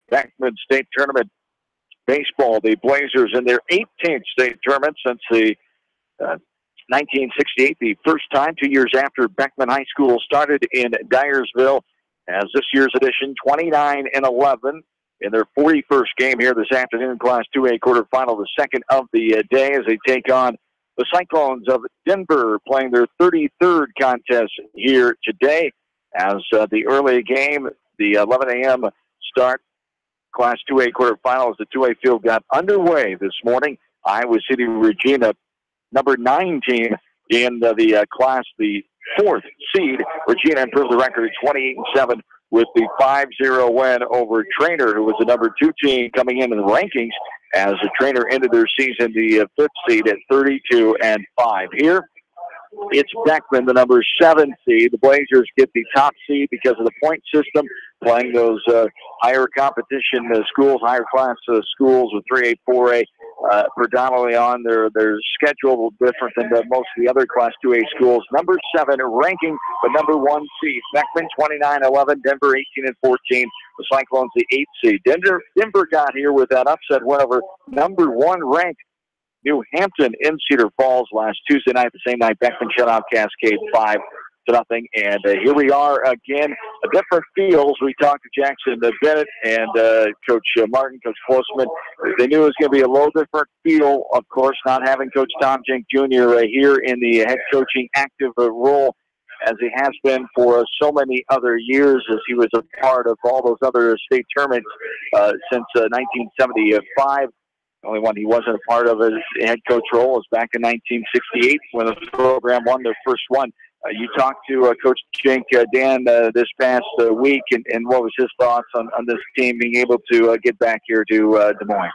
Beckman State Tournament baseball. The Blazers in their 18th state tournament since the 1968, the first time 2 years after Beckman High School started in Dyersville, as this year's edition 29-11 in their 41st game here this afternoon, Class 2A quarterfinal, the second of the day, as they take on the Cyclones of Denver, playing their 33rd contest here today. As the early game, the 11 a.m. start, Class 2A quarterfinals, the 2A field got underway this morning. Iowa City Regina, number 9 team in the class, the 4th seed. Regina improved the record at 28-7 with the 5-0 win over Trainer, who was the number 2 team coming in the rankings, as the Trainer ended their season the 5th seed at 32-5. Here, it's Beckman, the number 7 seed. The Blazers get the top seed because of the point system, playing those higher competition schools, higher class schools with 3A, 4A predominantly on their schedule, a little different than most of the other Class 2A schools. Number 7 ranking, the number 1 seed. Beckman 29-11, Denver 18-14. The Cyclones the 8th seed. Denver got here with that upset win over number 1 ranked New Hampton in Cedar Falls last Tuesday night. The same night, Beckman shut out Cascade 5-0. And here we are again, a different feel. We talked to Jackson Bennett and Coach Martin, Coach Closeman. They knew it was going to be a little different feel, of course, not having Coach Tom Jink Jr. Here in the head coaching active role, as he has been for so many other years, as he was a part of all those other state tournaments since 1975. The only one he wasn't a part of his head coach role was back in 1968 when the program won their first one. You talked to Coach Jink, Dan, this past week, and what was his thoughts on this team being able to get back here to Des Moines?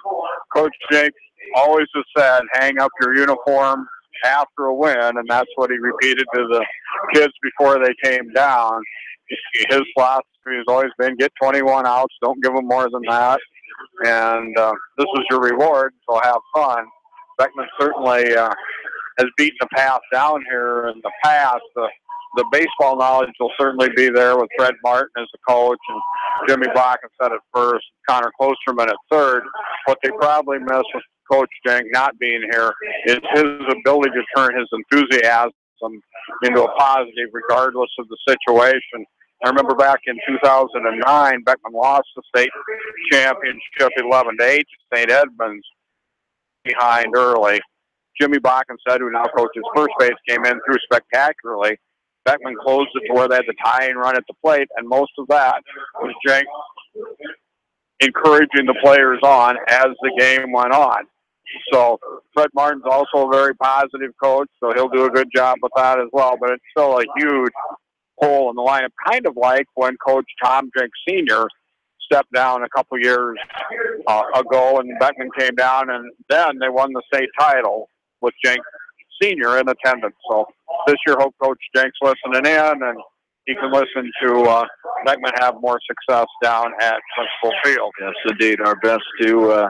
Coach Jink always has said, hang up your uniform after a win, and that's what he repeated to the kids before they came down. His philosophy has always been, get 21 outs, don't give them more than that, and this is your reward, so have fun. Beckman certainly has beaten the path down here in the past. The baseball knowledge will certainly be there with Fred Martin as the coach and Jimmy Blackenstead at first, Connor Klosterman at third. What they probably miss with Coach Jink not being here is his ability to turn his enthusiasm into a positive regardless of the situation. I remember back in 2009, Beckman lost the state championship 11-8 to St. Edmunds behind early. Jimmy Blackenstead, who now coaches first base, came in through spectacularly. Beckman closed it to where they had the tying run at the plate, and most of that was Jink encouraging the players on as the game went on. So Fred Martin's also a very positive coach, so he'll do a good job with that as well, but it's still a huge hole in the lineup, kind of like when Coach Tom Jink Sr. stepped down a couple years ago, and Beckman came down, and then they won the state title with Jink Sr. in attendance. So this year, hope Coach Jink's listening in, and he can listen to Beckman have more success down at Principal Field. Yes, indeed. Our best to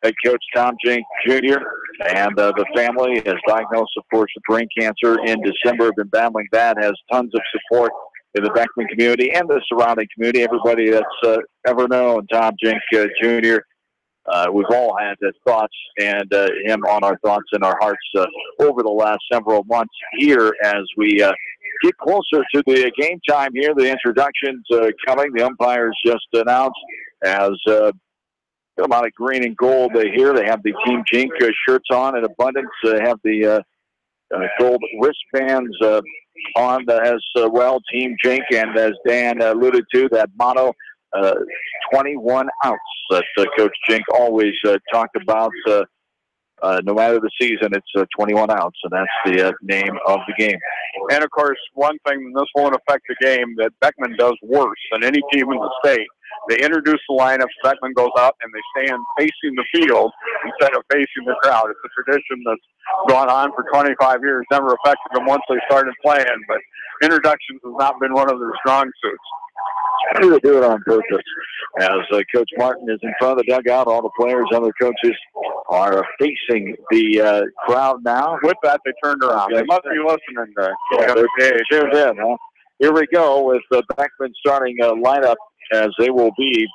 head coach Tom Jink Jr. and the family is diagnosed, of course, with brain cancer in December. Been battling that, has tons of support in the Beckman community and the surrounding community. Everybody that's ever known Tom Jink Jr. We've all had thoughts and him on our thoughts and our hearts over the last several months here as we get closer to the game time here. The introductions coming. The umpires just announced as a lot of green and gold here. They have the Team Jink shirts on in abundance. They have the gold wristbands on as well, Team Jink, and as Dan alluded to, that motto, 21 outs that Coach Jink always talked about. No matter the season, it's 21 outs, and that's the name of the game. And, of course, one thing, this won't affect the game, that Beckman does worse than any team in the state. They introduce the lineups, Beckman goes out, and they stand facing the field instead of facing the crowd. It's a tradition that's gone on for 25 years, never affected them once they started playing, but introductions has not been one of their strong suits. They do it on purpose. As Coach Martin is in front of the dugout, all the players, other coaches are facing the crowd now. With that, they turned around. They must be listening to they're tuned in, huh? Here we go with the Beckman starting lineup, as they will be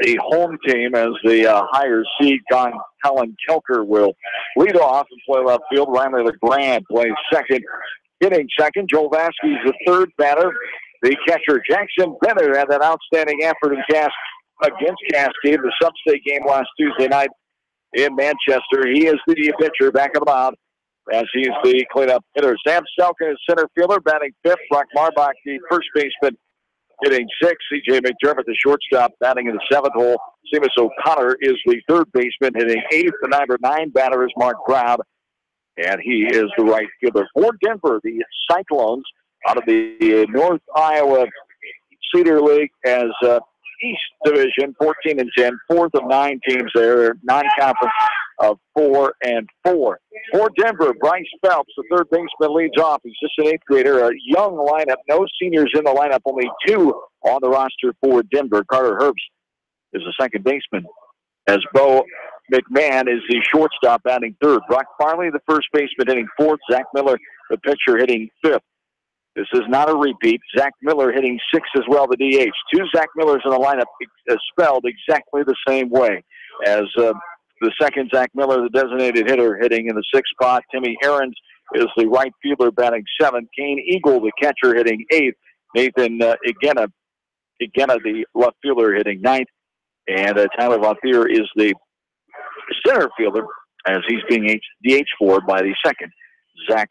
the home team, as the higher seed, Colin Kelker, will lead off and play left field. Riley LeGrand plays second. Hitting second, Joel Vasquez, the third batter. The catcher, Jackson Bennett, had that outstanding effort against Cascade, the sub-state game last Tuesday night in Manchester. He is the pitcher back of the mound as he is the cleanup hitter. Sam Selkin is center fielder, batting fifth. Brock Marbach, the first baseman, hitting sixth. C.J. McDermott, the shortstop, batting in the seventh hole. Seamus O'Connor is the third baseman, hitting eighth. The number 9 batter is Mark Brown, and he is the right fielder. For Denver, the Cyclones out of the North Iowa Cedar League as East Division, 14-10, fourth of 9 teams there, non-conference of 4-4. For Denver, Bryce Phelps, the third baseman, leads off. He's just an 8th grader, a young lineup, no seniors in the lineup, only 2 on the roster for Denver. Carter Herbst is the second baseman, as Bo McMahon is the shortstop, batting third. Brock Farley, the first baseman, hitting fourth. Zach Miller, the pitcher, hitting fifth. This is not a repeat. Zach Miller hitting sixth as well, the DH. 2 Zach Millers in the lineup, spelled exactly the same way as the second Zach Miller, the designated hitter, hitting in the 6th spot. Timmy Ahrens is the right fielder, batting 7th. Kane Eagle, the catcher, hitting 8th. Nathan Igena, the left fielder, hitting 9th. And Tyler Lothier is the center fielder, as he's being DH for by the second Zach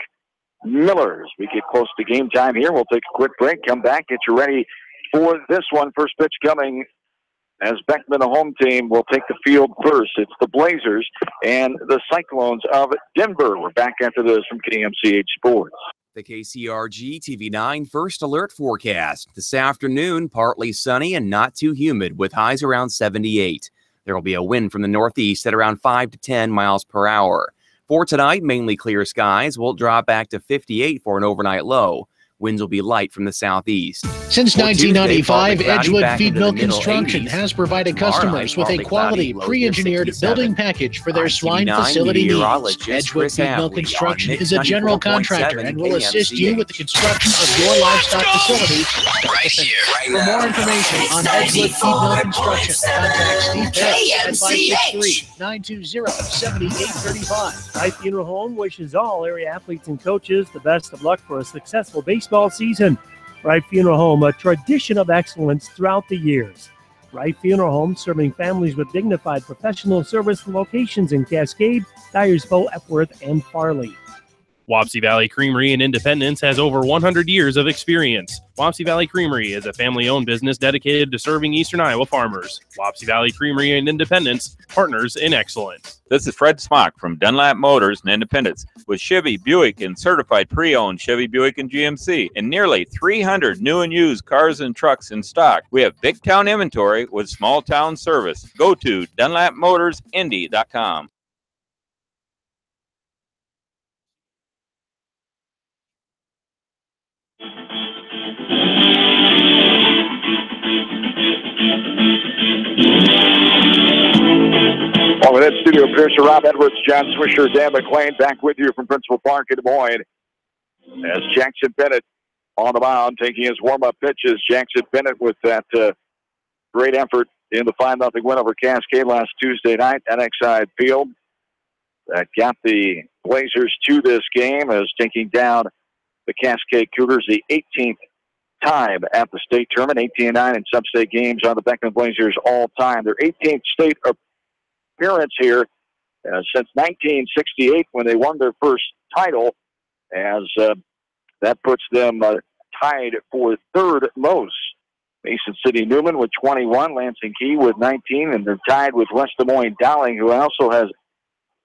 Miller. As we get close to game time here, we'll take a quick break, come back, get you ready for this one. First pitch coming as Beckman, the home team, will take the field first. It's the Blazers and the Cyclones of Denver. We're back after this from KMCH Sports. The KCRG TV9 First Alert forecast. This afternoon, partly sunny and not too humid with highs around 78. There will be a wind from the northeast at around 5 to 10 miles per hour. For tonight, mainly clear skies. Will drop back to 58 for an overnight low. Winds will be light from the southeast. Since 1995, Edgewood Feed Mill Construction has provided customers with a quality, pre-engineered building package for their swine facility needs. Edgewood Feed Mill Construction is a general contractor and will assist you with the construction of your livestock facility. For more information on Edgewood Feed Mill Construction, contact Steve Harris at 563-920-7835. Wright Funeral Home wishes all area athletes and coaches the best of luck for a successful baseball season. Wright Funeral Home, a tradition of excellence throughout the years. Wright Funeral Home, serving families with dignified professional service locations in Cascade, Dyersville, Epworth, and Farley. Wapsie Valley Creamery in Independence has over 100 years of experience. Wapsie Valley Creamery is a family-owned business dedicated to serving Eastern Iowa farmers. Wapsie Valley Creamery in Independence, partners in excellence. This is Fred Smock from Dunlap Motors in Independence with Chevy, Buick, and certified pre-owned Chevy, Buick, and GMC, and nearly 300 new and used cars and trucks in stock. We have big town inventory with small town service. Go to DunlapMotorsIndy.com. Well, with that studio producer Rob Edwards, John Swisher, Dan McLean back with you from Principal Park in Des Moines. As Jackson Bennett on the mound taking his warm-up pitches. Jackson Bennett with that great effort in the 5-0 win over Cascade last Tuesday night at Exide Field. That got the Blazers to this game as taking down the Cascade Cougars, the 18th time at the state tournament. 18-9 in sub-state games on the Beckman Blazers all time. Their 18th state appearance here since 1968 when they won their first title, as that puts them tied for third most. Mason City Newman with 21, Lansing Key with 19, and they're tied with West Des Moines Dowling, who also has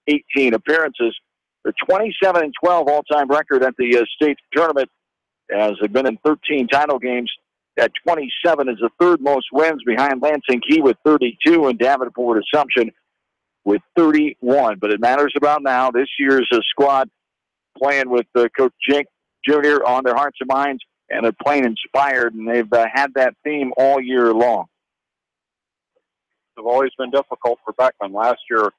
18 appearances. Their 27-12 all-time record at the state tournament, as they've been in 13 title games. At 27 is the third most wins behind Lansing Key with 32 and Davenport Assumption with 31. But it matters about now. This year's squad playing with Coach Jink Jr. on their hearts and minds, and they're playing inspired, and they've had that theme all year long. It's always been difficult for Beckman. Last year,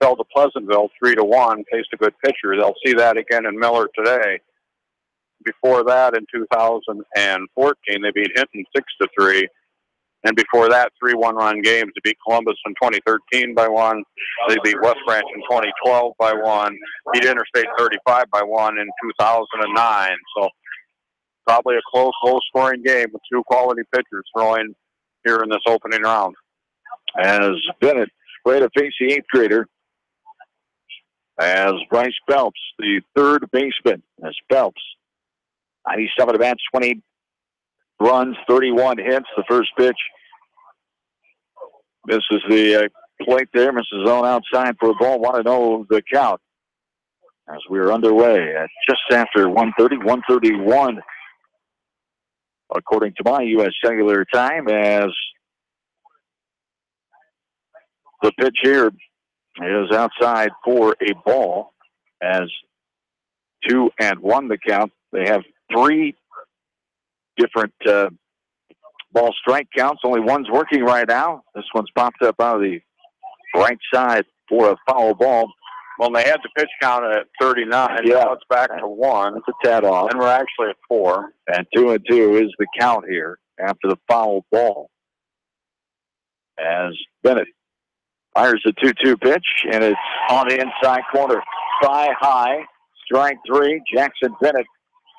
fell to Pleasantville 3-1, faced a good pitcher. They'll see that again in Miller today. Before that, in 2014, they beat Hinton 6-3, And before that, 3 one-run games. They beat Columbus in 2013 by 1. They beat West Branch in 2012 by 1. Beat Interstate 35 by 1 in 2009. So probably a close, low-scoring game with 2 quality pitchers throwing here in this opening round. As Bennett ready to face the 8th grader, as Bryce Phelps, the 3rd baseman, as Phelps, 97 at bats, 20 runs, 31 hits. The first pitch misses the plate there, misses zone outside for a ball. Want to know the count as we are underway at just after 1:31, according to my U.S. Cellular time, as the pitch here is outside for a ball, as 2-1 the count. They have 3 different ball strike counts. Only one's working right now. This one's popped up out of the right side for a foul ball. Well, they had the pitch count at 39. Yeah. Now it's back to 1. It's a tad off. And we're actually at 4. And 2-2 is the count here after the foul ball. As Bennett fires the 2-2 pitch, and it's on the inside corner. Thigh high, strike 3. Jackson Bennett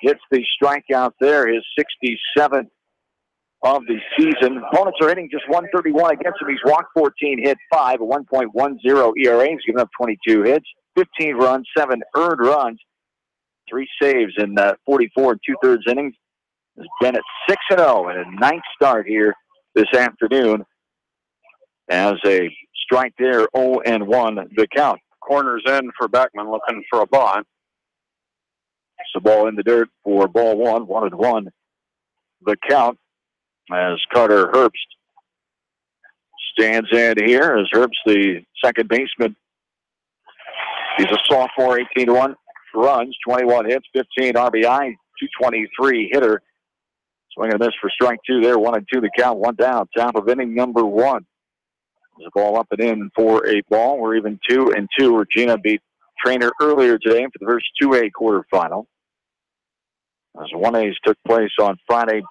gets the strikeout there, his 67th of the season. Opponents are hitting just 131 against him. He's walked 14, hit 5, a 1.10 ERA. He's given up 22 hits, 15 runs, 7 earned runs, 3 saves in 44 2/3 innings. As Bennett 6-0 and a 9th start here this afternoon. As a strike there, 0-1 the count. Corners in for Beckman, looking for a bunt. It's the ball in the dirt for ball 1, 1-1 the count. As Carter Herbst stands in here, as Herbst, the second baseman. He's a sophomore, 18-1 runs, 21 hits, 15 RBI, 223 hitter. Swing and a miss for strike 2 there, 1-2 the count, 1 down. Top of inning number 1. There's a ball up and in for a ball. We're even 2-2. Regina beat Trainer earlier today for the first 2A quarterfinal. As 1As took place on Friday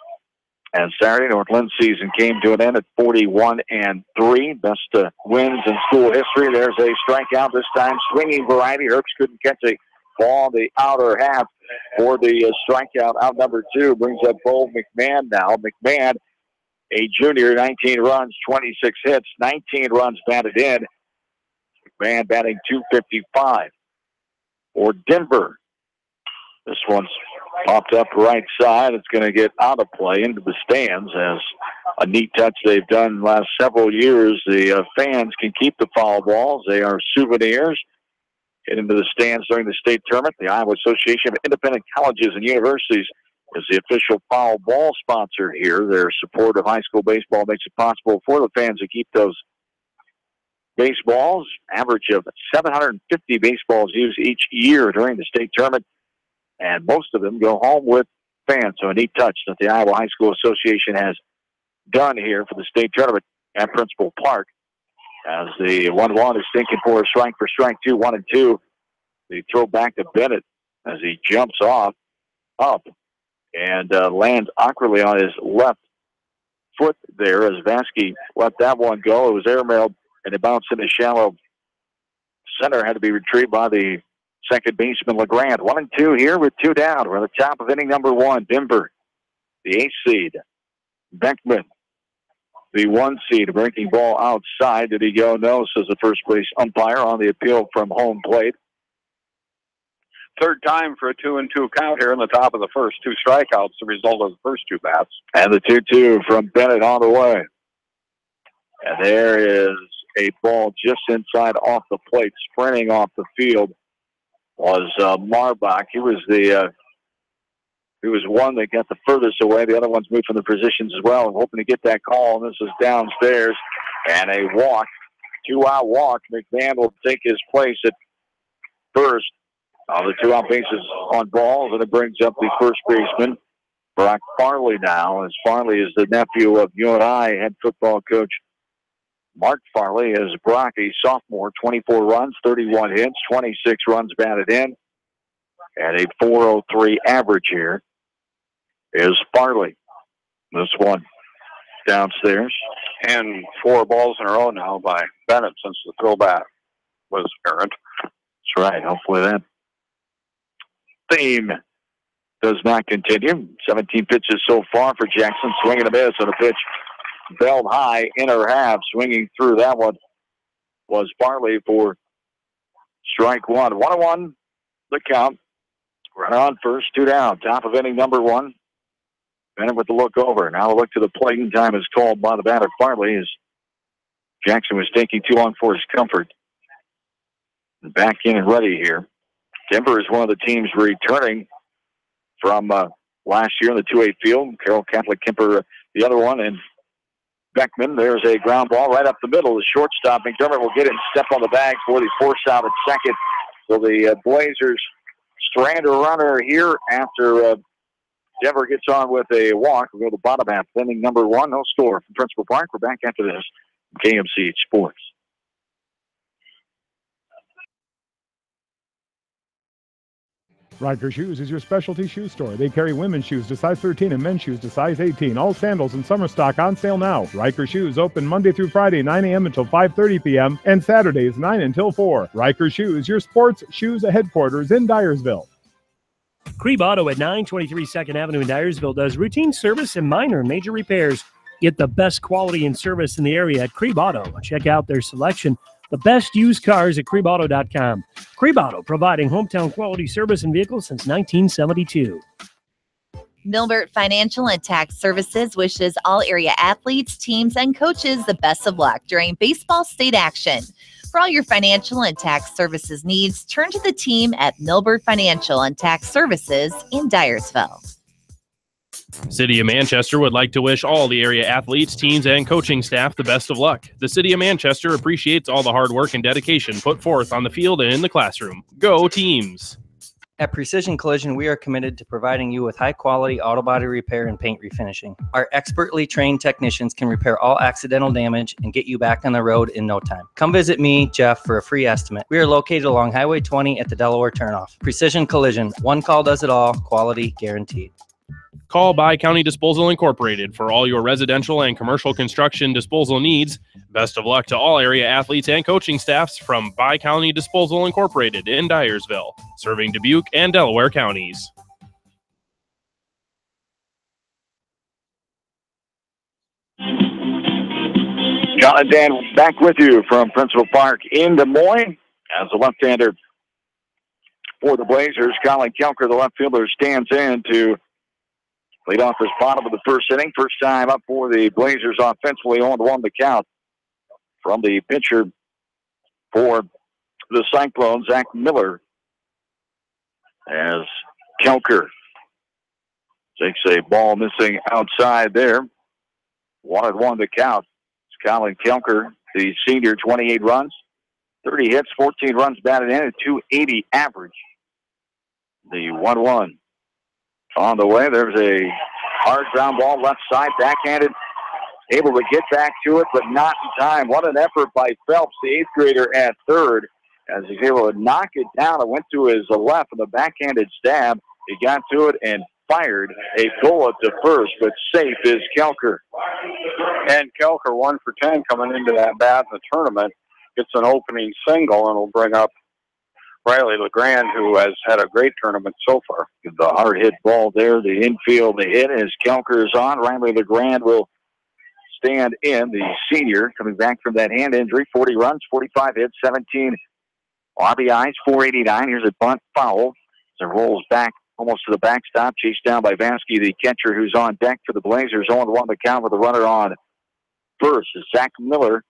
and Saturday, North Lynn season came to an end at 41-3. Best wins in school history. There's a strikeout this time. Swinging variety. Herbst couldn't catch a ball on the outer half for the strikeout. Out number 2 brings up Bo McMahon now. McMahon, a junior, 19 runs, 26 hits, 19 runs batted in. McMahon batting .255 for Denver. This one's popped up right side. It's going to get out of play into the stands, as a neat touch they've done the last several years. The fans can keep the foul balls. They are souvenirs. Get into the stands during the state tournament. The Iowa Association of Independent Colleges and Universities is the official foul ball sponsor here. Their support of high school baseball makes it possible for the fans to keep those baseballs. Average of 750 baseballs used each year during the state tournament, and most of them go home with fans. So a neat touch that the Iowa High School Association has done here for the state tournament at Principal Park. As the 1-1 is thinking for a strike for strike 2, 1-2. The throw back to Bennett as he jumps off up and lands awkwardly on his left foot there as Vasky let that one go. It was airmailed and it bounced in the shallow center. Had to be retrieved by the second baseman LeGrand. 1-2 here with 2 down. We're at the top of inning number 1. Denver, the 8th seed. Beckman, the 1 seed, breaking ball outside. Did he go? No, says the first base umpire on the appeal from home plate. Third time for a 2-2 count here in the top of the first. 2 strikeouts, the result of the first 2 bats. And the 2-2 from Bennett on the way. And there is a ball just inside off the plate, sprinting off the field was Marbach. He was one that got the furthest away. The other ones moved from the positions as well, and hoping to get that call. And this is downstairs, and a walk, 2-out walk. McMahon will take his place at first. The 2-out bases on balls, and it brings up the first baseman, Brock Farley now, as Farley is the nephew of UNI head football coach Mark Farley. As Brock, a sophomore, 24 runs, 31 hits, 26 runs batted in, and a .403 average here is Farley. This one downstairs. And 4 balls in a row now by Bennett since the throwback was errant. That's right. Hopefully that theme does not continue. 17 pitches so far for Jackson. Swing and a miss on a pitch belled high, inner half. Swinging through that one was Farley for strike one. 1-1 the count. Runner on first, 2 down. Top of inning number 1. Bennett with the look over. Now a look to the plate, and time is called by the batter Farley as Jackson was taking too long for his comfort. Back in and ready here. Denver is one of the teams returning from last year in the 2A field. Carroll Catholic Kemper the other one, and Beckman. There's a ground ball right up the middle. The shortstop, McDermott, will get it and step on the bag for the force out at second. So the Blazers strand a runner here after Denver gets on with a walk. We'll go to the bottom half. Inning number 1, no score from Principal Park. We're back after this. KMC Sports. Riker Shoes is your specialty shoe store. They carry women's shoes to size 13 and men's shoes to size 18. All sandals and summer stock on sale now. Riker Shoes open Monday through Friday, 9 a.m. until 5:30 p.m. and Saturdays, 9 until 4. Riker Shoes, your sports shoes headquarters in Dyersville. Creve Auto at 923 2nd Avenue in Dyersville does routine service and minor and major repairs. Get the best quality and service in the area at Creve Auto. Check out their selection. The best used cars at CreveAuto.com. Creve Auto, providing hometown quality service and vehicles since 1972. Milbert Financial and Tax Services wishes all area athletes, teams, and coaches the best of luck during baseball state action. For all your financial and tax services needs, turn to the team at Milbert Financial and Tax Services in Dyersville. City of Manchester would like to wish all the area athletes, teams, and coaching staff the best of luck. The City of Manchester appreciates all the hard work and dedication put forth on the field and in the classroom. Go teams! At Precision Collision, we are committed to providing you with high-quality auto body repair and paint refinishing. Our expertly trained technicians can repair all accidental damage and get you back on the road in no time. Come visit me, Jeff, for a free estimate. We are located along Highway 20 at the Delaware turnoff. Precision Collision, one call does it all, quality guaranteed. Call By County Disposal Incorporated for all your residential and commercial construction disposal needs. Best of luck to all area athletes and coaching staffs from By County Disposal Incorporated in Dyersville, serving Dubuque and Delaware counties. John and Dan back with you from Principal Park in Des Moines. As the left-hander for the Blazers, Colin Kelker, the left fielder, stands in to lead off his bottom of the first inning. First time up for the Blazers offensively, 0-1 the count from the pitcher for the Cyclones, Zach Miller, as Kelker takes a ball missing outside there. 1-1 the count. It's Colin Kelker, the senior, 28 runs, 30 hits, 14 runs batted in, a .280 average. The 1-1. On the way, there's a hard ground ball left side, backhanded, able to get back to it, but not in time. What an effort by Phelps, the 8th grader at third, as he's able to knock it down. It went to his left with a backhanded stab. He got to it and fired a bullet to first, but safe is Kelker. And Kelker, 1 for 10 coming into that bat in the tournament, gets an opening single and will bring up Riley LeGrand, who has had a great tournament so far. The hard hit ball there, the infield, the hit as Kelker is on. Riley LeGrand will stand in, the senior, coming back from that hand injury. 40 runs, 45 hits, 17 RBIs, 489. Here's a bunt foul as it rolls back almost to the backstop, chased down by Vansky, the catcher, who's on deck for the Blazers. 0-1 the count with a runner on first is Zach Miller.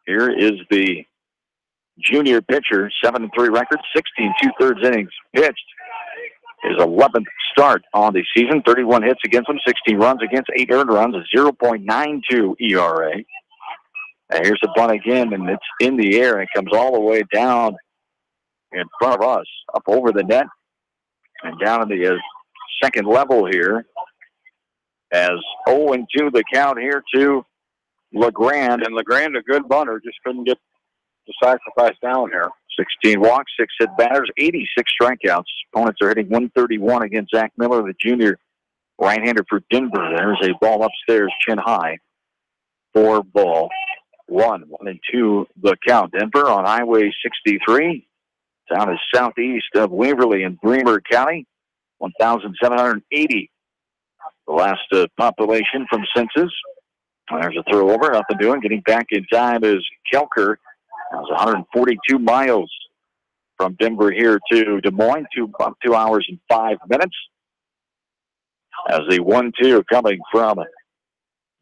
Here is the junior pitcher, 7-3 record, 16 2/3 innings pitched. His 11th start on the season, 31 hits against him, 16 runs against, 8 earned runs, a 0.92 ERA. And here's the bunt again, and it's in the air, and it comes all the way down in front of us, up over the net, and down in the second level here, as 0-2 the count here to LeGrand. And LeGrand, a good bunter, just couldn't get the sacrifice down here. 16 walks, 6 hit batters, 86 strikeouts. Opponents are hitting 131 against Zach Miller, the junior, right-hander for Denver. There's a ball upstairs, chin high. 4-1. 1-2 the count. Denver on Highway 63, down as southeast of Waverly in Bremer County. 1,780. The last population from census. There's a throw over, nothing doing. Getting back in time is Kelker. That was 142 miles from Denver here to Des Moines, about 2 hours and 5 minutes. As the 1-2 coming from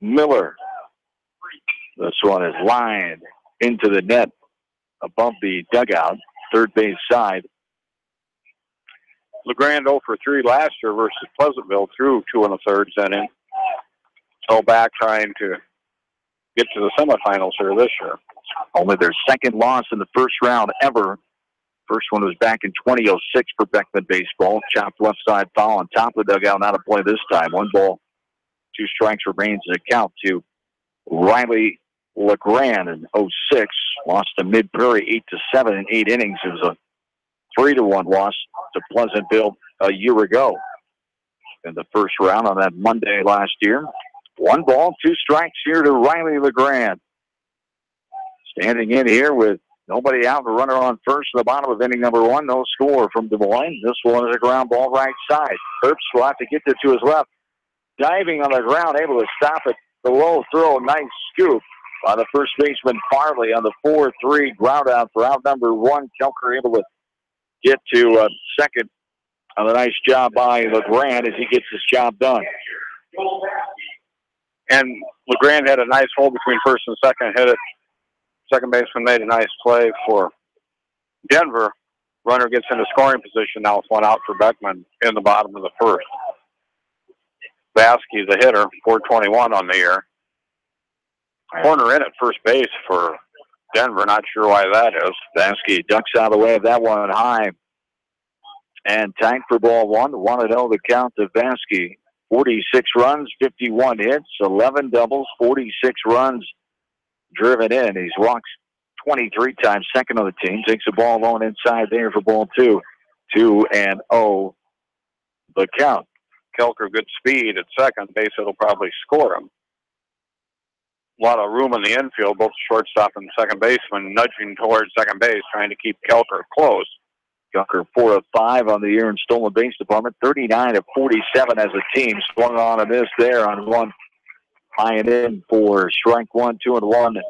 Miller. This one is lined into the net above the dugout, third base side. LeGrand 0 for 3 last year versus Pleasantville through 2 1/3 inning. So back trying to get to the semifinals here this year. Only their second loss in the first round ever. First one was back in 2006 for Beckman baseball. Chopped left side foul on top of the dugout. Not a play this time. 1-2 remains in the count to Riley LeGrand in 06. Lost to Mid-Prairie 8-7 in 8 innings. It was a 3-1 loss to Pleasantville a year ago in the first round on that Monday last year. 1-2 here to Riley LeGrand. Standing in here with nobody out, the runner on first in the bottom of inning number 1. No score from Des Moines. This one is a ground ball right side. Herbst will have to get it to his left. Diving on the ground, able to stop it. The low throw, nice scoop by the first baseman Farley on the 4-3 ground out for out number 1. Kelker able to get to second on a nice job by LeGrand as he gets his job done. And LeGrand had a nice hold between first and second, hit it. Second baseman made a nice play for Denver. Runner gets into scoring position now with 1 out for Beckman in the bottom of the first. Vasky, the hitter, 421 on the year. Corner in at first base for Denver. Not sure why that is. Vasky ducks out of the way of that one high. And tight for ball 1. 1-0 the count to Vasky. 46 runs, 51 hits, 11 doubles, 46 runs driven in. He's walked 23 times, second on the team. Takes the ball alone inside there for ball 2. 2-0 the count. Kelker, good speed at second base. It'll probably score him. A lot of room in the infield, both shortstop and second baseman nudging towards second base, trying to keep Kelker close. Kelker 4 of 5 on the year in stolen base department, 39 of 47 as a team. Swung on a miss there on one. High and in for strike 1, 2-1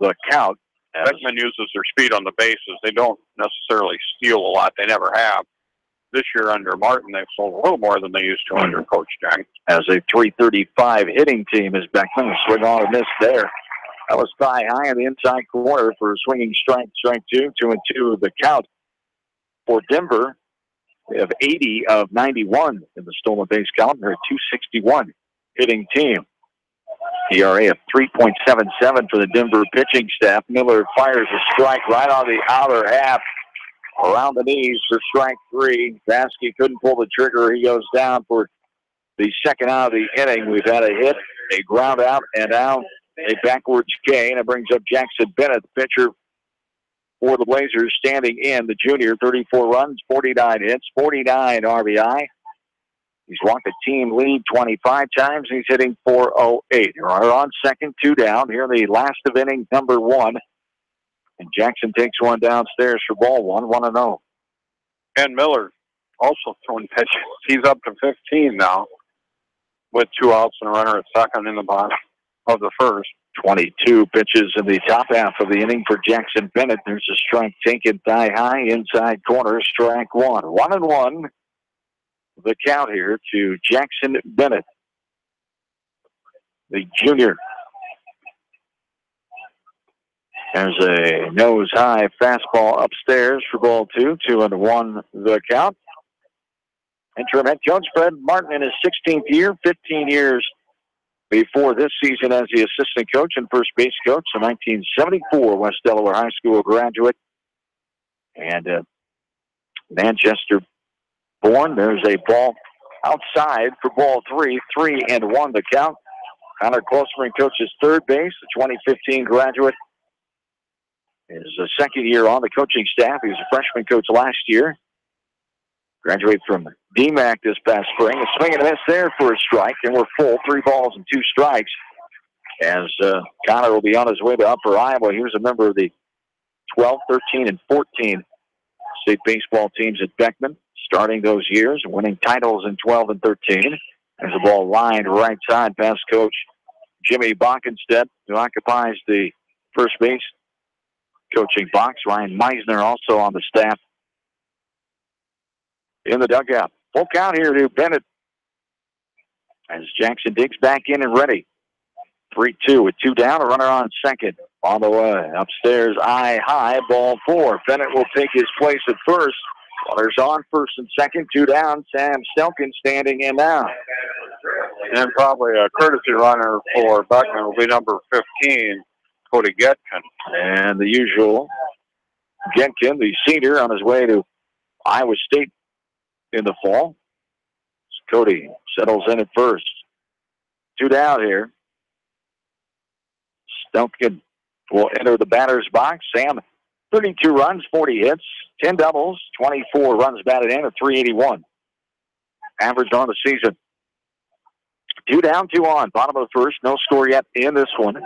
the count. Beckman uses their speed on the bases. They don't necessarily steal a lot. They never have. This year under Martin, they've sold a little more than they used to under Coach Jack. As a 335 hitting team is Beckman. Swing on a miss there. That was thigh high in the inside corner for a swinging strike 2. 2-2 the count. For Denver, they have 80 of 91 in the stolen base count. They're a 261 hitting team. ERA of 3.77 for the Denver pitching staff. Miller fires a strike right on the outer half. Around the knees for strike 3. Vasky couldn't pull the trigger. He goes down for the second out of the inning. We've had a hit, a ground out, and now a backwards K. And it brings up Jackson Bennett, the pitcher for the Blazers, standing in. The junior, 34 runs, 49 hits, 49 RBI. He's walked a team lead 25 times. He's hitting .408. Runner on second, 2 down. Here in the last of inning number 1. And Jackson takes one downstairs for ball 1, 1-0. And Miller also throwing pitches. He's up to 15 now with 2 outs and a runner at second in the bottom of the first. 22 pitches in the top half of the inning for Jackson Bennett. There's a strike taken thigh high, inside corner, strike 1. 1-1 the count here to Jackson Bennett, the junior. There's a nose-high fastball upstairs for ball 2. 2-1 the count. Interim head coach Fred Martin in his 16th year, 15 years before this season as the assistant coach and first base coach. A 1974 West Delaware High School graduate. And Manchester born. There's a ball outside for ball 3. 3-1 the count. Connor Closeman coaches third base, the 2015 graduate. His second year on the coaching staff. He was a freshman coach last year. Graduated from DMAC this past spring. A swing and a miss there for a strike, and we're full. 3 balls and 2 strikes. As Connor will be on his way to Upper Iowa. He was a member of the 12, 13, and 14 state baseball teams at Beckman, starting those years, winning titles in 12 and 13. There's a ball lined right side past Coach Jimmy Bockenstedt, who occupies the first base coaching box. Ryan Meisner also on the staff in the dugout. Full count here to Bennett as Jackson digs back in and ready. 3-2 with 2 down, a runner on second. On the way, upstairs, eye high, ball 4. Bennett will take his place at first. Runners on first and second, 2 down. Sam Stelkin standing in now. And probably a courtesy runner for Beckman will be number 15, Cody Getkin. And the usual Getkin, the senior, on his way to Iowa State in the fall. Cody settles in at first. 2 down here. Stelkin will enter the batter's box. Sam, 32 runs, 40 hits, 10 doubles, 24 runs batted in, a 381. Average on the season. 2 down, 2 on. Bottom of the first. No score yet in this one.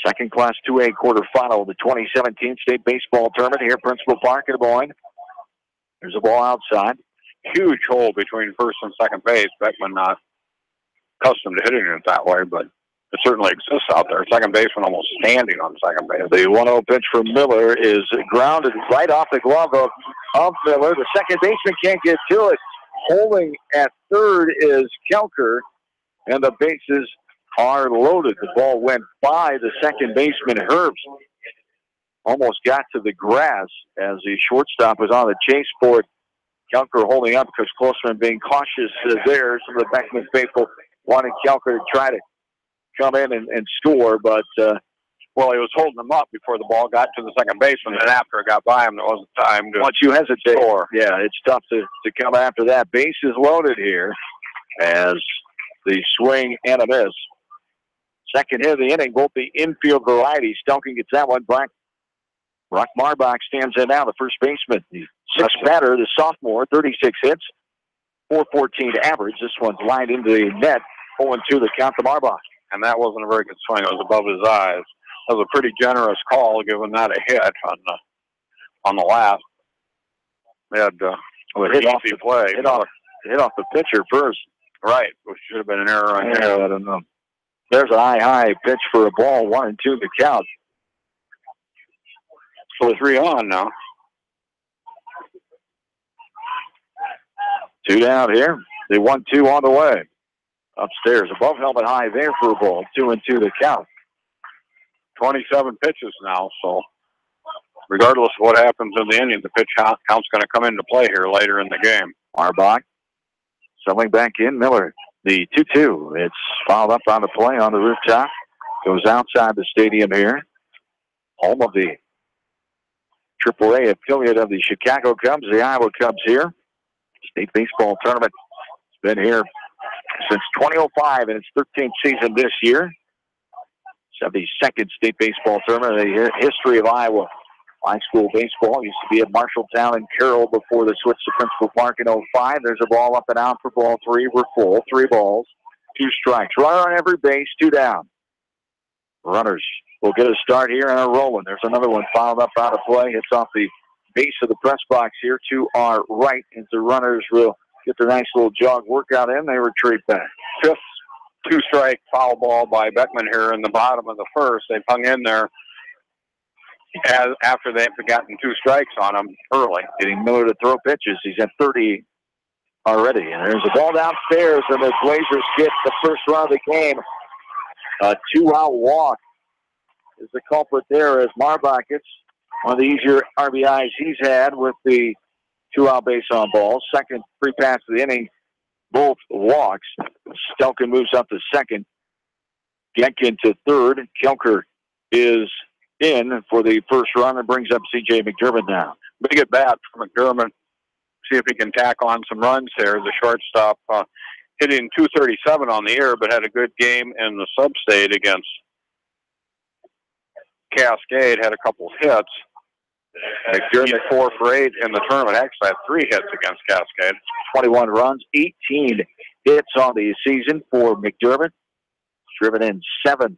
Second class 2A quarterfinal of the 2017 state baseball tournament here at Principal Park in Des Moines. There's a ball outside. Huge hole between first and second base. Beckman not accustomed to hitting it that way, but it certainly exists out there. Second baseman almost standing on second base. The 1-0 pitch from Miller is grounded right off the glove of Miller. The second baseman can't get to it. Holding at third is Kelker, and the bases are loaded. The ball went by the second baseman, Herbst. Almost got to the grass as the shortstop was on the chase for it. Kelker holding up because Closeman being cautious there. Some of the Beckman faithful wanted Kelker to try to come in and score, but well, he was holding them up before the ball got to the second baseman, and after it got by him, there wasn't time to once you hesitate, score. Yeah, it's tough to come after that. Base is loaded here as the swing and a miss. Second hit of the inning, both the infield varieties. Stelkin gets that one. Brock Marbach stands in now, the first baseman. The sixth batter, the sophomore, 36 hits, 414 average. This one's lined into the net, 0-2 the count to Marbach. And that wasn't a very good swing. It was above his eyes. That was a pretty generous call, giving that a hit on the last. They had hit off the play. Hit off the pitcher first. Right, which should have been an error on here. I don't know. There's a high pitch for a ball, 1-2 the count. So 3 on now. 2 down here. The 1-2 on the way. Upstairs, above helmet high there for a ball. 2-2 the count. 27 pitches now, so regardless of what happens in the inning, the pitch count's going to come into play here later in the game. Marbach settling back in. Miller, the 2-2. It's fouled up on the play on the rooftop. Goes outside the stadium here. Home of the AAA affiliate of the Chicago Cubs, the Iowa Cubs here. State baseball tournament. It's been here since 2005 in its 13th season this year. 72nd state baseball tournament in the history of Iowa high school baseball. Used to be at Marshalltown and Carroll before the switch to Principal Park in 05. There's a ball up and out for ball 3. We're full. 3 balls, 2 strikes. Runner on every base, 2 down. Runners will get a start here and are rolling. There's another one fouled up out of play. Hits off the base of the press box here to our right. As the runners will get their nice little jog workout in, they retreat back. 5th 2-strike foul ball by Beckman here in the bottom of the first. They've hung in there after they've gotten 2 strikes on him early. Getting Miller to throw pitches. He's at 30 already. And there's a ball downstairs, and the Blazers get the first run of the game. A 2-out walk is the culprit there as Marbach gets one of the easier RBIs he's had with the 2-out base on balls. Second free pass of the inning, both walks. Stelkin moves up to second. Getkin to third. Kelker is in for the first run and brings up C.J. McDermott now. Big at bat for McDermott. See if he can tack on some runs here. The shortstop hitting .237 on the year, but had a good game in the sub-state against Cascade. Had a couple hits. McDermott 4 for 8 in the tournament. Actually had 3 hits against Cascade. 21 runs, 18 hits on the season for McDermott. Driven in 7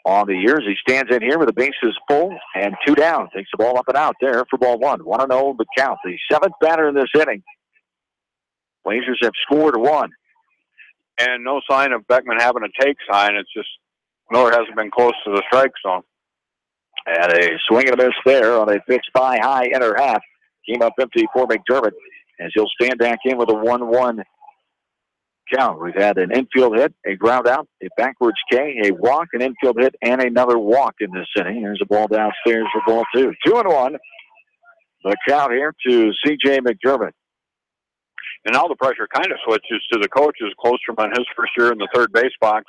on the years. He stands in here with the bases full and 2 down. Takes the ball up and out there for ball 1. 1-0 the count. The 7th batter in this inning. Blazers have scored 1. And no sign of Beckman having a take sign. It's just Miller hasn't been close to the strike zone. And a swing and a miss there on a pitch by high inner half. Came up empty for McDermott as he'll stand back in with a 1-1 count. We've had an infield hit, a ground out, a backwards K, a walk, an infield hit, and another walk in this inning. There's a ball downstairs for ball 2. 2-1. The count here to C.J. McDermott. And now the pressure kind of switches to the coaches. Klosterman his first year in the third base box.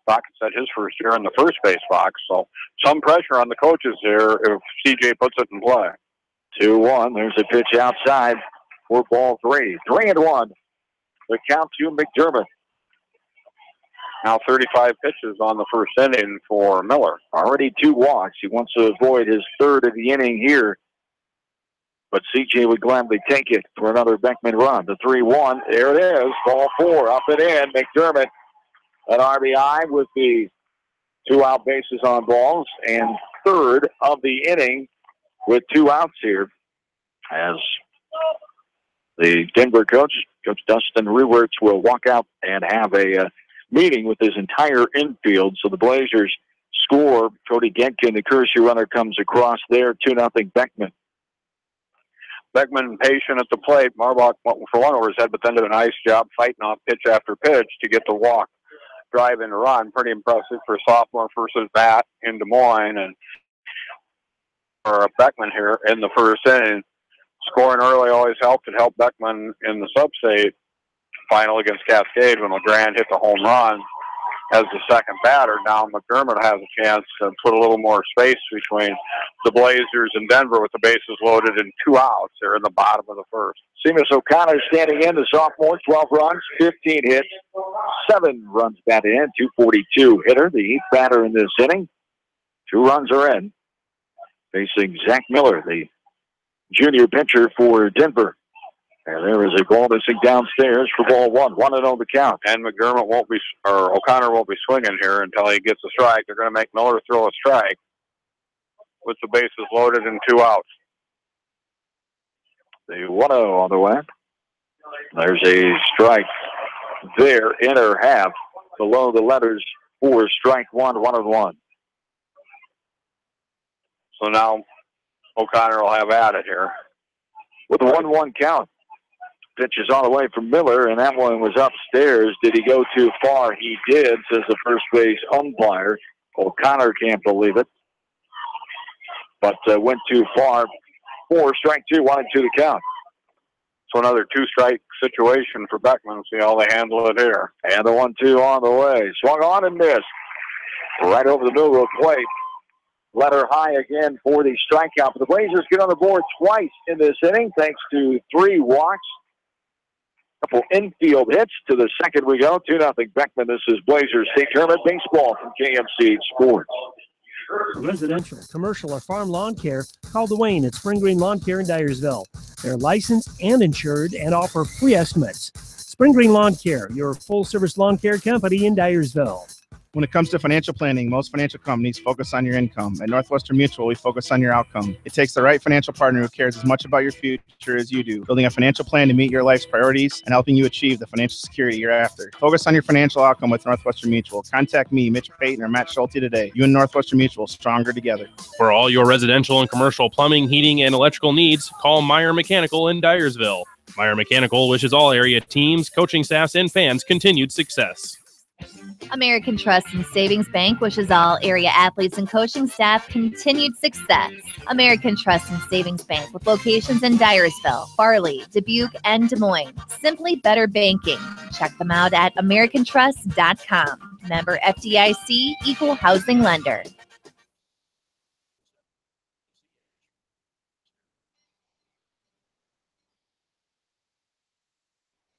Rockets had his first year in the first base box. So some pressure on the coaches here if CJ puts it in play. 2-1. There's a pitch outside for ball 3. 3-1. The count to McDermott. Now 35 pitches on the first inning for Miller. Already 2 walks. He wants to avoid his third of the inning here. But CJ would gladly take it for another Beckman run. The 3-1. There it is. Ball 4. Up and in. McDermott, an RBI with the 2 out bases on balls. And third of the inning with 2 outs here. As the Denver coach, Coach Dustin Ruwerts, will walk out and have a meeting with his entire infield. So the Blazers score. Cody Genkin, the courtesy runner, comes across there. 2-0 Beckman. Beckman patient at the plate. Marbach went for one over his head, but then did a nice job fighting off pitch after pitch to get the walk, drive, and run. Pretty impressive for a sophomore first at bat in Des Moines. And for Beckman here in the first inning, scoring early always helped. It helped Beckman in the sub-state final against Cascade when LeGrand hit the home run as the second batter. Now McDermott has a chance to put a little more space between the Blazers and Denver with the bases loaded and 2 outs. They're in the bottom of the first. Seamus O'Connor standing in, the sophomore, 12 runs, 15 hits, 7 runs batted in, 242 hitter, the 8th batter in this inning. 2 runs are in. Facing Zach Miller, the junior pitcher for Denver. And there is a ball missing downstairs for ball 1. 1-0 the count. And McDermott won't be, or O'Connor won't be swinging here until he gets a strike. They're going to make Miller throw a strike with the bases loaded and 2 outs. The 1-0 on the way. There's a strike there, inner half, below the letters for strike 1, 1-1. So now O'Connor will have at it here. With a 1-1 count. Pitch is on the way from Miller, and that one was upstairs. Did he go too far? He did, says the first base umpire. O'Connor can't believe it. But went too far. 4, strike 2, 1-2 the count. So another 2-strike situation for Beckman. See how they handle it here. And the 1-2 on the way. Swung on and missed. Right over the Millville plate. Letter high again for the strikeout. But the Blazers get on the board twice in this inning, thanks to 3 walks. Couple infield hits. To the second we go. 2-0 Beckman. This is Blazers State Tournament Baseball from KMC Sports. Residential, commercial, or farm lawn care, call Dwayne at Spring Green Lawn Care in Dyersville. They're licensed and insured and offer free estimates. Spring Green Lawn Care, your full-service lawn care company in Dyersville. When it comes to financial planning, most financial companies focus on your income. At Northwestern Mutual, we focus on your outcome. It takes the right financial partner who cares as much about your future as you do, building a financial plan to meet your life's priorities and helping you achieve the financial security you're after. Focus on your financial outcome with Northwestern Mutual. Contact me, Mitch Payton, or Matt Schulte today. You and Northwestern Mutual, stronger together. For all your residential and commercial plumbing, heating, and electrical needs, call Meyer Mechanical in Dyersville. Meyer Mechanical wishes all area teams, coaching staffs, and fans continued success. American Trust and Savings Bank wishes all area athletes and coaching staff continued success. American Trust and Savings Bank with locations in Dyersville, Farley, Dubuque, and Des Moines. Simply better banking. Check them out at americantrust.com. Member FDIC, equal housing lender.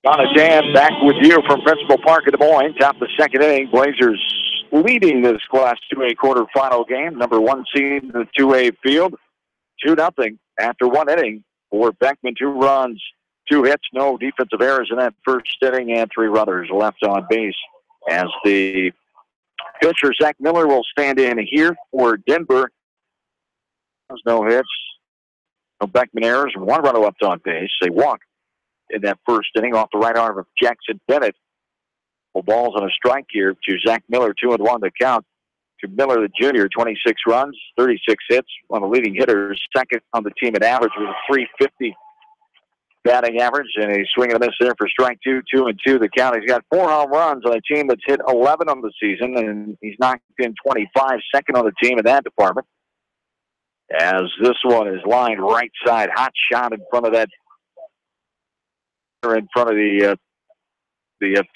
Donna Dan back with you from Principal Park in Des Moines. Top of the second inning. Blazers leading this Class 2A quarterfinal game. Number 1 seed in the 2A field. 2-0 after one inning for Beckman. 2 runs, 2 hits, no defensive errors in that first inning, and 3 runners left on base. As the pitcher, Zach Miller, will stand in here for Denver. There's no hits, no Beckman errors, and 1 runner left on base. They walk in that first inning off the right arm of Jackson Bennett. Full balls on a strike here to Zach Miller, 2-1 to count. To Miller, the junior, 26 runs, 36 hits, one of the leading hitters, second on the team at average with a .350 batting average, and a swing and a miss there for strike 2, 2-2 the count. He's got 4 home runs on a team that's hit 11 on the season, and he's knocked in 25, second on the team in that department. As this one is lined right side, hot shot in front of that, or in front of the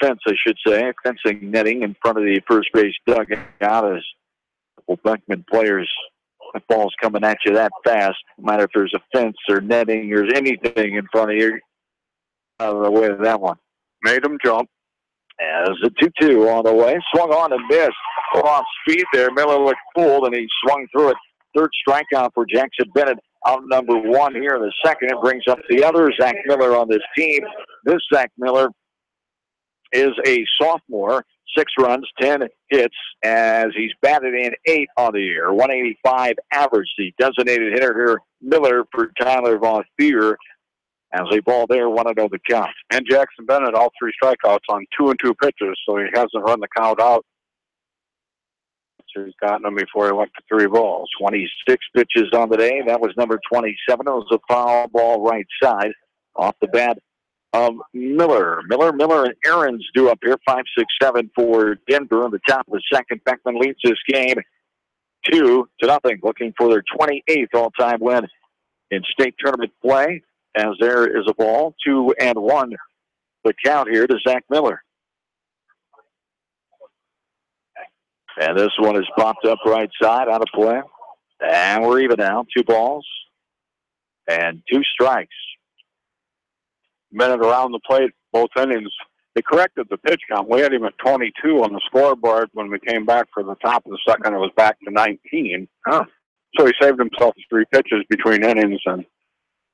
fence, I should say, fencing netting in front of the first base dugout. As Beckman players, the ball's coming at you that fast, no matter if there's a fence or netting or anything in front of you, out of the way of that one. Made him jump. As a 2-2 on the way, swung on and missed. Off speed there. Miller looked fooled, and he swung through it. Third strikeout for Jackson Bennett. Out number 1 here in the second. It brings up the other Zach Miller on this team. This Zach Miller is a sophomore, 6 runs, 10 hits, as he's batted in 8 on the year, 185 average. The designated hitter here, Miller, for Tyler Von Feer, as a ball there, 1-0 the count. And Jackson Bennett, all 3 strikeouts on 2 and 2 pitches, so he hasn't run the count out. So he's gotten them before he went to 3 balls. 26 pitches on the day. That was number 27. It was a foul ball right side off the bat of Miller. Miller, and Aaron's due up here, 5-6-7 for Denver. On the top of the second, Beckman leads this game 2-0, looking for their 28th all-time win in state tournament play. As there is a ball, 2-1 the count here to Zach Miller. And this one is popped up right side, out of play. And we're even now, 2 balls and 2 strikes. Bennett around the plate, both innings. They corrected the pitch count. We had him at 22 on the scoreboard. When we came back for the top of the second, it was back to 19. So he saved himself 3 pitches between innings and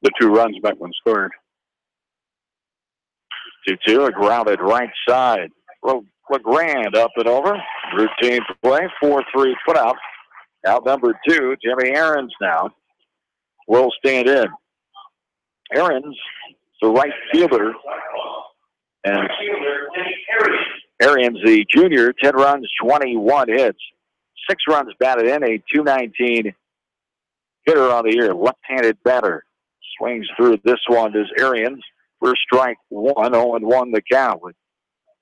the 2 runs Beckman scored. 2-2, a grounded right side. LeGrand up and over. Routine play, 4-3 put out. Out number 2, Jimmy Aarons now will stand in. Aarons, the right fielder. And Arians, the junior, 10 runs, 21 hits. 6 runs batted in, a .219 hitter on the year. Left-handed batter. Swings through this one is Arians. First strike 1, 0-1 the count. With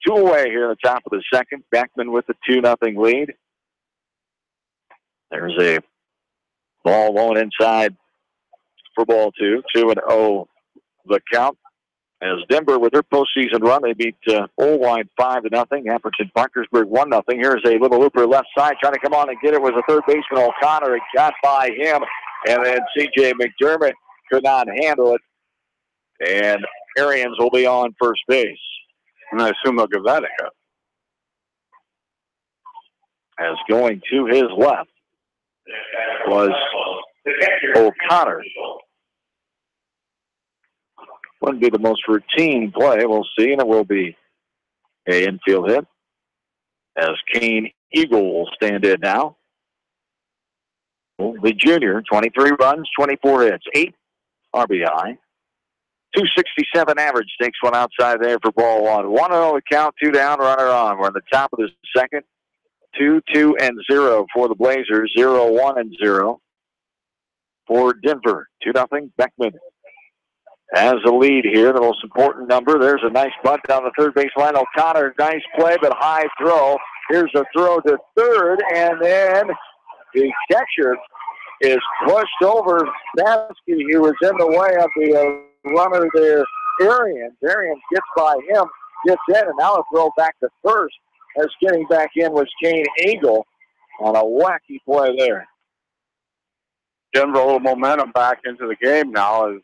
2 away here at the top of the second. Beckman with the 2-0 lead. There's a ball going inside for ball 2. 2-0 the count. As Denver, with their postseason run, they beat Oldwine 5-0. Apperton Parkersburg 1-0. Here's a little looper left side, trying to come on and get it was a third baseman O'Connor. It got by him, and then C.J. McDermott could not handle it. And Arians will be on first base. And I assume they'll give that a hit. As going to his left was O'Connor. Wouldn't be the most routine play. We'll see, and it will be an infield hit. As Kane Eagle will stand in now. The junior, 23 runs, 24 hits, 8 RBI. 267 average, takes one outside there for ball 1. 1-0 the count, 2 down, runner on. We're on the top of the second. 2-2-0 for the Blazers. 0-1-0 for Denver. 2-0 Beckman has the lead here. The most important number. There's a nice bunt down the third base line. O'Connor, nice play, but high throw. Here's a throw to third, and then the catcher is pushed over. Baskey, he was in the way of the runner there, Arians. Arians gets by him, gets in, and now a throw back to first. As getting back in was Kane Eagle on a wacky play there. Denver a little momentum back into the game now as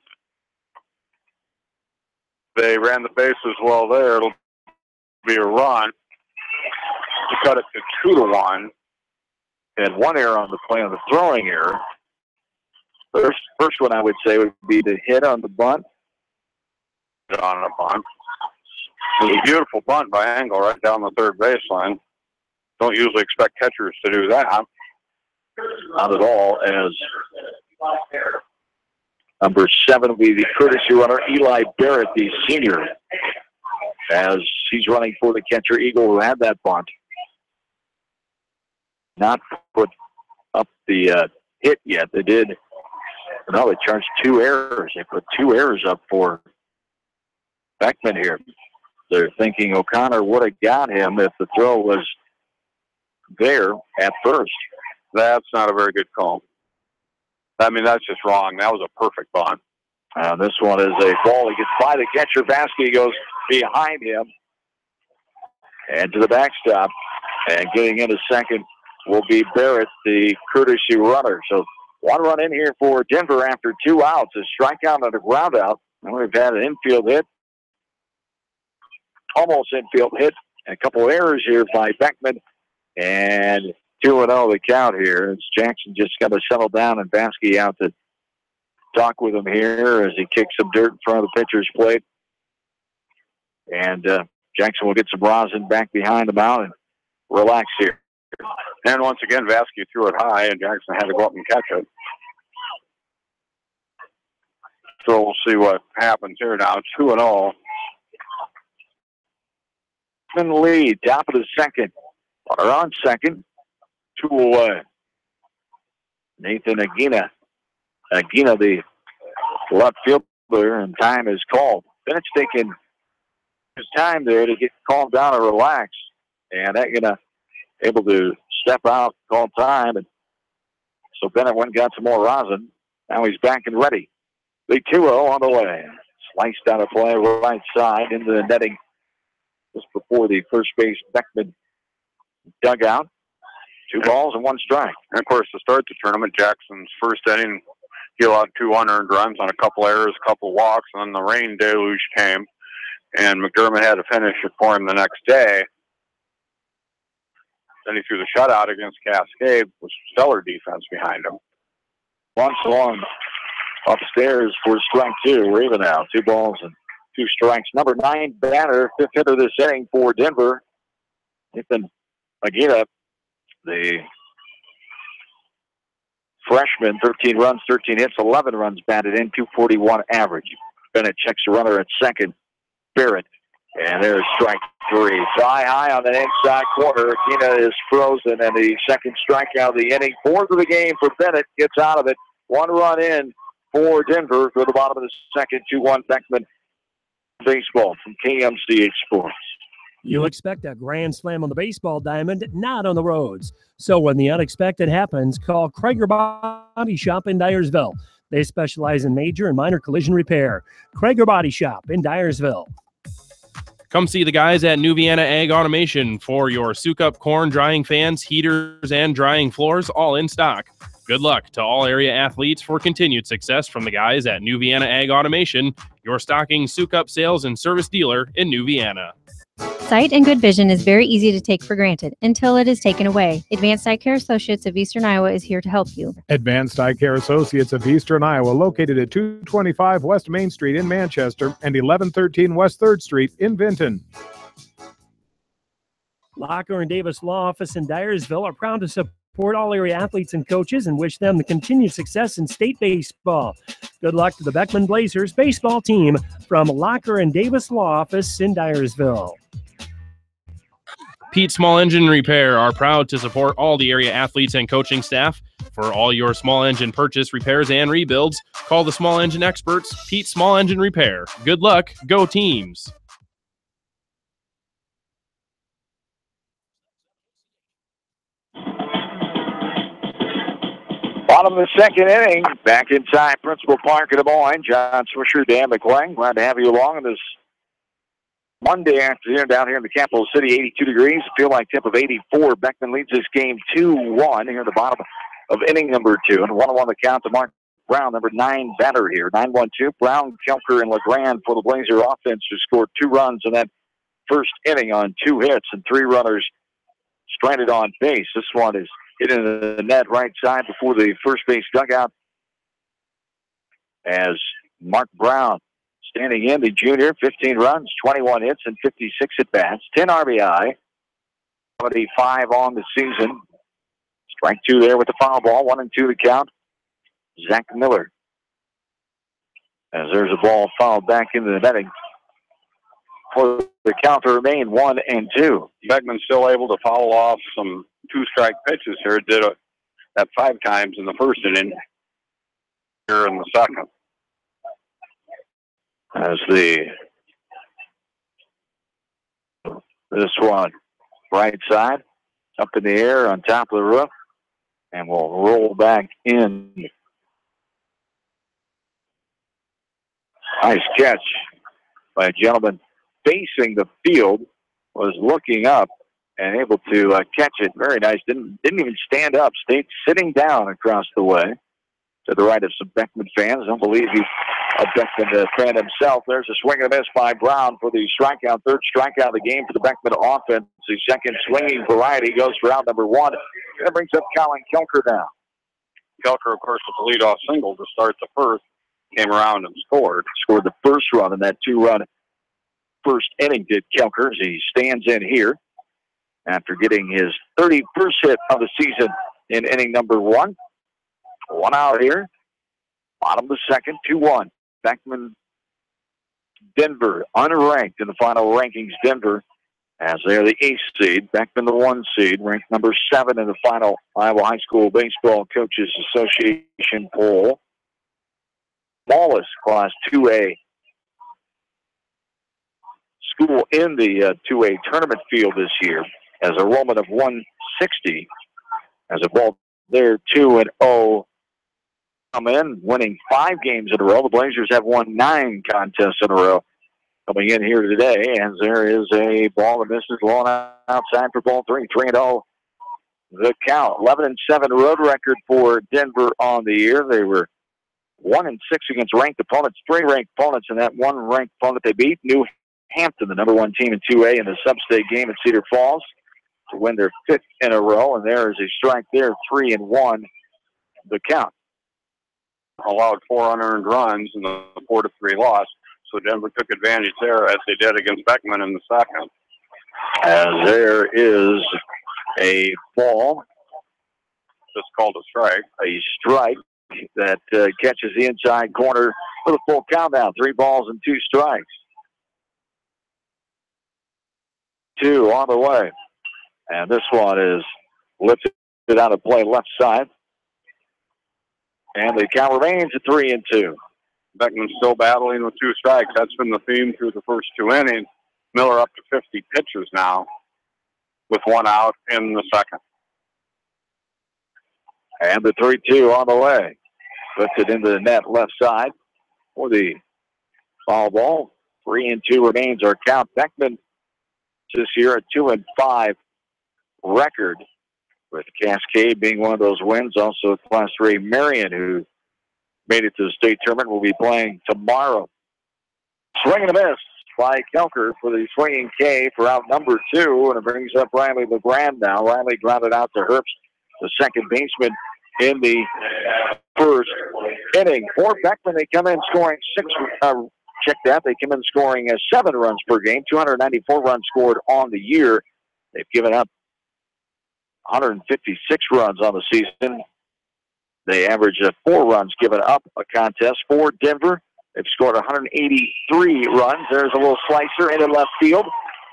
they ran the bases well there. It'll be a run to cut it to 2-1. And 1 error on the play on the throwing error. First one I would say would be the hit on the bunt. On a bunt. It was a beautiful bunt by Angle right down the third baseline. Don't usually expect catchers to do that. Not at all, as number 7 will be the courtesy runner, Eli Barrett, the senior, as he's running for the catcher, Eagle, who had that bunt. Not put up the hit yet. They did. No, they charged 2 errors. They put 2 errors up for Beckman here. They're thinking O'Connor would have got him if the throw was there at first. That's not a very good call. I mean, that's just wrong. That was a perfect bunt. This one is a ball. He gets by the catcher. Vasquez goes behind him and to the backstop. And getting into second will be Barrett, the courtesy runner. So 1 run in here for Denver after 2 outs. A strikeout and a ground out. And we've had an infield hit. Almost infield hit. And a couple errors here by Beckman. And 2-0 the count here. It's Jackson just got to settle down and Vasquez out to talk with him here as he kicks some dirt in front of the pitcher's plate. And Jackson will get some rosin back behind the mound and relax here. And once again, Vasquez threw it high, and Jackson had to go up and catch it. So we'll see what happens here now. 2-0. In the lead, top of the second. Runner on second. 2 away. Nathan Aguina. Aguina, the left fielder, and time is called. Bennett's taking his time there to get calmed down and relax. And Aguina able to step out, call time. And so Bennett went and got some more rosin. Now he's back and ready. The 2-0 on the way. Sliced out of play right side into the netting just before the first base Beckman dugout. 2 balls and 1 strike. And of course, to start the tournament, Jackson's first inning, he allowed 2 unearned runs on a couple errors, a couple walks, and then the rain deluge came. And McDermott had to finish it for him the next day. Then he threw the shutout against Cascade with stellar defense behind him. One swung upstairs for strike 2. We're even now. 2 balls and 2 strikes. Number 9 batter, 5th hitter this inning for Denver. Nathan Aguina, the freshman, 13 runs, 13 hits, 11 runs batted in, 241 average. Bennett checks the runner at second. Barrett. And there's strike 3. Fly high on the inside corner. Aguina is frozen, and the second strikeout of the inning. 4th of the game for Bennett. Gets out of it. 1 run in for Denver for the bottom of the second. 2-1 Beckman baseball from KMCH Sports. You'll expect a grand slam on the baseball diamond, not on the roads. So when the unexpected happens, call Krager Body Shop in Dyersville. They specialize in major and minor collision repair. Krager Body Shop in Dyersville. Come see the guys at New Vienna Ag Automation for your Sukup corn drying fans, heaters, and drying floors, all in stock. Good luck to all area athletes for continued success from the guys at New Vienna Ag Automation, your stocking Sukup sales and service dealer in New Vienna. Sight and good vision is very easy to take for granted until it is taken away. Advanced Eye Care Associates of Eastern Iowa is here to help you. Advanced Eye Care Associates of Eastern Iowa, located at 225 West Main Street in Manchester and 1113 West 3rd Street in Vinton. Locker and Davis Law Office in Dyersville are proud to support all area athletes and coaches and wish them the continued success in state baseball. Good luck to the Beckman Blazers baseball team from Locker and Davis Law Office in Dyersville. Pete Small Engine Repair are proud to support all the area athletes and coaching staff. For all your small engine purchase, repairs, and rebuilds, call the small engine experts, Pete Small Engine Repair. Good luck. Go teams. Bottom of the second inning, back inside Principal Park in Des Moines. John Swisher, Dan McClain, glad to have you along on this Monday afternoon down here in the capital city. 82 degrees, feel like tip of 84. Beckman leads this game 2-1 here at the bottom of inning number 2. And 1-1 the count to Mark Brown, number 9 batter here. 9-1-2. Brown, Kelker, and LeGrand for the Blazer offense, who scored 2 runs in that first inning on 2 hits and 3 runners stranded on base. This one is hit into the net right side before the first base dugout. as Mark Brown, standing in, the junior, 15 runs, 21 hits, and 56 at-bats, 10 RBI, 25 on the season. Strike two there with the foul ball, 1-2 the count. Zach Miller. As there's a ball fouled back into the netting for the count to remain 1-2. Beckman still able to foul off some two-strike pitches here. Did that 5 times in the first inning, here in the second. As this one, right side, up in the air on top of the roof, and we'll roll back in. Nice catch by a gentleman facing the field, was looking up and able to catch it. Very nice. Didn't even stand up. Stayed sitting down across the way to the right of some Beckman fans. Don't believe he's a Beckman fan himself. There's a swing and a miss by Brown for the strikeout. Third strikeout of the game for the Beckman offense. The second swinging variety goes for out number 1. That brings up Colin Kelker now. Kelker, of course, with the leadoff single to start the first, came around and scored. Scored the first run in that 2-run first inning, did Kelker. He stands in here after getting his 31st hit of the season in inning number 1. 1 out here. Bottom of the second, 2-1. Beckman, Denver, unranked in the final rankings. Denver, as they're the 8th seed. Beckman, the 1 seed, ranked number 7 in the final Iowa High School Baseball Coaches Association poll. Smallest Class 2A school in the 2A tournament field this year, as a enrollment of 160. As a ball there, 2-0. Come in, winning 5 games in a row. The Blazers have won 9 contests in a row. Coming in here today, as there is a ball that misses long outside for ball 3. 3-0 the count. 11-7 road record for Denver on the year. They were 1-6 against ranked opponents, 3 ranked opponents, and that 1 ranked opponent they beat, New Hampton, the number 1 team in 2A in the sub-state game at Cedar Falls, to win their 5th in a row. And there is a strike there, 3-1 the count. Allowed 4 unearned runs in the 4-3 loss. So Denver took advantage there, as they did against Beckman in the second. As there is a ball. Just called a strike. A strike that catches the inside corner for the full count now. 3 balls and 2 strikes. 2 on the way. And this one is lifted out of play left side. And the count remains at 3-2. Beckman still battling with 2 strikes. That's been the theme through the first 2 innings. Miller up to 50 pitches now, with 1 out in the second. And the 3-2 on the way. Puts it into the net left side for the foul ball. 3-2 remains our count. Beckman this year a 2-5 record, with Cascade being one of those wins. Also Class 3 Marion, who made it to the state tournament, will be playing tomorrow. Swing and a miss by Kelker for the swinging K for out number 2, and it brings up Riley LeGrand now. Riley grounded out to Herbst, the second baseman, in the first inning. For Beckman, they come in scoring 6. Check that. They come in scoring 7 runs per game, 294 runs scored on the year. They've given up 156 runs on the season. They average 4 runs given up a contest. For Denver, they've scored 183 runs. There's a little slicer into left field.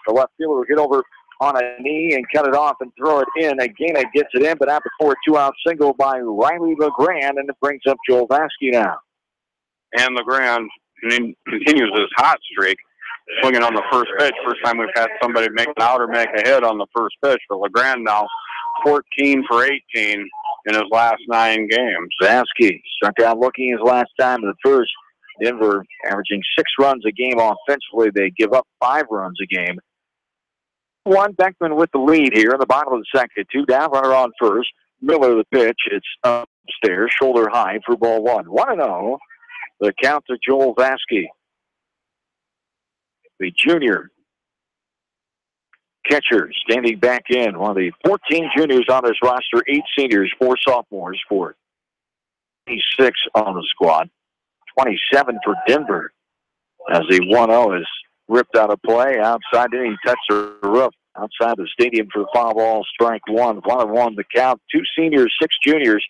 The left fielder will get over on a knee and cut it off and throw it in. Again, it gets it in, but out before a 2-out single by Riley LeGrand, and it brings up Joel Vasky now. And LeGrand continues his hot streak, swinging on the first pitch. First time we've had somebody make an out or make a hit on the first pitch. For LeGrand now, 14 for 18 in his last 9 games. Vasky struck out looking his last time in the first. Denver averaging 6 runs a game offensively. They give up 5 runs a game. 1 Beckman with the lead here in the bottom of the second. 2 down, runner on first. Miller the pitch. It's upstairs, shoulder high for ball 1. 1-0. The count to Joel Vasky, the junior catcher, standing back in. One of the 14 juniors on this roster, 8 seniors, 4 sophomores, 4. 26 on the squad. 27 for Denver. As the 1-0 is ripped out of play outside. Didn't even touch the roof outside the stadium for the foul ball. Strike one. 1-1 the count. 2 seniors, 6 juniors,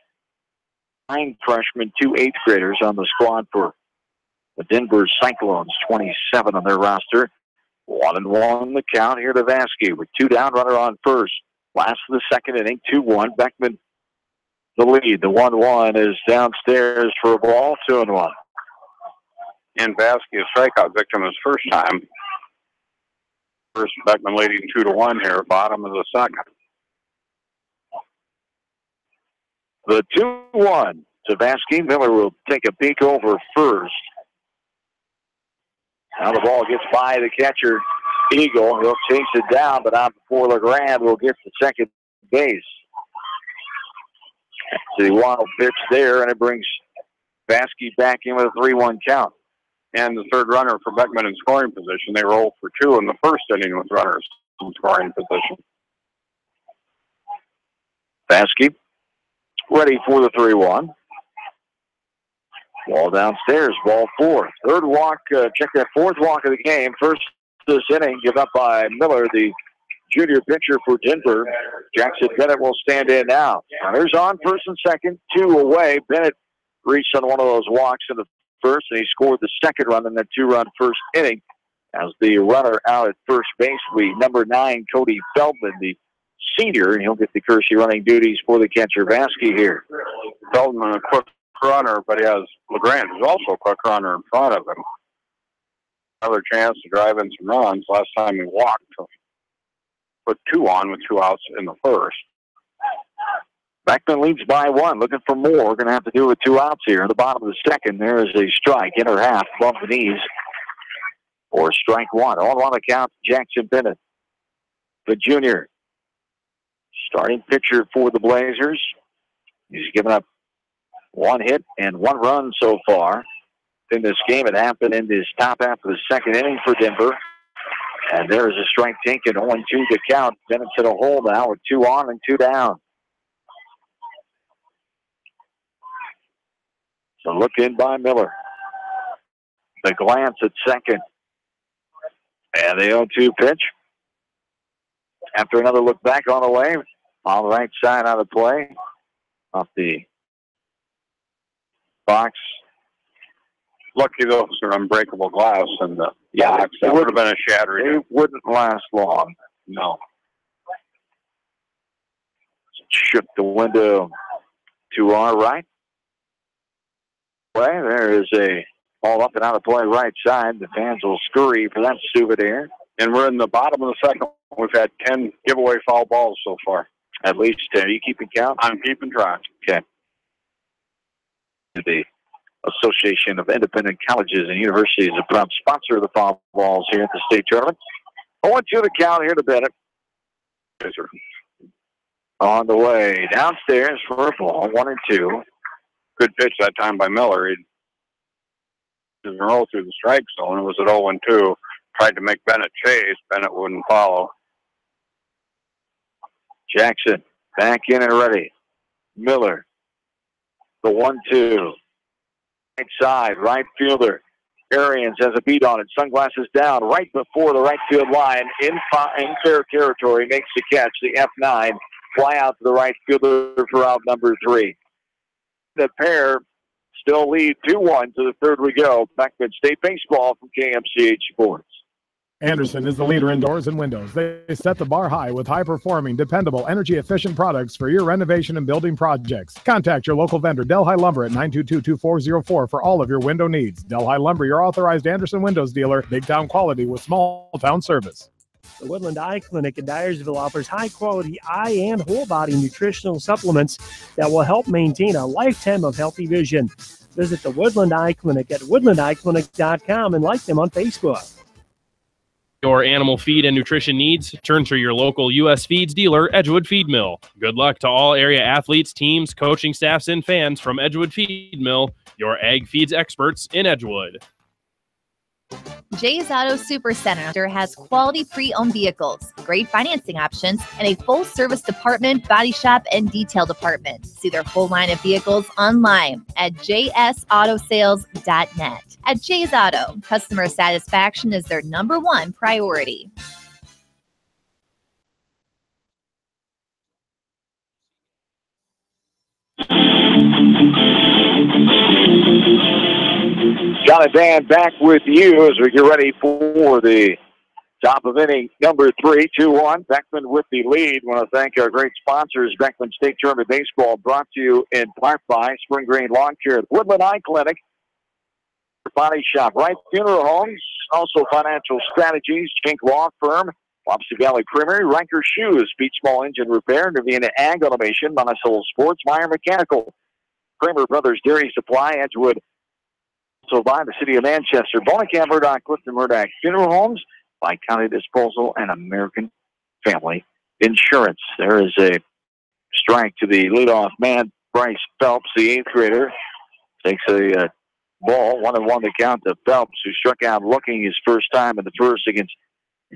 9 freshmen, 2 8th graders on the squad for the Denver Cyclones. 27 on their roster. 1-1 the count here to Vasky with 2 down, runner on first. Last of the second inning, 2-1. Beckman the lead. The 1-1 is downstairs for a ball, 2-1. And Vasky, a strikeout victim his first time. First, Beckman leading 2-1 here, bottom of the second. The 2-1 to Vasky. Miller will take a peek over first. Now the ball gets by the catcher, Eagle. He'll chase it down, but out before LeGrand will get to second base. The wild pitch there, and it brings Vasky back in with a 3-1 count. And the third runner for Beckman in scoring position. They were 0 for 2 in the first inning with runners in scoring position. Vasky ready for the 3-1. Ball downstairs, ball 4. Third walk, check that 4th walk of the game. First this inning, give up by Miller, the junior pitcher for Denver. Jackson Bennett will stand in now. Runners on first and second, 2 away. Bennett reached on one of those walks in the first, and he scored the second run in that 2-run first inning. As the runner out at first base, number 9, Cody Feldman, the senior, and he'll get the Kersey running duties for the catcher Vasky here. Feldman, a quick runner, but he has LeGrand, who's also a quick runner in front of him. Another chance to drive in some runs. Last time he walked, put 2 on with 2 outs in the first. Beckman leads by 1, looking for more. We're going to have to do it with 2 outs here. In the bottom of the second, there is a strike, inner half, above the knees, or strike 1. All on the count, Jackson Bennett, the junior. Starting pitcher for the Blazers. He's given up 1 hit and 1 run so far in this game. It happened in this top half of the second inning for Denver. And there is a strike taken, 0-2 to count. Bennett's in a hole now with 2 on and 2 down. So look in by Miller. The glance at second. And the 0-2 pitch. After another look back on the way, on the right side out of play, off the box. Lucky those are unbreakable glass in the box. That would have been a shattering. It wouldn't last long. No. Shook the window to our right. There is a ball up and out of play right side. The fans will scurry for that souvenir. And we're in the bottom of the second. We've had 10 giveaway foul balls so far. At least 10. Are you keeping count? I'm keeping track. Okay. The Association of Independent Colleges and Universities is a proud sponsor of the foul balls here at the state tournament. 0-2 to count here to Bennett. Yes, sir. On the way downstairs for a ball, 1-2. Good pitch that time by Miller. He didn't roll through the strike zone. It was at 0-2. Tried to make Bennett chase. Bennett wouldn't follow. Jackson back in and ready. Miller. The 1-2. Right side, right fielder. Arians has a beat on it. Sunglasses down right before the right field line. In fair territory. Makes the catch. The F9. Fly out to the right fielder for out number 3. The pair still lead 2-1 to the third we go. Beckman State Baseball from KMCH Sports. Anderson is the leader in doors and windows. They set the bar high with high-performing, dependable, energy-efficient products for your renovation and building projects. Contact your local vendor, Delhi Lumber, at 922-2404 for all of your window needs. Delhi Lumber, your authorized Anderson Windows dealer, big-town quality with small-town service. The Woodland Eye Clinic in Dyersville offers high-quality eye and whole-body nutritional supplements that will help maintain a lifetime of healthy vision. Visit the Woodland Eye Clinic at woodlandeyeclinic.com and like them on Facebook. Your animal feed and nutrition needs, turn to your local U.S. Feeds dealer, Edgewood Feed Mill. Good luck to all area athletes, teams, coaching staffs, and fans from Edgewood Feed Mill, your ag feeds experts in Edgewood. Jay's Auto Supercenter has quality pre-owned vehicles, great financing options, and a full-service department, body shop, and detail department. See their full line of vehicles online at jsautosales.net. At Jay's Auto, customer satisfaction is their #1 priority. John and Dan back with you as we get ready for the top of inning number 3, 2-1. Beckman with the lead. I want to thank our great sponsors, Beckman State Tournament Baseball, brought to you in part by Spring Green Lawn Care, Woodland Eye Clinic, Body Shop, Wright Funeral Homes, also Financial Strategies, Chink Law Firm, Wapsie Valley Creamery, Riker Shoes, Beach Small Engine Repair, Navina Ag Automation, Monticello Sports, Meyer Mechanical, Kramer Brothers Dairy Supply, Edgewood, also by the City of Manchester, Bonacamp, Murdoch, Clifton Murdoch Funeral Homes, by County Disposal, and American Family Insurance. There is a strike to the leadoff man, Bryce Phelps, the 8th grader. Takes a ball, 1-1 to count to Phelps, who struck out looking his first time in the first against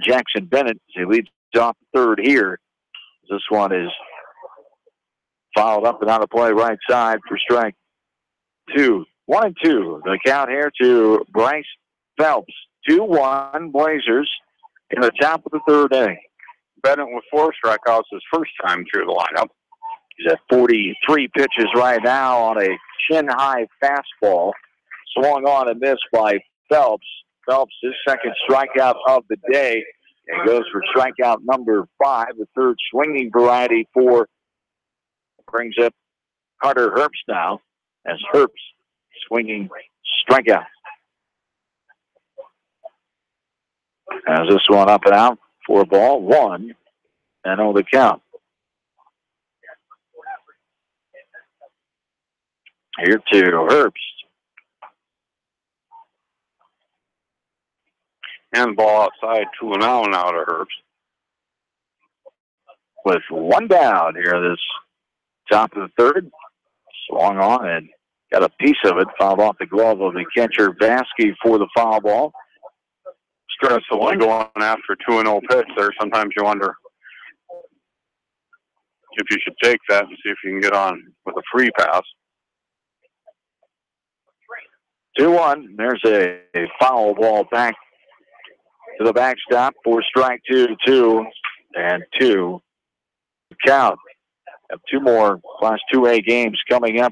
Jackson Bennett as he leads off the 3rd here. This one is fouled up and out of play right side for strike 2. 1-2. The count here to Bryce Phelps. 2-1 Blazers in the top of the 3rd inning. Bennett with 4 strikeouts his first time through the lineup. He's at 43 pitches right now on a chin-high fastball. Swung on and missed by Phelps. Phelps, his 2nd strikeout of the day. And goes for strikeout number 5, the 3rd swinging variety for. Brings up Carter Herbst now as Herbst swinging strikeout. As this one up and out for a ball, 1, and on the count. Here to Herbst. And ball outside, 2-0 now to Herbst. With 1 down here, this top of the 3rd. Swung on and got a piece of it. Fouled off the glove of the catcher, Vasky, for the foul ball. Stressful going after 2-0 pitch there. Sometimes you wonder if you should take that and see if you can get on with a free pass. 2-1. There's a foul ball back to the backstop for strike 2, and 2 count. Have 2 more Class 2A games coming up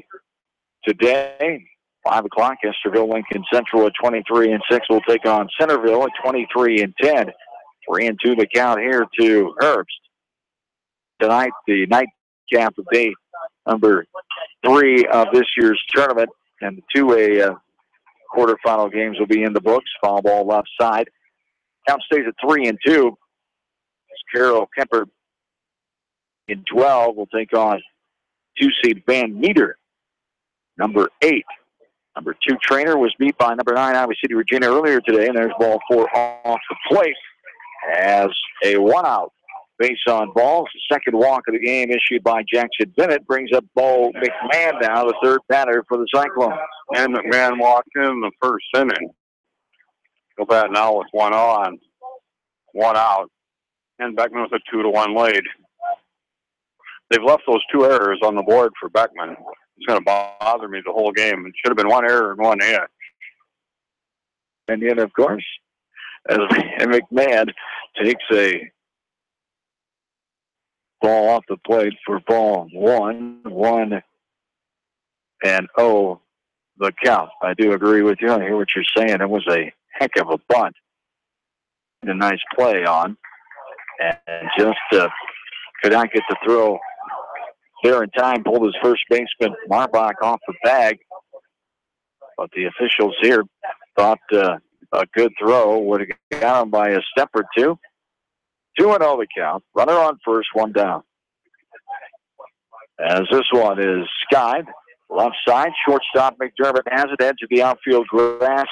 today. 5 o'clock, Esterville Lincoln Central at 23-6 will take on Centerville at 23-10. 3-2 the count here to Herbst. Tonight, the nightcap of day number 3 of this year's tournament, and the 2A quarterfinal games will be in the books. Foul ball left side. Count stays at 3-2. Carol Kemper in 12 will take on 2-seed Van Meter, number 8. Number 2 trainer was beat by number 9 Iowa City, Virginia earlier today, and there's ball 4 off the plate as a 1-out base on balls. The 2nd walk of the game issued by Jackson Bennett brings up Bo McMahon now, the 3rd batter for the Cyclones. And McMahon walked in the first inning. Go back now with 1 on, 1 out, and Beckman with a 2-1 lead. They've left those 2 errors on the board for Beckman. It's going to bother me the whole game. It should have been 1 error and 1 hit. And yet, of course, as McMahon takes a ball off the plate for ball 1-1-0 the count. I do agree with you. I hear what you're saying. It was a heck of a bunt. A nice play on. And just could not get the throw there in time. Pulled his first baseman, Marbach, off the bag. But the officials here thought a good throw would have got him by a step or 2. 2-0 the count. Runner on first, 1 down. As this one is skied. Left side, shortstop McDermott has it. Edge of the outfield grass.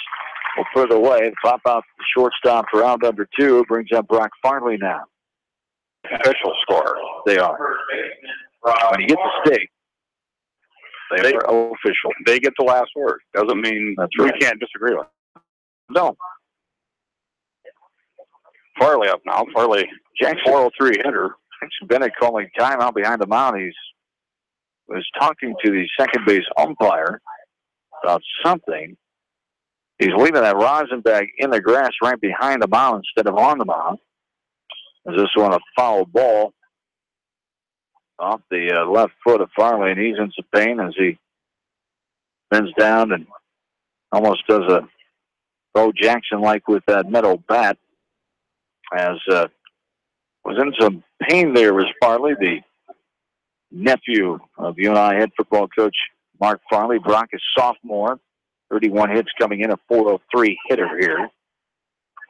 Will put it away. Pop out the shortstop for round number 2. Brings up Brock Farley now. Official score. They are. When you get the stake, they are official. They get the last word. Doesn't mean that's right. We can't disagree with it. No. Farley up now. Farley, Jackson 403 hitter. Jackson Bennett calling timeout behind the mound. He was talking to the second base umpire about something. He's leaving that rosin bag in the grass right behind the mound instead of on the mound. Is this one a foul ball off the left foot of Farley, and he's in some pain as he bends down and almost does a Bo Jackson-like with that metal bat. As was in some pain there was Farley, the nephew of UNI head football coach Mark Farley. Brock is sophomore, 31 hits coming in, a 403 hitter here.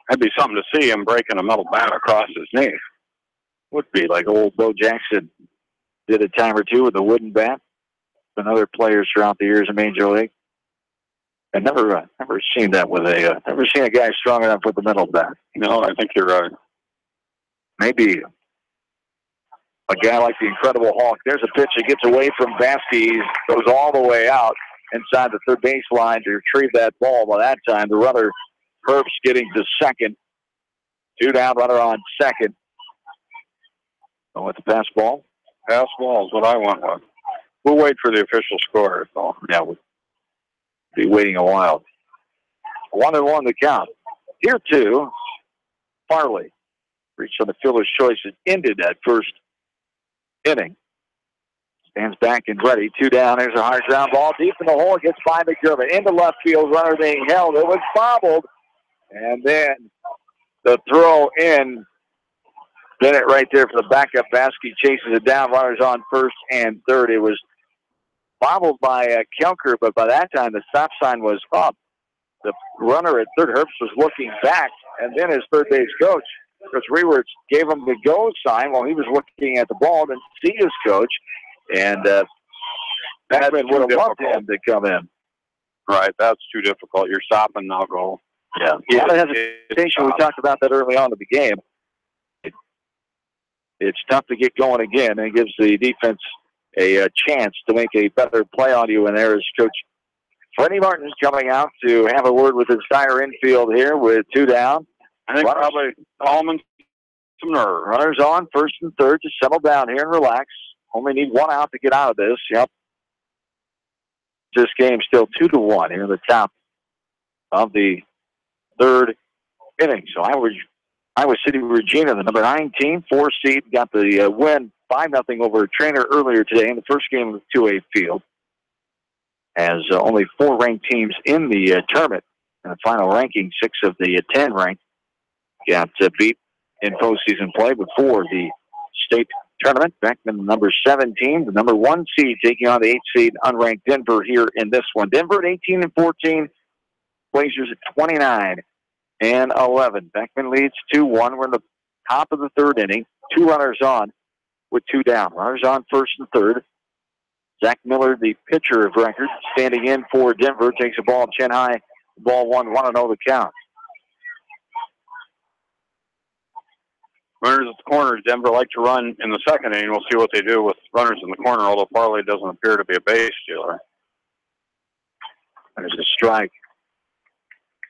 That'd be something to see him breaking a metal bat across his knee. Would be like old Bo Jackson did a time or two with a wooden bat. And other players throughout the years in Major League. I never seen that with never seen a guy strong enough with a metal bat. No, I think you're right. Maybe a guy like the Incredible Hulk. There's a pitch that gets away from Vasquez, goes all the way out inside the third base line to retrieve that ball. By that time, the runner, Herbst, getting to second. 2 down, runner on second. Going with the pass ball. Pass ball is what I went with. We'll wait for the official score. So. Yeah, we'll be waiting a while. 1-1 the count. Here, too, Farley reached on the fielder's choice and ended that first inning. Stands back and ready. 2 down. There's a hard ground ball deep in the hole. It gets by McDermott. Into left field. Runner being held. It was bobbled. And then the throw in. Bennett right there for the backup. Vasquez chases it down. Runners on first and third. It was bobbled by Kelker, but by that time the stop sign was up. The runner at third, Herbst, was looking back, and then his third base coach, Coach Rewerts, gave him the go sign while he was looking at the ball, then see his coach, and Beckman would have loved him to come in. Right, that's too difficult. You're stopping, now go. Yeah, a lot of hesitation. We talked about that early on in the game. It's tough to get going again, and it gives the defense a chance to make a better play on you. And there is Coach Freddie Martin coming out to have a word with his entire infield here with 2 down. I think probably Allman some nerve. Runners on first and third. Just settle down here and relax. Only need 1 out to get out of this. Yep. This game still 2-1 here in the top of the third inning. So Iowa City Regina, the number 9 team, 4 seed, got the win 5-0 over Trainer earlier today in the first game of the 2A field. As only 4 ranked teams in the tournament. In the final ranking, 6 of the 10 ranked got beat in postseason play before the state tournament. Beckman, the number 7 team, the number 1 seed, taking on the 8 seed unranked Denver here in this one. Denver at 18-14, Blazers at 29-11. Beckman leads 2-1. We're in the top of the third inning. 2 runners on with 2 down. Runners on first and third. Zach Miller, the pitcher of record, standing in for Denver, takes a ball chin high. Ball 1-0 the count. Runners at the corners. Denver like to run in the second inning. We'll see what they do with runners in the corner, although Farley doesn't appear to be a base stealer. There's a strike.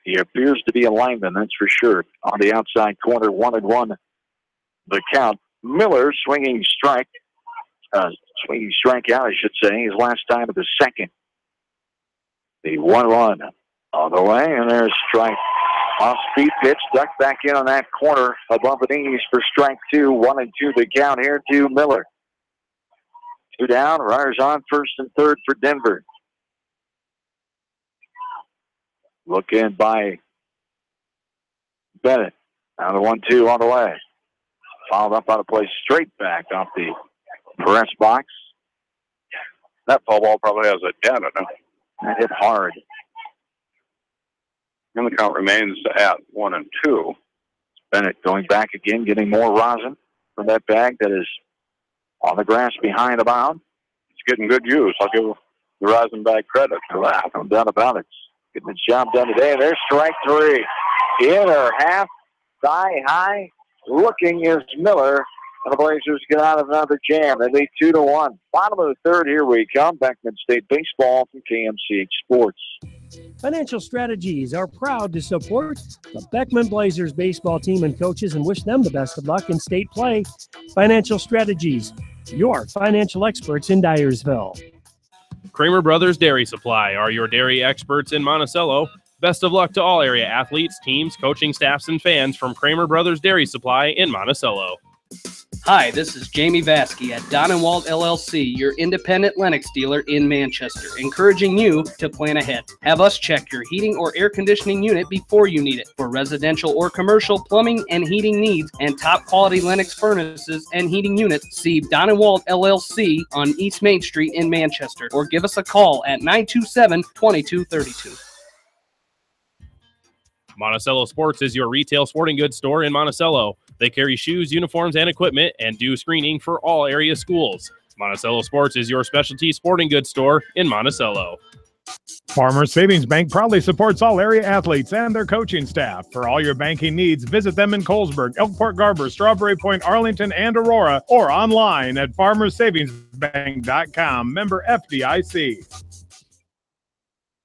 He appears to be a lineman, that's for sure. On the outside corner, 1-1 the count. Miller swinging strike. Swinging strikeout, I should say. His last time of the second. The 1-1 on the way, and there's strike. Off-speed pitch, ducked back in on that corner above the knees for strike 2. 1-2 the count here to Miller. 2 down, runners on first and third for Denver. Look in by Bennett. Now the 1-2 on the way. Fouled up on a play straight back off the press box. That foul ball probably has a dent in it. That hit hard. And the count remains at 1-2. Bennett going back again, getting more rosin from that bag that is on the grass behind the mound. It's getting good use. I'll give the rosin bag credit for that. No doubt about it. Getting the job done today. There's strike 3. In or half, thigh high. Looking is Miller. And the Blazers get out of another jam. They lead 2-1. Bottom of the third, here we come. Beckman State Baseball from KMCH Sports. Financial Strategies are proud to support the Beckman Blazers baseball team and coaches and wish them the best of luck in state play. Financial Strategies, your financial experts in Dyersville. Kramer Brothers Dairy Supply are your dairy experts in Monticello. Best of luck to all area athletes, teams, coaching staffs, and fans from Kramer Brothers Dairy Supply in Monticello. Hi, this is Jamie Vasky at Don & Walt LLC, your independent Lennox dealer in Manchester, encouraging you to plan ahead. Have us check your heating or air conditioning unit before you need it. For residential or commercial plumbing and heating needs and top quality Lennox furnaces and heating units, see Don & Walt LLC on East Main Street in Manchester, or give us a call at 927-2232. Monticello Sports is your retail sporting goods store in Monticello. They carry shoes, uniforms, and equipment and do screening for all area schools. Monticello Sports is your specialty sporting goods store in Monticello. Farmers Savings Bank proudly supports all area athletes and their coaching staff. For all your banking needs, visit them in Colesburg, Elkport Garber, Strawberry Point, Arlington, and Aurora, or online at farmersavingsbank.com. Member FDIC.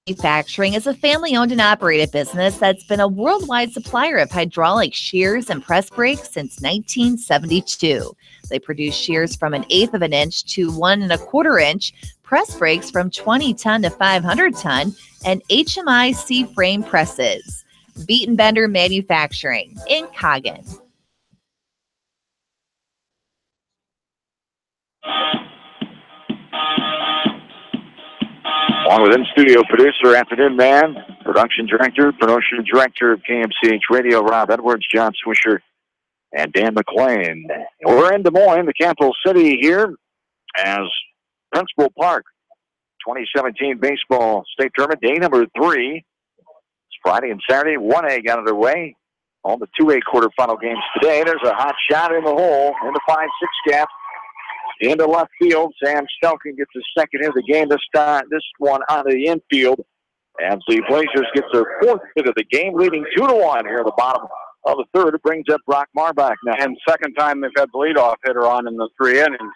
Manufacturing is a family-owned and operated business that's been a worldwide supplier of hydraulic shears and press brakes since 1972. They produce shears from 1/8 of an inch to 1 1/4 inch, press brakes from 20 ton to 500 ton, and HMI C-frame presses. Beat and Bender Manufacturing in Coggin. Along with in-studio producer, afternoon man, production director, promotion director of KMCH Radio, Rob Edwards, John Swisher, and Dan McLean. We're in Des Moines, the capital city here, as Principal Park 2017 baseball state tournament, day number 3. It's Friday and Saturday. 1A got underway. All the 2A quarterfinal games today. There's a hot shot in the hole in the 5-6 gap. Into left field, Sam Stelkin gets his second hit of the game. This one out of the infield. As the Blazers get their 4th hit of the game, leading 2-1 here at the bottom of the 3rd. It brings up Brock Marbach now. And second time they've had the leadoff hitter on in the 3 innings.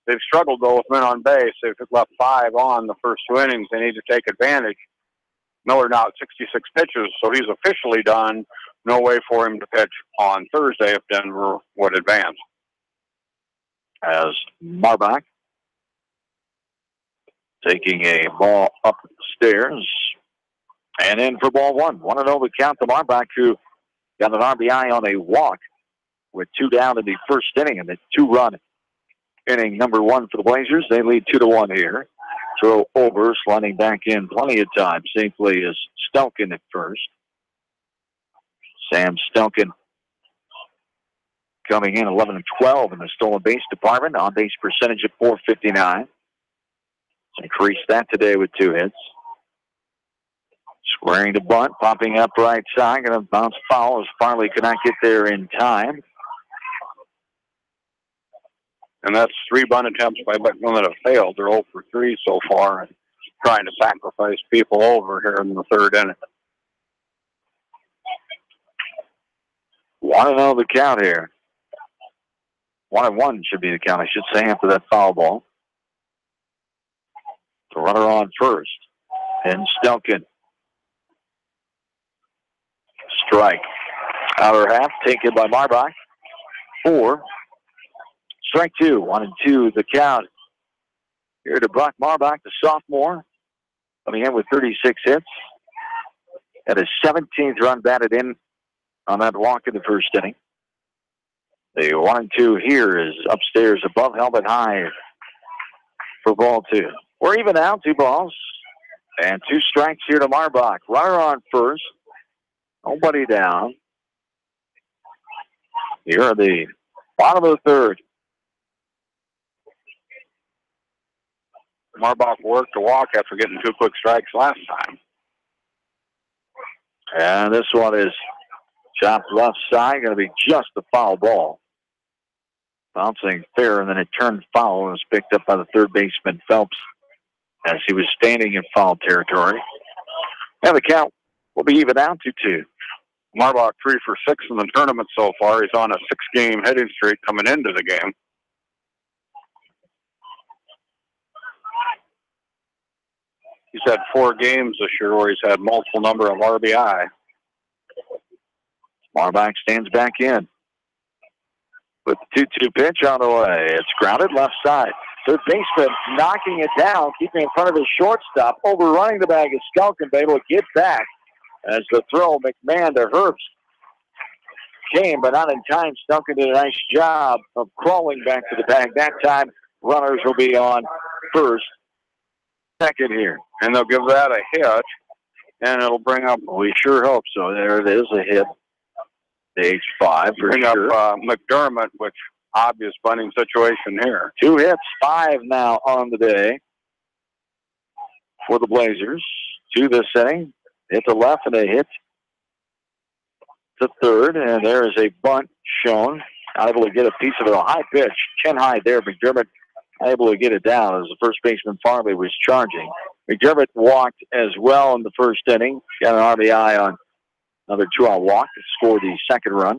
They've struggled, though, with men on base. They've left 5 on the first 2 innings. They need to take advantage. Miller now at 66 pitches, so he's officially done. No way for him to pitch on Thursday if Denver would advance. As Marbach taking a ball upstairs and in for ball 1. 1-0 the count to Marbach, who got an RBI on a walk with 2 down in the first inning, and the 2-run inning number 1 for the Blazers. They lead 2-1 here. Throw over, sliding back in plenty of time safely is Stelkin at first. Sam Stelkin coming in 11-12 in the stolen base department. On-base percentage of .459. Increased that today with 2 hits. Squaring to bunt, popping up right side. Going to bounce foul as Farley could not get there in time. And that's 3 bunt attempts by Beckman that have failed. They're 0 for 3 so far, and trying to sacrifice people over here in the 3rd inning. 1-0 the count here. 1-1 should be the count, I should say, after that foul ball. The runner on first. And Stelkin. Strike. Outer half taken by Marbach. 4. Strike 2. 1-2 the count. Here to Brock Marbach, the sophomore. Coming in with 36 hits. Had his 17th run batted in on that walk in the first inning. The 1-2 here is upstairs above helmet high for ball 2. We're even now, 2 balls and 2 strikes here to Marbach. Runner on first. Nobody down. Here are the bottom of the 3rd. Marbach worked to walk after getting 2 quick strikes last time. And this one is chopped left side. Going to be just a foul ball. Bouncing fair, and then it turned foul and was picked up by the 3rd baseman, Phelps, as he was standing in foul territory. And the count will be even out to 2. Marbach 3 for 6 in the tournament so far. He's on a 6-game hitting streak coming into the game. He's had 4 games this year where he's had multiple number of RBI. Marbach stands back in with the 2-2 pitch on the way. It's grounded left side. Third baseman knocking it down, keeping in front of his shortstop, overrunning the bag. Is Skelton able to get back as the throw McMahon to Herbst came, but not in time. Skelton did a nice job of crawling back to the bag. That time, runners will be on first, second here. And they'll give that a hit, and it'll bring up, we sure hope so. There it is, a hit. Age 5 for bring sure. up McDermott, which obvious bunting situation here. 2 hits, 5 now on the day for the Blazers. 2 this inning. Hit to left and a hit to third, and there is a bunt shown. Not able to get a piece of it. A high pitch, chin high there. McDermott able to get it down as the first baseman Farley was charging. McDermott walked as well in the first inning. Got an RBI on another 2-out walk to score the second run.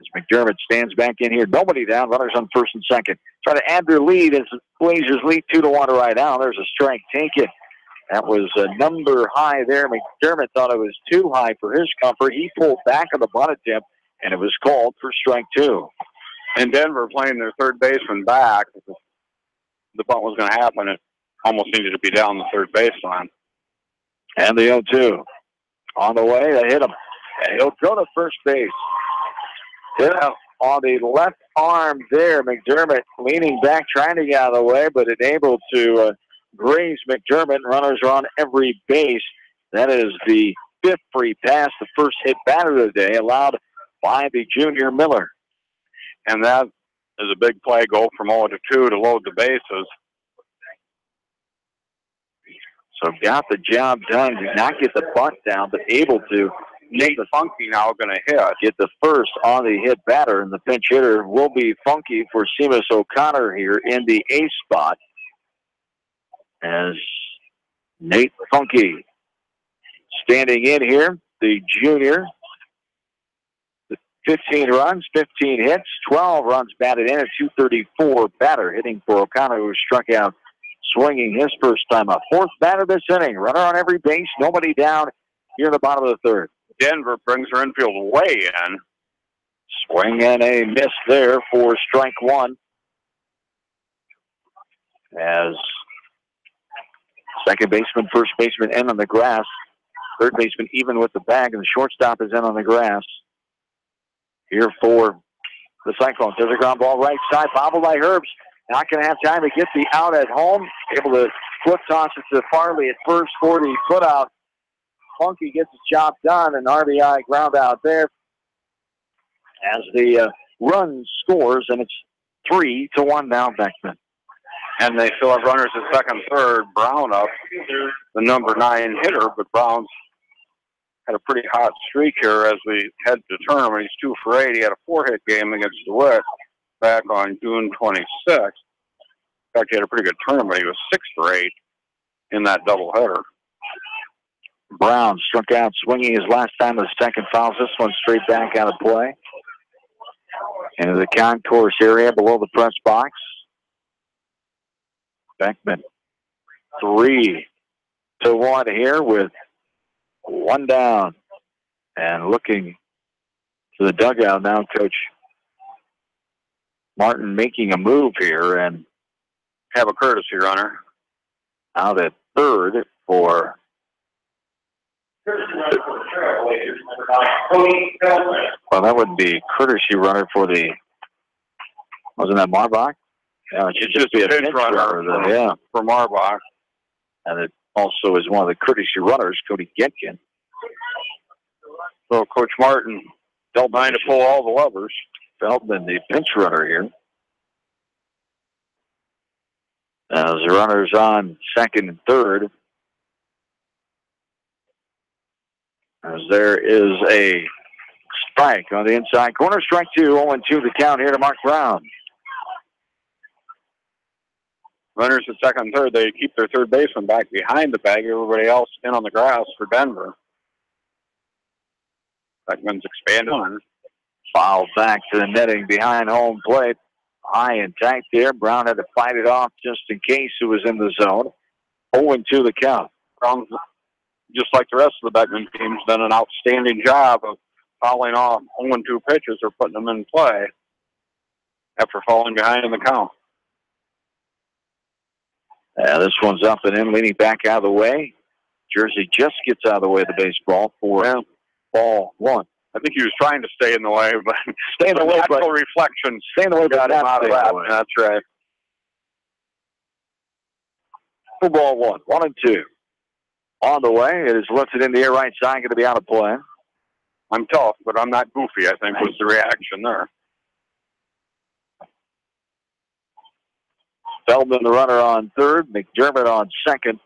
As McDermott stands back in here, nobody down, runners on first and second. Try to add their lead as the Blazers lead 2-1 right now. There's a strike taken. That was a number high there. McDermott thought it was too high for his comfort. He pulled back on the bunt attempt, and it was called for strike 2. And Denver playing their third baseman back. If the bunt was going to happen, it almost needed to be down the third baseline. And the 0-2. On the way, they hit him. And he'll go to first base. Hit him on the left arm there. McDermott leaning back, trying to get out of the way, but unable to graze McDermott. Runners are on every base. That is the 5th free pass, the first hit batter of the day, allowed by the junior Miller. And that is a big play, go from 0-2 to load the bases. So got the job done. Did not get the bunt down, but able to. Nate Funky now going to hit. Get the first on the hit batter, and the pinch hitter will be Funky for Seamus O'Connor here in the A spot. As Nate Funky standing in here, the junior. 15 runs, 15 hits, 12 runs batted in, a .234 batter, hitting for O'Connor, who struck out swinging his first time up. 4th batter this inning. Runner on every base, nobody down here in the bottom of the 3rd. Denver brings their infield way in. Swing and a miss there for strike 1. As second baseman, first baseman in on the grass. Third baseman even with the bag, and the shortstop is in on the grass. Here for the Cyclones. There's a ground ball right side, bobbled by Herbst. Not going to have time to get the out at home. Able to flip toss it to Farley at first for the foot out. Funky gets the job done, and RBI ground out there as the run scores, and it's 3-1 now, Beckman. And they still have runners at second, third. Brown up, the number 9 hitter, but Brown's had a pretty hot streak here as we head to the tournament. He's 2 for 8. He had a 4-hit game against DeWitt back on June 26th. In fact, he had a pretty good tournament. He was 6 for 8 in that doubleheader. Brown struck out swinging his last time. The second fouls this one straight back out of play. Into the concourse area below the press box. Beckman 3-1 here with 1 down. And looking to the dugout now, Coach Martin making a move here and have a courtesy runner out at third for well, that would be courtesy runner for the, wasn't that Marbach? Yeah, it should just be a pinch runner then, yeah, for Marbach. And it also is one of the courtesy runners, Cody Getkin. So Coach Martin trying to pull all the levers. Feldman, the pinch runner here. As the runners on second and third. As there is a strike on the inside corner. Strike 2, 0-2 the count here to Mark Brown. Runners at second and third. They keep their third baseman back behind the bag. Everybody else in on the grass for Denver. Beckman's expanded on. Fouled back to the netting behind home plate. High and tight there. Brown had to fight it off just in case it was in the zone. 0-2 the count. Browns, just like the rest of the Beckman teams, done an outstanding job of fouling off 0-2 pitches or putting them in play after falling behind in the count. This one's up and in, leaning back out of the way. Jersey just gets out of the way of the baseball for ball one. I think he was trying to stay in the way, but stay in the way, natural reflection stay in the way, got him out of that. That's right. For ball one, 1-2. On the way, it is lifted in the air right side, going to be out of play. I'm tough, but I'm not goofy, I think was the reaction there. Feldman, the runner, on third. McDermott on second.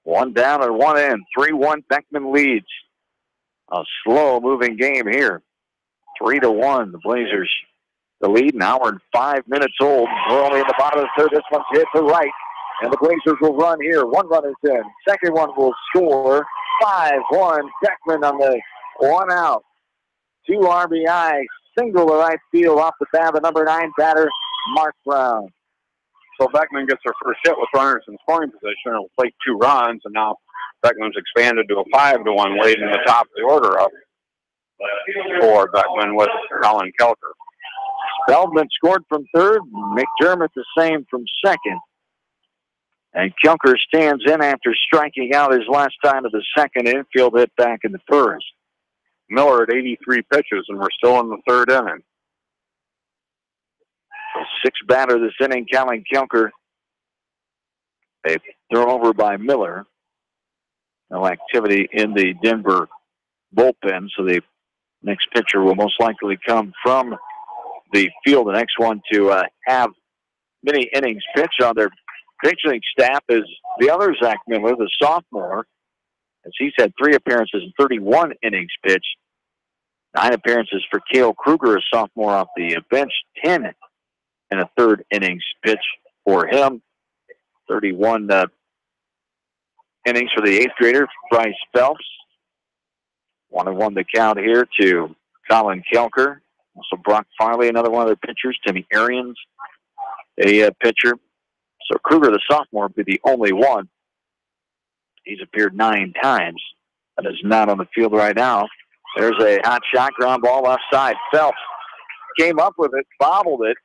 One down and one in. 3-1, Beckman leads. A slow-moving game here. 3-1, the Blazers the lead. An hour and 5 minutes old. We're only in the bottom of the third. This one's hit to right. And the Blazers will run here. One run is in. Second one will score. 5-1, Beckman on the one out. 2 RBI. Single to right field off the bat. The number 9 batter, Mark Brown. So Beckman gets their first hit with runners in scoring position. It'll take 2 runs, and now Beckman's expanded to a 5-1 lead in the top of the order up for Beckman with Colin Kelker. Feldman scored from third. McDermott the same from second. And Kelker stands in after striking out his last time of the second. Infield hit back in the first. Miller at 83 pitches, and we're still in the third inning. Sixth batter this inning, Colin Kelker. A throw over by Miller. No activity in the Denver bullpen, so the next pitcher will most likely come from the field. The next one to have many innings pitched on their pitching staff is the other Zach Miller, the sophomore, as he's had 3 appearances and 31 innings pitched. 9 appearances for Cale Kruger, a sophomore off the bench, 10 and a third innings pitch for him. 31 innings for the 8th grader, Bryce Phelps. 1-1 the count here to Colin Kelker. Also Brock Farley, another one of their pitchers. Timmy Arians, a pitcher. So Kruger, the sophomore, will be the only one. He's appeared 9 times. That is not on the field right now. There's a hot shot, ground ball left side. Phelps came up with it, bobbled it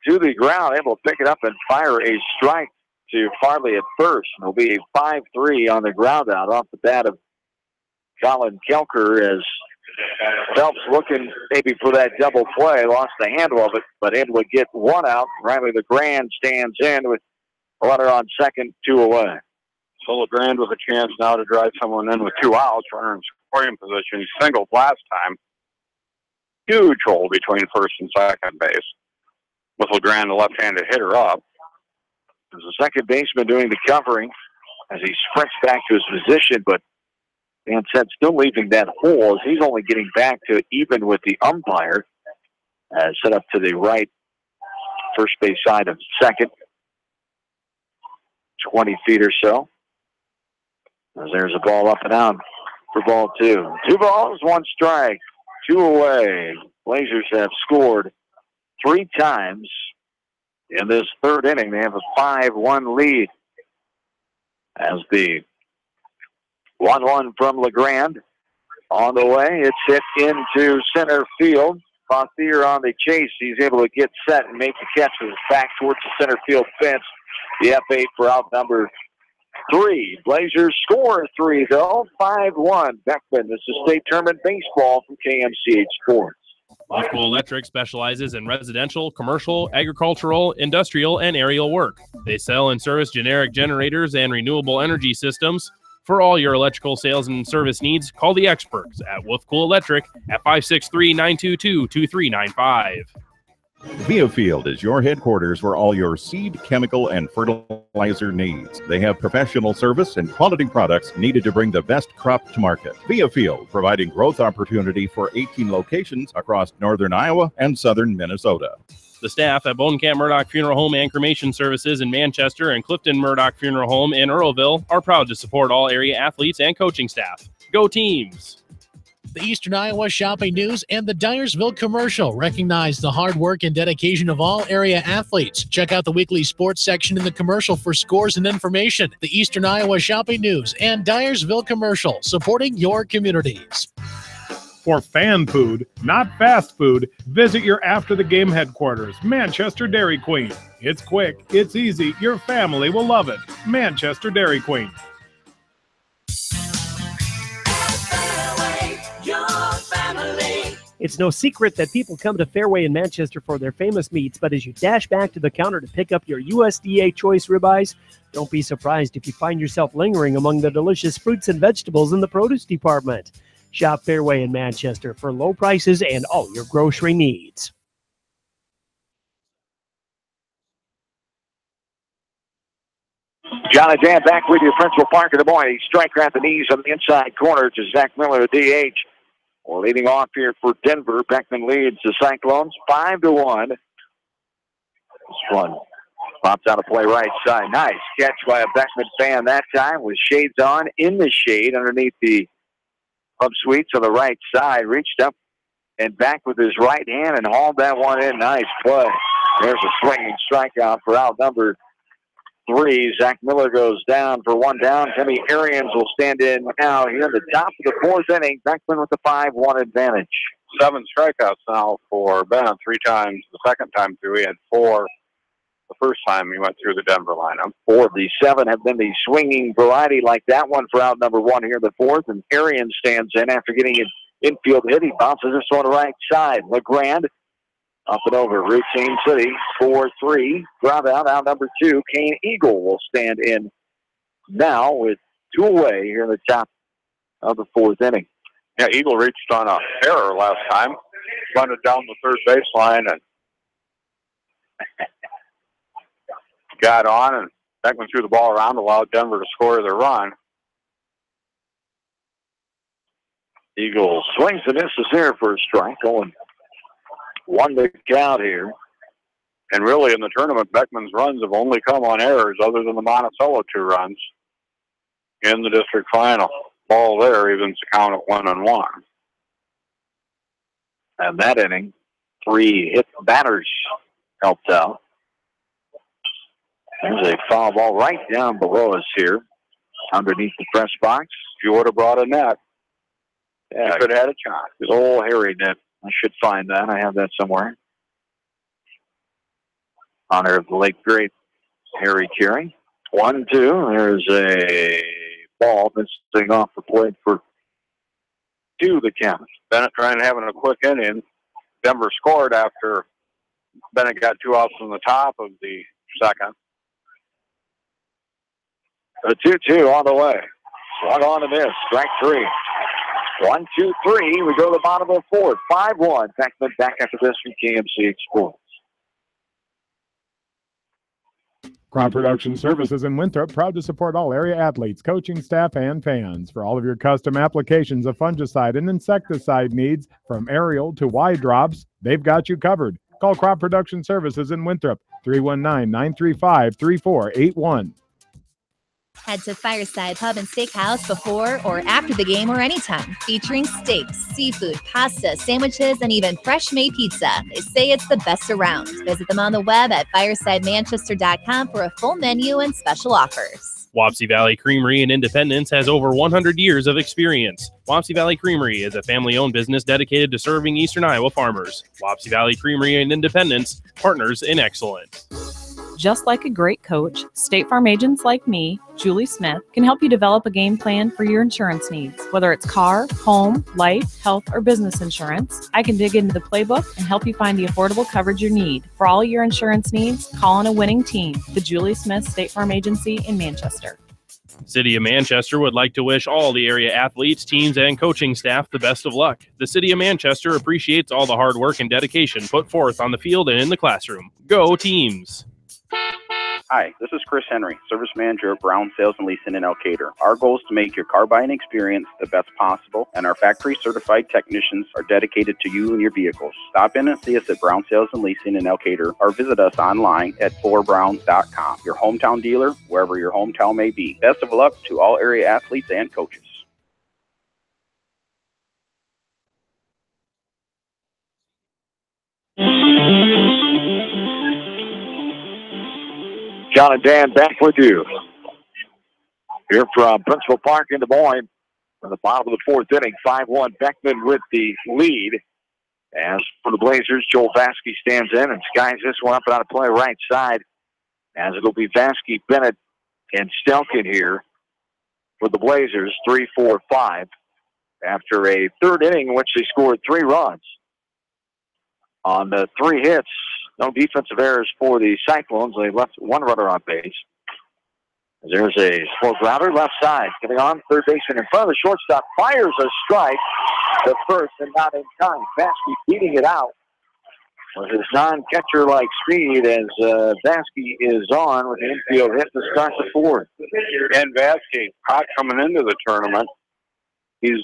to the ground, able to pick it up and fire a strike to Farley at first. It'll be a 5-3 on the ground out off the bat of Colin Kelker as Phelps looking maybe for that double play. Lost the handle of it, but able to get one out. Riley LeGrand stands in with a runner on second, 2 away. So LeGrand with a chance now to drive someone in with 2 outs, runner in scoring position. He singled last time. Huge hole between first and second base. With LeGrand, the left-handed hitter, up. There's a second baseman doing the covering as he sprints back to his position, but Dan said still leaving that hole as he's only getting back to even with the umpire. Set up to the right first base side of second. 20 feet or so. As there's a ball up and out for ball 2. 2 balls, 1 strike. 2 away. Blazers have scored 3 times in this third inning. They have a 5-1 lead as the 1-1 from LeGrand on the way. It's hit into center field. Fauthier on the chase. He's able to get set and make the catch with his back towards the center field fence. The F8 for out number 3. Blazers score 3, though. 5-1. Beckman. This is state tournament baseball from KMCH Sports. Local Electric specializes in residential, commercial, agricultural, industrial, and aerial work. They sell and service generic generators and renewable energy systems. For all your electrical sales and service needs, call the experts at Wolf Cool Electric at 563-922-2395. Viafield is your headquarters for all your seed, chemical, and fertilizer needs. They have professional service and quality products needed to bring the best crop to market. Viafield, providing growth opportunity for 18 locations across northern Iowa and southern Minnesota. The staff at Bonecamp Murdoch Funeral Home and Cremation Services in Manchester and Clifton Murdoch Funeral Home in Earlville are proud to support all area athletes and coaching staff. Go teams! The Eastern Iowa Shopping News and the Dyersville Commercial recognize the hard work and dedication of all area athletes. Check out the weekly sports section in the commercial for scores and information. The Eastern Iowa Shopping News and Dyersville Commercial, supporting your communities. For fan food, not fast food, visit your after-the-game headquarters, Manchester Dairy Queen. It's quick, it's easy, your family will love it. Manchester Dairy Queen. It's no secret that people come to Fairway in Manchester for their famous meats, but as you dash back to the counter to pick up your USDA choice ribeyes, don't be surprised if you find yourself lingering among the delicious fruits and vegetables in the produce department. Shop Fairway in Manchester for low prices and all your grocery needs. John and Dan back with you, Principal Park in the morning. Striker at the knees on the inside corner to Zach Miller, the DH. Well, leading off here for Denver, Beckman leads the Cyclones 5-1. This one pops out of play right side. Nice catch by a Beckman fan that time with shades on, in the shade underneath the club suites on the right side. Reached up and back with his right hand and hauled that one in. Nice play. There's a swinging strikeout for out number 3. Zach Miller goes down for one down. Timmy Arians will stand in now here in the top of the 4th inning. Beckman with the 5-1 advantage. 7 strikeouts now for Bennett, 3 times. The second time through, he had 4 the first time he went through the Denver lineup. 4 of the 7 have been the swinging variety like that one for out number 1 here in the 4th. And Arians stands in after getting an infield hit. He bounces this one right side. LeGrand up and over. Routine City 4-3. Ground out number 2. Kane Eagle will stand in now with 2 away here in the top of the 4th inning. Yeah, Eagle reached on a error last time. Running down the third baseline and got on, and Beckman threw the ball around, allowed Denver to score their run. Eagle swings and misses there for a strike. Going 1 to count here. And really, in the tournament, Beckman's runs have only come on errors other than the Monticello 2 runs in the district final. Ball there evens the count at 1-1. And that inning, 3 hit batters helped out. There's a foul ball right down below us here, underneath the press box. If you would have brought a net, yeah, you could have had a shot. This old Harry net. I should find that. I have that somewhere. Honor of the late great Harry Carey. 1-2. There's a ball missing off the plate for 2 the count. Bennett trying to have a quick inning. Denver scored after Bennett got 2 outs from the top of the second. A 2-2 on the way. Swung on to miss. Strike 3. 1, 2, 3. We go to the bottom of the 4th. 5-1. Beckman back after this from KMC Sports. Crop Production Services in Winthrop, proud to support all area athletes, coaching staff, and fans. For all of your custom applications of fungicide and insecticide needs, from aerial to wide drops, they've got you covered. Call Crop Production Services in Winthrop, 319-935-3481. Head to Fireside Pub and Steakhouse before or after the game or anytime, featuring steaks, seafood, pasta, sandwiches, and even fresh-made pizza. They say it's the best around. Visit them on the web at firesidemanchester.com for a full menu and special offers. Wapsie Valley Creamery in Independence has over 100 years of experience. Wapsie Valley Creamery is a family-owned business dedicated to serving Eastern Iowa farmers. Wapsie Valley Creamery in Independence, partners in excellence. Just like a great coach, State Farm agents like me, Julie Smith, can help you develop a game plan for your insurance needs. Whether it's car, home, life, health, or business insurance, I can dig into the playbook and help you find the affordable coverage you need. For all your insurance needs, call on a winning team, the Julie Smith State Farm Agency in Manchester. City of Manchester would like to wish all the area athletes, teams, and coaching staff the best of luck. The City of Manchester appreciates all the hard work and dedication put forth on the field and in the classroom. Go teams! Hi, this is Chris Henry, Service Manager of Brown Sales and Leasing in Elkader. Our goal is to make your car buying experience the best possible, and our factory-certified technicians are dedicated to you and your vehicles. Stop in and see us at Brown Sales and Leasing in Elkader, or visit us online at 4browns.com. Your hometown dealer, wherever your hometown may be. Best of luck to all area athletes and coaches. John and Dan back with you here from Principal Park in Des Moines. In the bottom of the fourth inning, 5-1 Beckman with the lead. As for the Blazers, Joel Vasky stands in and skies this one up and out of play right side. As it'll be Vasky, Bennett, and Stelkin here for the Blazers, 3-4-5. After a third inning in which they scored 3 runs. On the 3 hits, no defensive errors for the Cyclones. They left 1 runner on base. There's a slow grounder left side. Getting on, third baseman in front of the shortstop. Fires a strike to first and not in time. Vasky beating it out with his non-catcher-like speed as Vasky is on with the infield hit to start the fourth. And Vasky, hot coming into the tournament. He's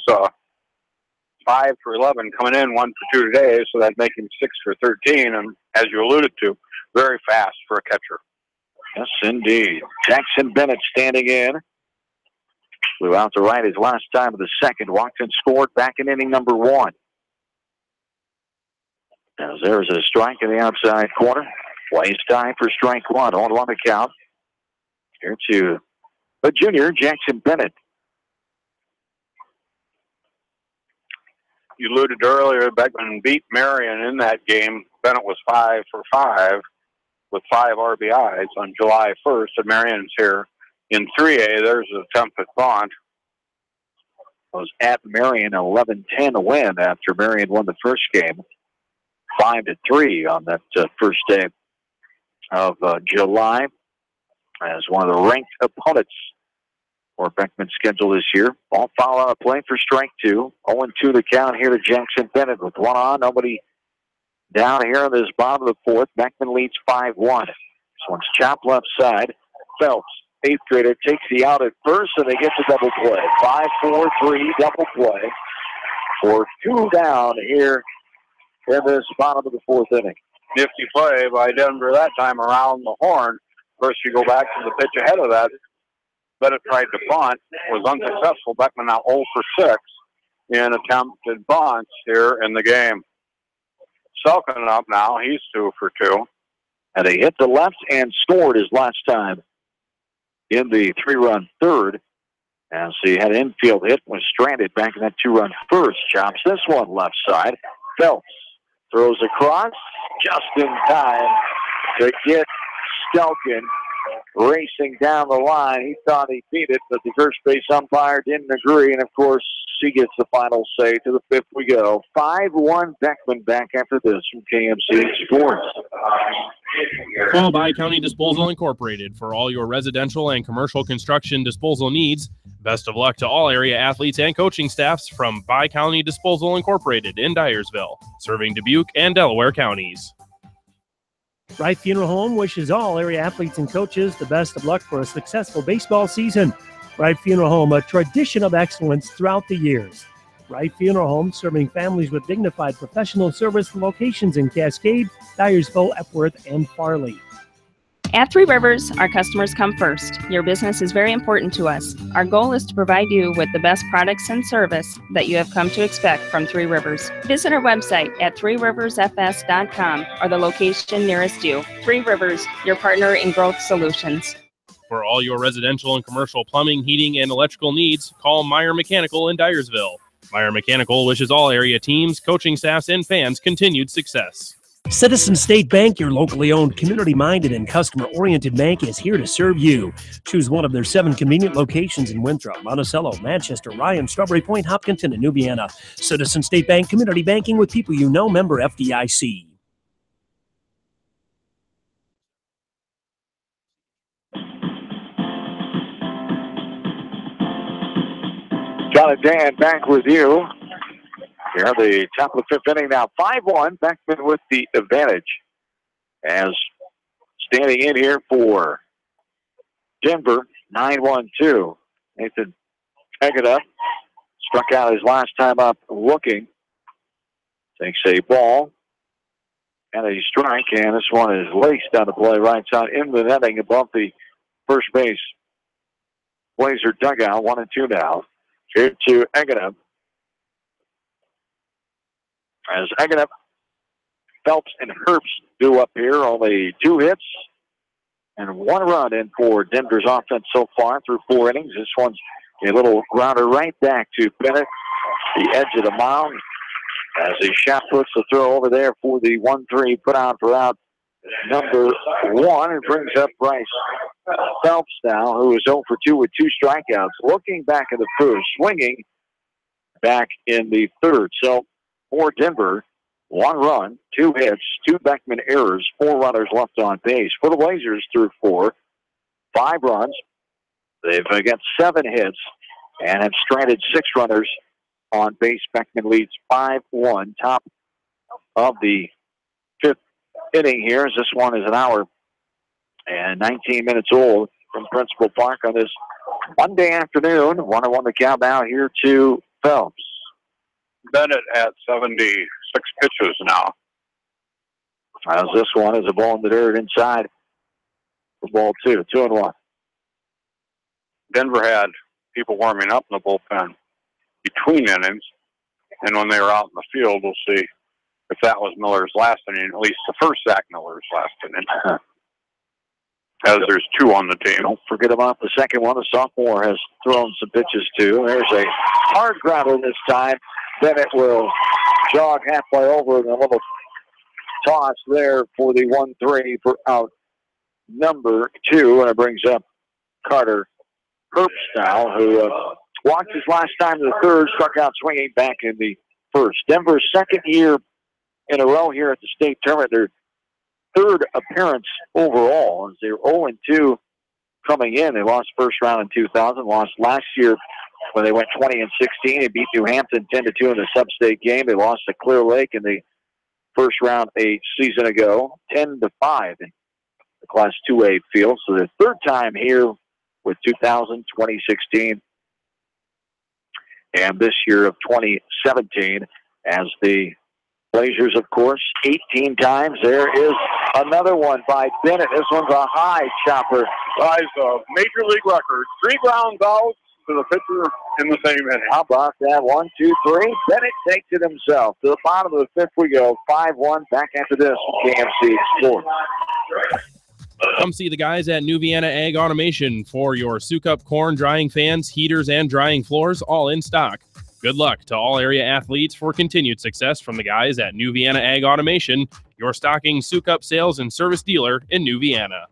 5 for 11 coming in, 1 for 2 today, so that'd make him 6 for 13. And as you alluded to, very fast for a catcher. Yes, indeed. Jackson Bennett standing in. Flew out to right his last time of the second. Walked and scored back in inning number 1. As there's a strike in the outside corner. Plays time for strike 1. On 1 to count. Here to the junior, Jackson Bennett. You alluded earlier, Beckman beat Marion in that game. Bennett was 5 for 5 with 5 RBIs on July 1st, and Marion's here in 3A. There's an attempt at bunt. Was at Marion, 11-10 win after Marion won the first game, 5-3 on that first day of July as one of the ranked opponents for Beckman's schedule this year. Ball foul on a play for strike 2. 0-2 the count here to Jackson Bennett with 1 on. Nobody down here in this bottom of the fourth. Beckman leads 5-1. This one's chopped left side. Phelps, 8th grader, takes the out at first, and they get the double play. 5-4-3 double play for 2 down here in this bottom of the fourth inning. Nifty play by Denver that time around the horn. First, you go back to the pitch ahead of that. Bennett tried to bunt, was unsuccessful. Beckman now 0 for 6 in attempted bunts here in the game. Selkin up now. He's 2 for 2. And he hit the left and scored his last time in the 3-run third. As he had an infield hit, was stranded back in that 2-run first. Chops this one left side. Phelps throws across just in time to get Stelkin racing down the line. He thought he beat it, but the first base umpire didn't agree, and of course, he gets the final say. To the 5th we go. 5-1 Beckman back after this from KMC Sports. Call Bi-County Disposal Incorporated for all your residential and commercial construction disposal needs. Best of luck to all area athletes and coaching staffs from Bi-County Disposal Incorporated in Dyersville, serving Dubuque and Delaware counties. Wright Funeral Home wishes all area athletes and coaches the best of luck for a successful baseball season. Wright Funeral Home, a tradition of excellence throughout the years. Wright Funeral Home, serving families with dignified professional service, locations in Cascade, Dyersville, Epworth, and Farley. At Three Rivers, our customers come first. Your business is very important to us. Our goal is to provide you with the best products and service that you have come to expect from Three Rivers. Visit our website at threeriversfs.com or the location nearest you. Three Rivers, your partner in growth solutions. For all your residential and commercial plumbing, heating, and electrical needs, call Meyer Mechanical in Dyersville. Meyer Mechanical wishes all area teams, coaching staffs, and fans continued success. Citizen State Bank, your locally owned, community-minded, and customer-oriented bank, is here to serve you. Choose one of their 7 convenient locations in Winthrop, Monticello, Manchester, Ryan, Strawberry Point, Hopkinton, and Nubiana. Citizen State Bank, community banking with people you know, member FDIC. John and Dan back with you. Here at the top of the 5th inning now. 5-1, Beckman with the advantage. As standing in here for Denver, 9-1-2. Nathan Egeda struck out his last time up looking. Takes a ball and a strike, and this one is laced on the play right side in the netting above the first base Blazer dugout. 1-2 now. Here to Egeda. As Egeda, Phelps, and Herbst do up here, only 2 hits, and 1 run in for Denver's offense so far through 4 innings. This one's a little grounder right back to Bennett, the edge of the mound, as he shot puts the throw over there for the 1-3 put on for out number 1, and brings up Bryce Phelps now, who is 0 for 2 with 2 strikeouts. Looking back in the first, swinging back in the third. So for Denver, 1 run, 2 hits, 2 Beckman errors, 4 runners left on base. For the Blazers through 4, 5 runs. They've got 7 hits and have stranded 6 runners on base. Beckman leads 5-1. Top of the 5th inning here, as this one is an hour and 19 minutes old from Principal Park on this Monday afternoon. 1-1 the count now here to Phelps. Bennett at 76 pitches now. As this one is a ball in the dirt inside for ball 2. 2-1. Denver had people warming up in the bullpen between innings, and when they were out in the field, we'll see if that was Miller's last inning, at least the first Zach Miller's last inning. As there's 2 on the team. Don't forget about the second one. The sophomore has thrown some pitches too. There's a hard grounder this time. Bennett will jog halfway over and a little toss there for the 1-3 for out number 2, and it brings up Carter Herbst now, who walked his last time in the third, struck out swinging back in the first. Denver's 2nd year in a row here at the state tournament. Their 3rd appearance overall, as they were 0-2 coming in. They lost first round in 2000, lost last year when they went 20-16. They beat New Hampton 10-2 in the sub-state game. They lost to Clear Lake in the first round a season ago, 10-5 in the Class 2A field. So their 3rd time here with 2000, 2016, and this year of 2017 as the Blazers, of course, 18 times. There is another one by Bennett. This one's a high chopper. Ties a major league record. 3 grounds out to the pitcher in the same inning. How about that? 1, 2, 3. Bennett takes it himself. To the bottom of the 5th we go. 5-1. Back after this from KMC Sports. Come see the guys at New Vienna Ag Automation for your Sukup corn drying fans, heaters, and drying floors, all in stock. Good luck to all area athletes for continued success from the guys at New Vienna Ag Automation, your stocking Sukup sales and service dealer in New Vienna.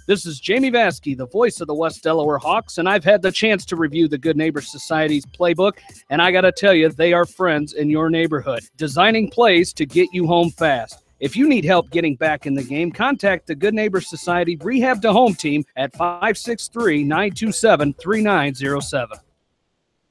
This is Jamie Vaskey, the voice of the West Delaware Hawks, and I've had the chance to review the Good Neighbor Society's playbook, and I got to tell you, they are friends in your neighborhood, designing plays to get you home fast. If you need help getting back in the game, contact the Good Neighbor Society Rehab to Home team at 563-927-3907.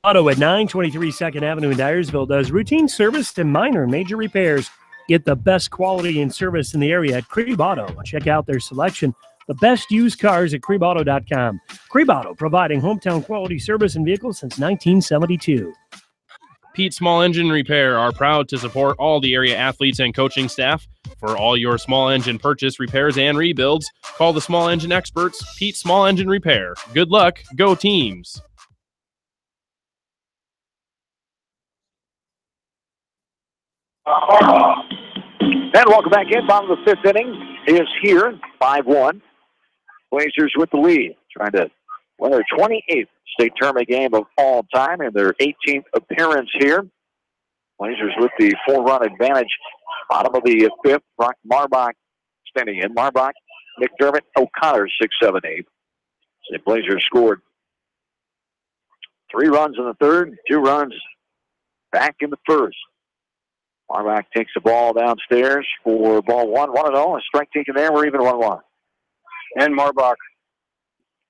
Auto at 923 2nd Avenue in Dyersville does routine service and minor and major repairs. Get the best quality and service in the area at Creve Auto. Check out their selection. The best used cars at CreveAuto.com. Creve Auto, providing hometown quality service and vehicles since 1972. Pete Small Engine Repair are proud to support all the area athletes and coaching staff. For all your small engine purchase, repairs, and rebuilds, call the small engine experts, Pete Small Engine Repair. Good luck. Go teams. And welcome back in. Bottom of the 5th inning is here. 5-1. Blazers with the lead. Trying to win their 28th state tournament game of all time and their 18th appearance here. Blazers with the 4-run advantage. Bottom of the 5th. Brock Marbach standing in. Marbach, McDermott, O'Connor, 6, 7, 8. The Blazers scored 3 runs in the 3rd, 2 runs back in the 1st. Marbach takes the ball downstairs for ball 1, 1-0. A strike taken there. We're even 1-1. And Marbach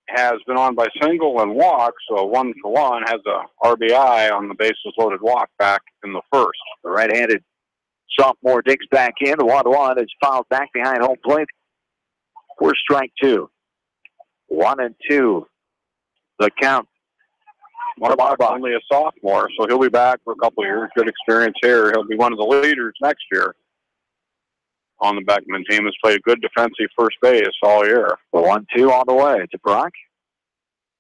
has been on by single and walk, so 1-for-1 has a RBI on the bases loaded walk back in the 1st. The right-handed sophomore digs back in. The 1-1 is fouled back behind home plate for strike 2. 1-2. The count. Marbach only a sophomore, so he'll be back for a couple of years. Good experience here. He'll be one of the leaders next year on the Beckman team. Has played good defensive first base all year. The 1-2 on the way to Brock.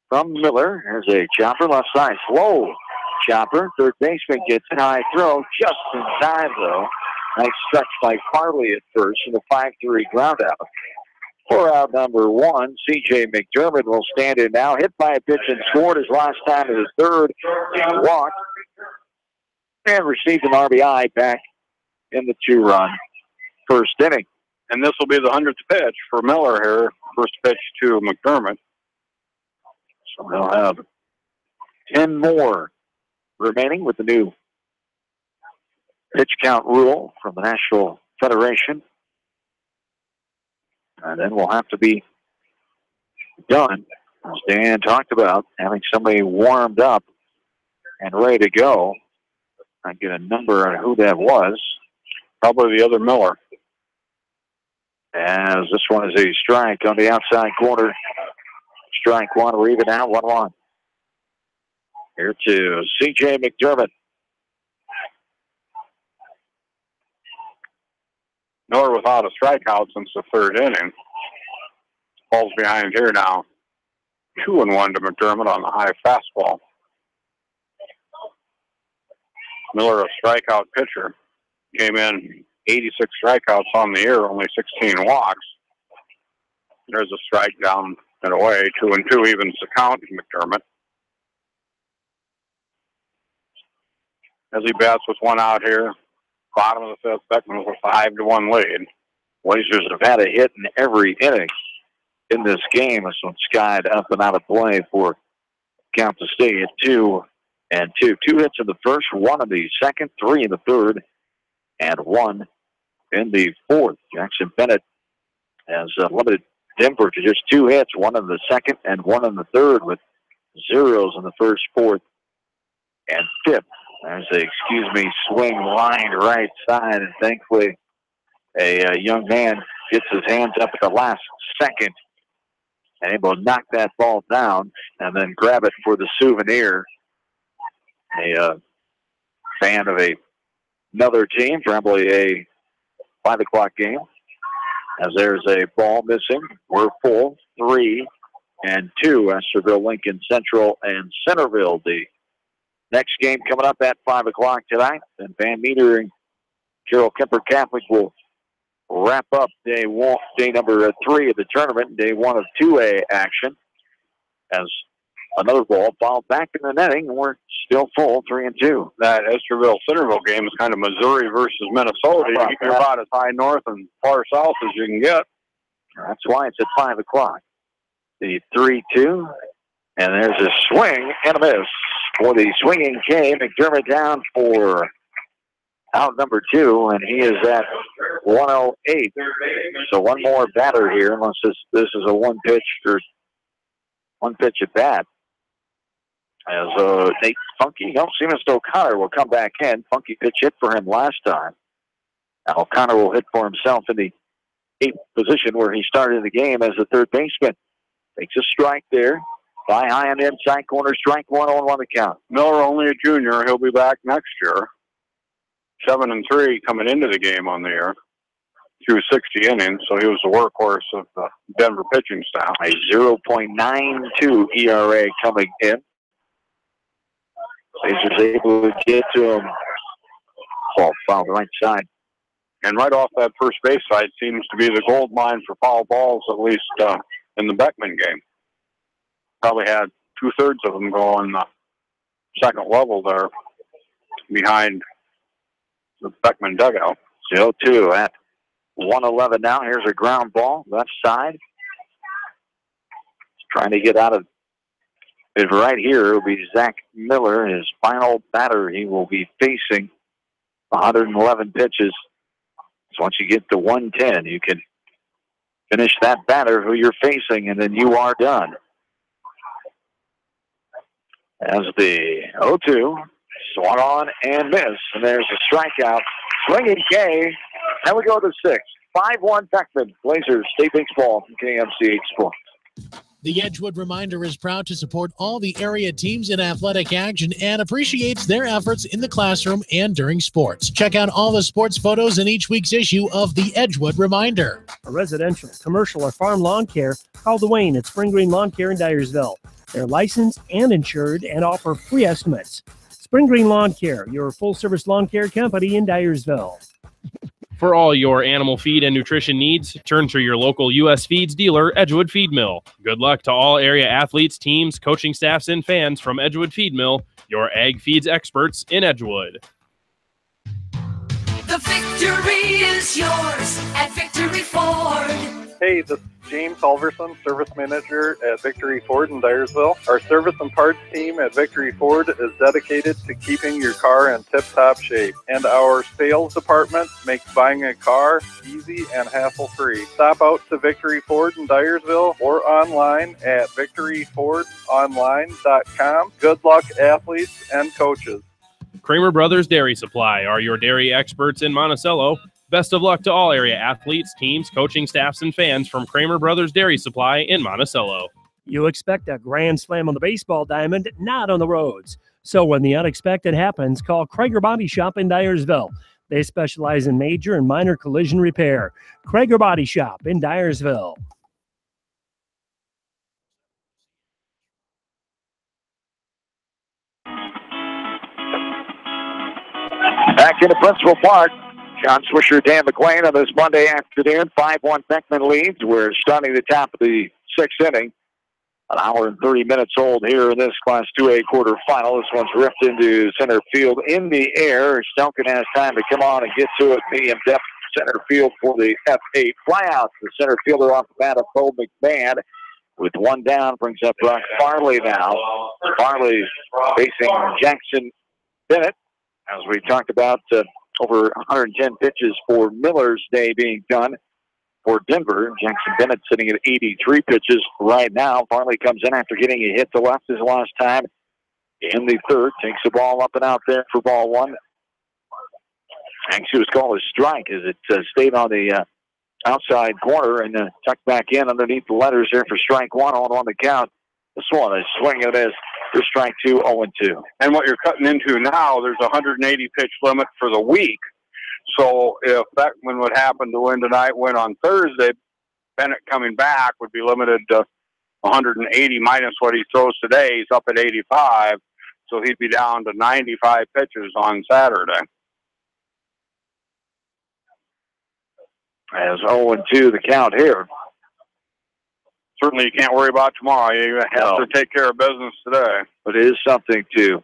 From Miller, here's a chopper left side. Slow chopper. Third baseman gets it. High throw. Just in time, though. Nice stretch by Farley at first in the 5-3 ground out. For out number 1, C.J. McDermott will stand in now. Hit by a pitch and scored his last time in the third. He walked and received an RBI back in the 2-run first inning. And this will be the 100th pitch for Miller here. First pitch to McDermott. So they'll have 10 more remaining with the new pitch count rule from the National Federation. And then we'll have to be done, as Dan talked about, having somebody warmed up and ready to go. I get a number on who that was. Probably the other Miller. As this one is a strike on the outside corner. Strike one, we're even out 1-1. Here to C.J. McDermott. Miller without a strikeout since the third inning. Falls behind here now. 2-1 to McDermott on the high fastball. Miller, a strikeout pitcher, came in 86 strikeouts on the year, only 16 walks. There's a strike down and away. 2-2 evens the count to McDermott. As he bats with one out here, bottom of the fifth, Beckman with a 5-1 lead. Blazers have had a hit in every inning in this game. This one skied up and out of play for count to stay at 2-2. 2 hits in the first, 1 in the second, 3 in the third, and 1 in the fourth. Jackson Bennett has limited Denver to just 2 hits, 1 in the second and 1 in the third, with zeros in the first, fourth, and fifth. There's a, swing line right side, and thankfully a young man gets his hands up at the last second and able to knock that ball down and then grab it for the souvenir. A fan of another team, probably a 5 o'clock game, as there's a ball missing. We're full, 3-2, Estherville, Lincoln Central, and Centerville. The next game coming up at 5 o'clock tonight. Then Van Meter and Carroll Kemper Catholic will wrap up day number 3 of the tournament, day 1 of 2A action. As another ball fouled back in the netting, and we're still full, 3-2. That Estherville-Centerville game is kind of Missouri versus Minnesota. You're about as high north and far south as you can get. That's why it's at 5 o'clock. The 3-2, and there's a swing and a miss for the swinging K. McDermott down for out number 2, and he is at 108. So one more batter here, unless this is a one pitch at bat. As Nate Funky, Seamus O'Connor will come back in. Funky pitch hit for him last time. Now O'Connor will hit for himself in the 8th position where he started the game as the third baseman. Takes a strike there. Fly high on the inside corner, strike 1 on 1 to count. Miller, only a junior. He'll be back next year. 7-3 coming into the game on the year. Through 60 innings, so he was the workhorse of the Denver pitching staff. A 0.92 ERA coming in. Blazers able to get to him. Ball foul the right side. And right off that first base side seems to be the gold mine for foul balls, at least in the Beckman game. Probably had 2/3 of them go on the second level there behind the Beckman dugout. 0-2 at 111 now. Here's a ground ball, left side. Trying to get out of it right here. It will be Zach Miller, his final batter. He will be facing 111 pitches. So once you get to 110, you can finish that batter who you're facing, and then you are done. As the 0-2, swung on and miss, and there's a strikeout. Swinging K. Now we go to 6. 5-1 Beckman. Blazers State Baseball from KMCH Sports. The Edgewood Reminder is proud to support all the area teams in athletic action and appreciates their efforts in the classroom and during sports. Check out all the sports photos in each week's issue of the Edgewood Reminder. For residential, commercial, or farm lawn care, call Dwayne at Spring Green Lawn Care in Dyersville. They're licensed and insured and offer free estimates. Spring Green Lawn Care, your full-service lawn care company in Dyersville. For all your animal feed and nutrition needs, turn to your local U.S. Feeds dealer, Edgewood Feed Mill. Good luck to all area athletes, teams, coaching staffs, and fans from Edgewood Feed Mill, your ag feeds experts in Edgewood. The victory is yours at Victory Ford. Hey, this is James Halverson, Service Manager at Victory Ford in Dyersville. Our service and parts team at Victory Ford is dedicated to keeping your car in tip-top shape. And our sales department makes buying a car easy and hassle-free. Stop out to Victory Ford in Dyersville or online at victoryfordonline.com. Good luck, athletes and coaches. Kramer Brothers Dairy Supply are your dairy experts in Monticello. Best of luck to all area athletes, teams, coaching staffs, and fans from Kramer Brothers Dairy Supply in Monticello. You expect a grand slam on the baseball diamond, not on the roads. So when the unexpected happens, call Krager Body Shop in Dyersville. They specialize in major and minor collision repair. Krager Body Shop in Dyersville. Back into Principal Park. John Swisher, Dan McLean on this Monday afternoon. 5-1 Beckman leads. We're starting the top of the sixth inning. An hour and 30 minutes old here in this Class 2A quarterfinal. This one's ripped into center field in the air. Stelkin has time to come on and get to it. Medium depth center field for the F8 flyout. The center fielder off the bat of Bo McMahon. With one down, brings up Brock Farley now. Farley facing Jackson Bennett. As we talked about, over 110 pitches for Miller's Day being done for Denver. Jackson Bennett sitting at 83 pitches right now. Farley comes in after getting a hit to left his last time in the third. Takes the ball up and out there for ball one. Actually, was called a strike as it stayed on the outside corner and tucked back in underneath the letters there for strike one on the count. This one is swinging and a miss for strike 2, 0-2. And what you're cutting into now, there's a 180 pitch limit for the week. So if Beckman would happen to win tonight, win on Thursday, Bennett coming back would be limited to 180 minus what he throws today. He's up at 85, so he'd be down to 95 pitches on Saturday. As 0-2 the count here. Certainly you can't worry about tomorrow. You have to take care of business today. But it is something to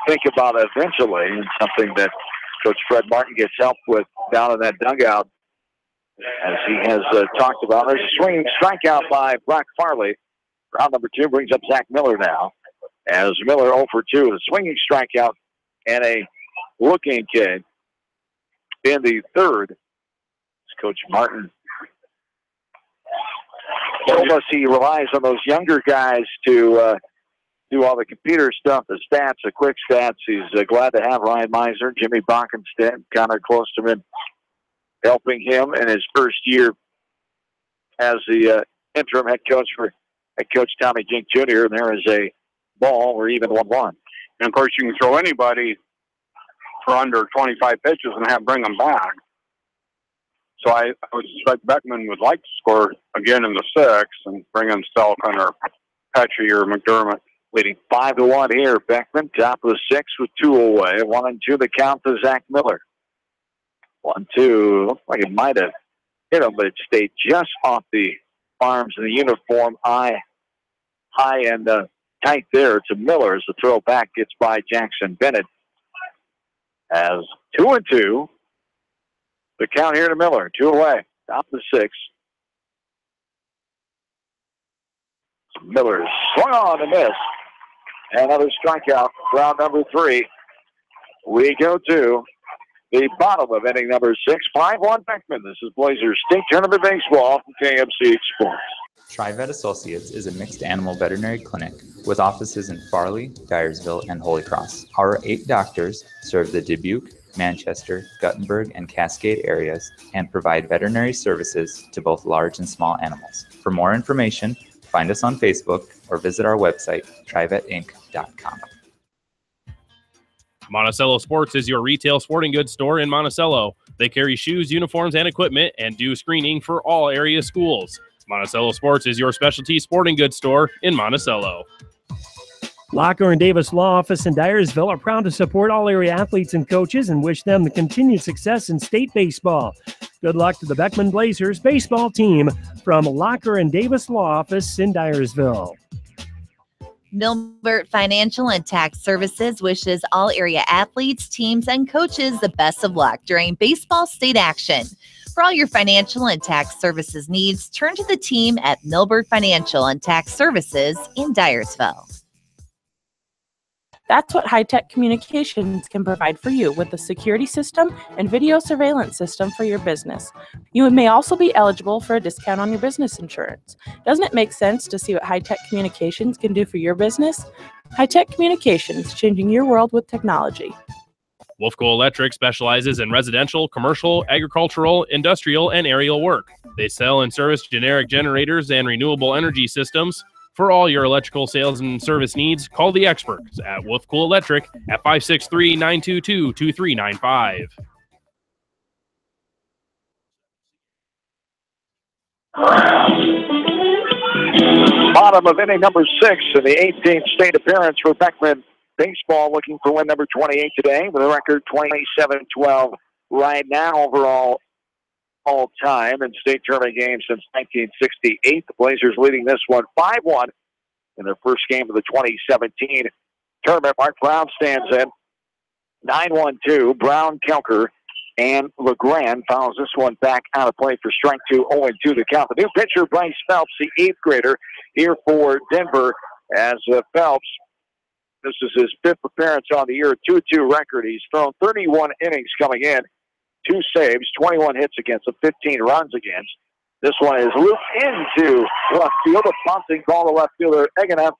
think about eventually, and something that Coach Fred Martin gets help with down in that dugout, as he has talked about. There's a swinging strikeout by Brock Farley. Round number 2 brings up Zach Miller now. As Miller 0 for 2, a swinging strikeout and a looking kid in the third. Coach Martin told us he relies on those younger guys to do all the computer stuff, the stats, the quick stats. He's glad to have Ryan Meiser, Jimmy Bockenstedt, Connor Klosterman helping him in his first year as the interim head coach for head coach Tommy Jink Jr. And there is a ball. We're even 1-1. And, of course, you can throw anybody for under 25 pitches and bring them back. So I would suspect Beckman would like to score again in the 6th and bring in Stelkin or Petrie or McDermott. Leading 5-1 here. Beckman, top of the 6th with 2 away. 1-2 the count to Zach Miller. 1-2. Looked like it might have hit him, but it stayed just off the arms of the uniform. High and tight there to Miller as the throw back gets by Jackson Bennett. As 2-2. The count here to Miller, 2 away, top of the 6th. Miller swung on and miss. Another strikeout, round number 3. We go to the bottom of inning number 6. 5-1 Beckman. This is Blazers State Tournament Baseball from KMC Sports. TriVet Associates is a mixed animal veterinary clinic with offices in Farley, Dyersville, and Holy Cross. Our 8 doctors serve the Dubuque, Manchester, Guttenberg, and Cascade areas and provide veterinary services to both large and small animals. For more information, find us on Facebook or visit our website, trivetinc.com. Monticello Sports is your retail sporting goods store in Monticello. They carry shoes, uniforms, and equipment and do screening for all area schools. Monticello Sports is your specialty sporting goods store in Monticello. Locker and Davis Law Office in Dyersville are proud to support all area athletes and coaches and wish them the continued success in state baseball. Good luck to the Beckman Blazers baseball team from Locker and Davis Law Office in Dyersville. Milbert Financial and Tax Services wishes all area athletes, teams, and coaches the best of luck during baseball state action. For all your financial and tax services needs, turn to the team at Milbert Financial and Tax Services in Dyersville. That's what high-tech communications can provide for you with a security system and video surveillance system for your business. You may also be eligible for a discount on your business insurance. Doesn't it make sense to see what high-tech communications can do for your business? High-tech communications, changing your world with technology. Wolfco Electric specializes in residential, commercial, agricultural, industrial, and aerial work. They sell and service generic generators and renewable energy systems. For all your electrical sales and service needs, call the experts at Wolfco Electric at 563-922-2395. Bottom of inning number 6 in the 18th state appearance for Beckman baseball, looking for win number 28 today with a record 27-12 right now overall all time in state tournament games since 1968. The Blazers leading this one 5-1 in their first game of the 2017 tournament. Mark Brown stands in 9-1-2. Brown, Kelker, and LeGrand fouls this one back out of play for strike 2, 0-2 the count. The new pitcher, Bryce Phelps, the 8th grader here for Denver, as Phelps, this is his 5th appearance on the year, 2-2 record. He's thrown 31 innings coming in, 2 saves, 21 hits against him, 15 runs against. This one is looped into left field. A bunting ball to left fielder Eganeff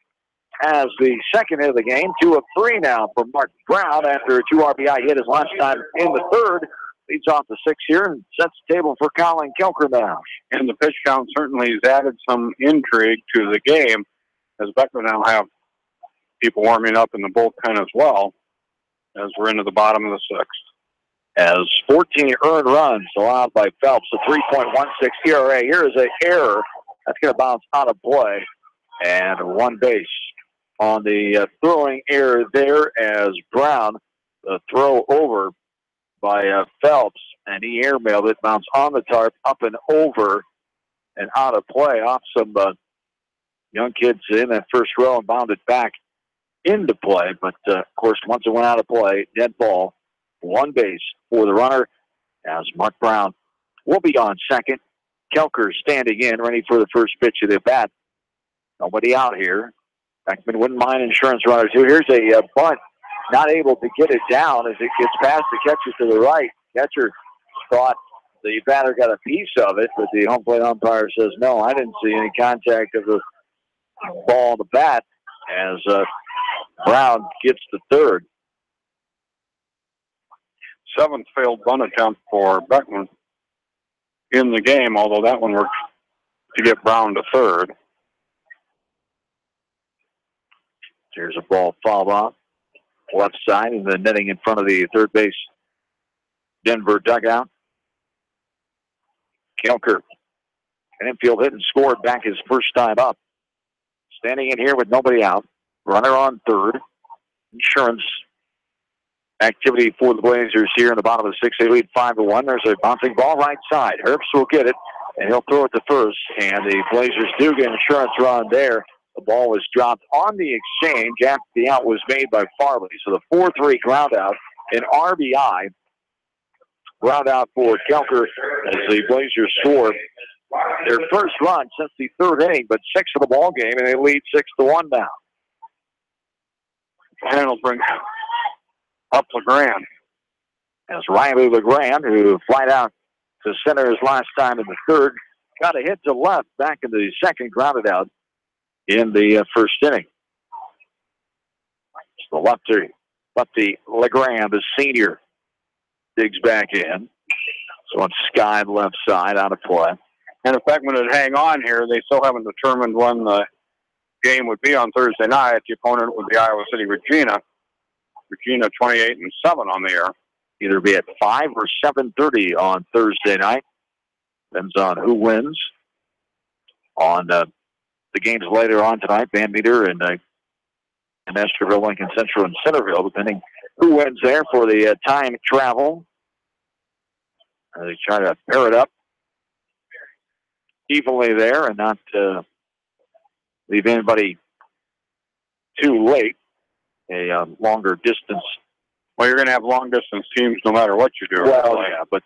has the second hit of the game. 2 of 3 now for Mark Brown after a 2 RBI hit his last time in the third. Leads off the 6 here and sets the table for Colin Kelker now. And the pitch count certainly has added some intrigue to the game, as Beckman now have people warming up in the bullpen as well, as we're into the bottom of the 6th. As 14 earned runs allowed by Phelps, a 3.16 ERA. Here is an error that's going to bounce out of play, and 1 base on the throwing error there as Brown, the throw over by Phelps, and he airmailed it, bounced on the tarp, up and over, and out of play off some young kids in that first row and bounded back into play. But, of course, once it went out of play, dead ball, 1 base for the runner as Mark Brown will be on second. Kelker standing in, ready for the first pitch of the bat. Nobody out here. Beckman wouldn't mind insurance runner too. Here's a bunt. Not able to get it down as it gets past the catcher to the right. Catcher thought the batter got a piece of it, but the home plate umpire says, no, I didn't see any contact of the ball on the bat as Brown gets the third. 7th failed bunt attempt for Beckman in the game, although that one worked to get Brown to third. There's a ball fouled off left side and the netting in front of the third base Denver dugout. Kelker, an infield hit and scored back his first time up. Standing in here with nobody out. Runner on third. Insurance activity for the Blazers here in the bottom of the 6th. They lead 5-1. There's a bouncing ball right side. Herbst will get it, and he'll throw it to first. And the Blazers do get an insurance run there. The ball was dropped on the exchange after the out was made by Farley. So the 4-3 ground out, an RBI ground out for Kelker as the Blazers score their first run since the 3rd inning, but 6th of the ball game, and they lead 6-1 now. And will bring up LeGrand. As Riley LeGrand, who flied out to center his last time in the 3rd, got a hit to left back in the 2nd, grounded out in the first inning. So lefty LeGrand, the senior, digs back in. So it's skied left side, out of play. And if Beckman would hang on here, they still haven't determined when the game would be on Thursday night. The opponent would be Iowa City Regina. Regina 28-7 on the air. Either be at 5 or 7:30 on Thursday night. Depends on who wins. On the games later on tonight, Van Meter and Nestorville, Lincoln Central, and Centerville, depending who wins there for the time travel. They try to pair it up evenly there and not leave anybody too late. A longer distance. Well, you're going to have long-distance teams no matter what you do. Well, yeah, but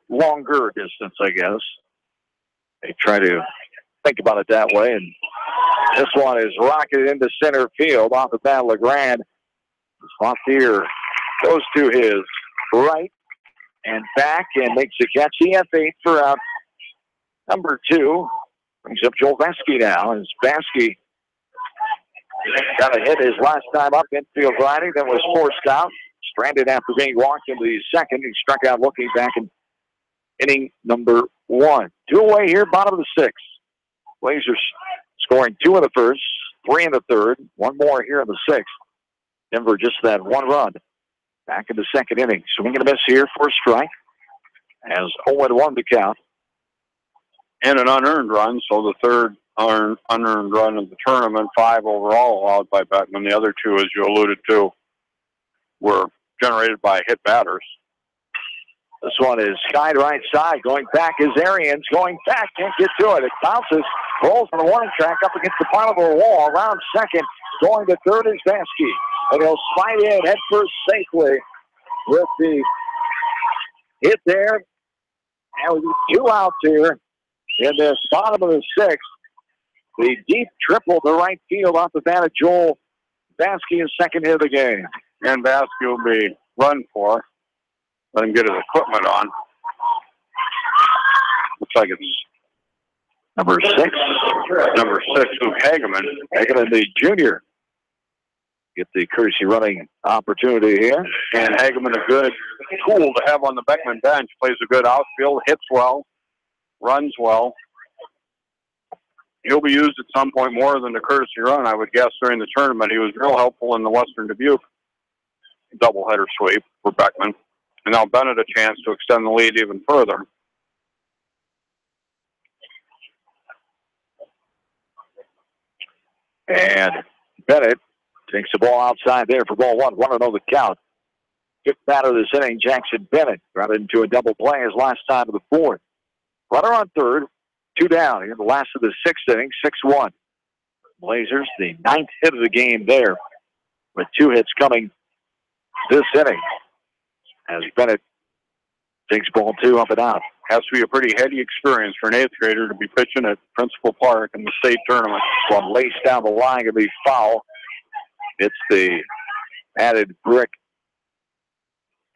longer distance, I guess. They try to think about it that way, and this one is rocketed into center field off the bat. LeGrand. Fontier goes to his right and back and makes the catch. EF8 for out number 2. Brings up Joel Vasky now, as Vasky got a hit his last time up, infield riding, then was forced out. Stranded after being walked into the second. He struck out looking back in inning number 1. 2 away here, bottom of the 6th. Blazers scoring 2 in the first, 3 in the third, 1 more here in the 6th. Denver just that 1 run. Back in the second inning. Swing and a miss here for a strike. As 0-1 to count. And an unearned run, so the third unearned run of the tournament, 5 overall allowed by Beckman. The other 2, as you alluded to, were generated by hit batters. This one is skied right side. Going back is Arians. Going back. Can't get to it. It bounces. Rolls on the warning track up against the pile of a wall. Around second. Going to third is Vasky. And he'll slide in head first safely with the hit there. And with 2 outs here in this bottom of the 6th. The deep triple to right field off the bat of Joel Vasky, his second hit of the game. And Vasky will be run for. Let him get his equipment on. Looks like it's number 6. Number 6, Luke Hageman. Hageman, the junior. Get the courtesy running opportunity here. And Hageman, a good tool to have on the Beckman bench. Plays a good outfield, hits well, runs well. He'll be used at some point more than the courtesy run, I would guess, during the tournament. He was real helpful in the Western Dubuque doubleheader sweep for Beckman. And now Bennett a chance to extend the lead even further. And Bennett takes the ball outside there for ball 1. 1-0 the count. 5th batter of this inning, Jackson Bennett. Got into a double play his last time of the 4th. Runner on third, 2 down here in the last of the 6th inning, 6-1. Blazers, the 9th hit of the game there, with 2 hits coming this inning. As Bennett takes ball 2 up and out. Has to be a pretty heady experience for an 8th grader to be pitching at Principal Park in the state tournament. One lace down the line to be foul. It's the added brick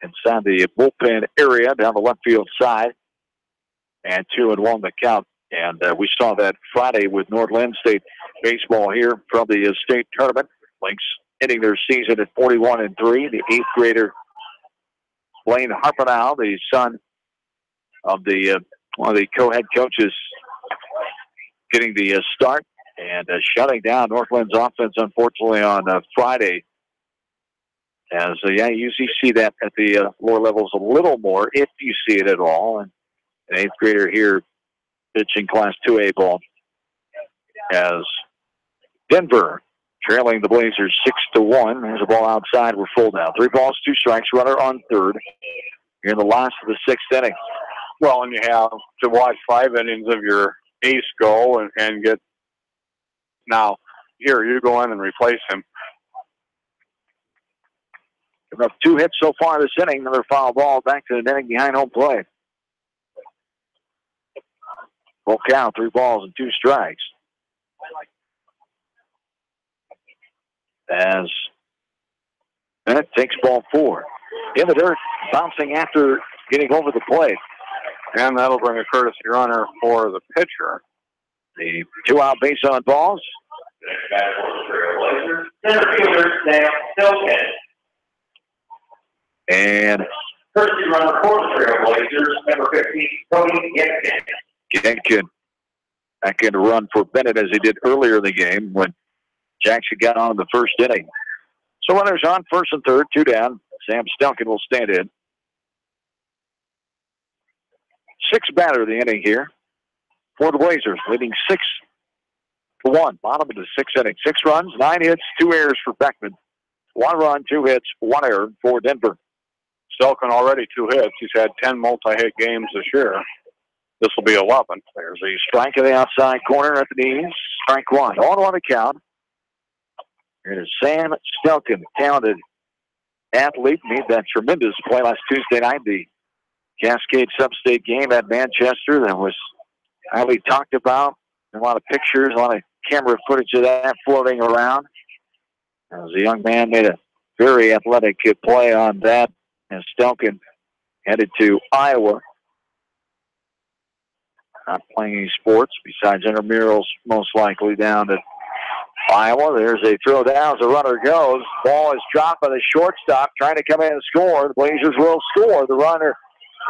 inside the bullpen area down the left field side. And 2-1 the count. And we saw that Friday with North Lynn State baseball here from the state tournament. Lynx ending their season at 41-3. The 8th grader Blaine Harpenow, the son of the one of the co-head coaches, getting the start and shutting down Northland's offense, unfortunately, on Friday. As you usually see that at the lower levels a little more, if you see it at all. And an 8th grader here pitching Class 2A ball as Denver trailing the Blazers 6-1. There's a ball outside. We're full now. 3 balls, 2 strikes. Runner on third. Here in the last of the 6th inning. Well, and you have to watch 5 innings of your ace go and get. Now, here, you go in and replace him. Giving up 2 hits so far this inning. Another foul ball back to the netting behind home plate. Full count, 3 balls and 2 strikes. As Bennett takes ball 4. In the dirt, bouncing after getting over the plate. And that'll bring a courtesy runner for the pitcher. The 2-out base on balls. And courtesy runner for the Trailblazers, number 15, Cody Genkin back in to run for Bennett as he did earlier in the game when Jackson got on in the first inning. So runners on first and third, 2 down. Sam Stelkin will stand in. 6th batter of the inning here for the Blazers, leading 1. Bottom of the 6th inning. 6 runs, 9 hits, 2 errors for Beckman. 1 run, 2 hits, 1 error for Denver. Stelkin already 2 hits. He's had 10 multi-hit games this year. This will be 11. There's a strike in the outside corner at the knees. Strike 1. 0-1 the count. Here's Sam Stelkin, talented athlete, made that tremendous play last Tuesday night, the Cascade Sub-State game at Manchester that was highly talked about. A lot of pictures, a lot of camera footage of that floating around. As a young man made a very athletic play on that, and Stelkin headed to Iowa. Not playing any sports besides intramurals, most likely down at Iowa. There's a throw down as the runner goes. Ball is dropped by the shortstop, trying to come in and score. The Blazers will score. The runner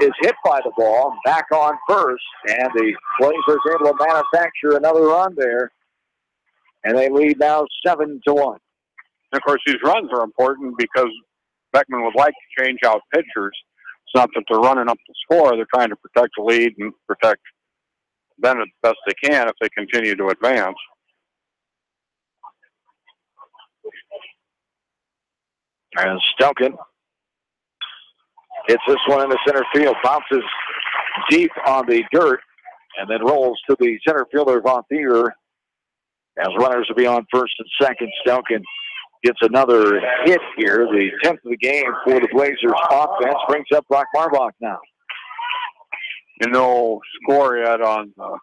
is hit by the ball, back on first, and the Blazers able to manufacture another run there, and they lead now 7-1. And of course, these runs are important because Beckman would like to change out pitchers. It's not that they're running up the score; they're trying to protect the lead and protect them as best they can if they continue to advance. And Stelkin hits this one into center field, bounces deep on the dirt, and then rolls to the center fielder, Von Thierer. As runners will be on first and second, Stelkin gets another hit here, the 10th of the game for the Blazers offense. Brings up Brock Marbach now. No score yet on the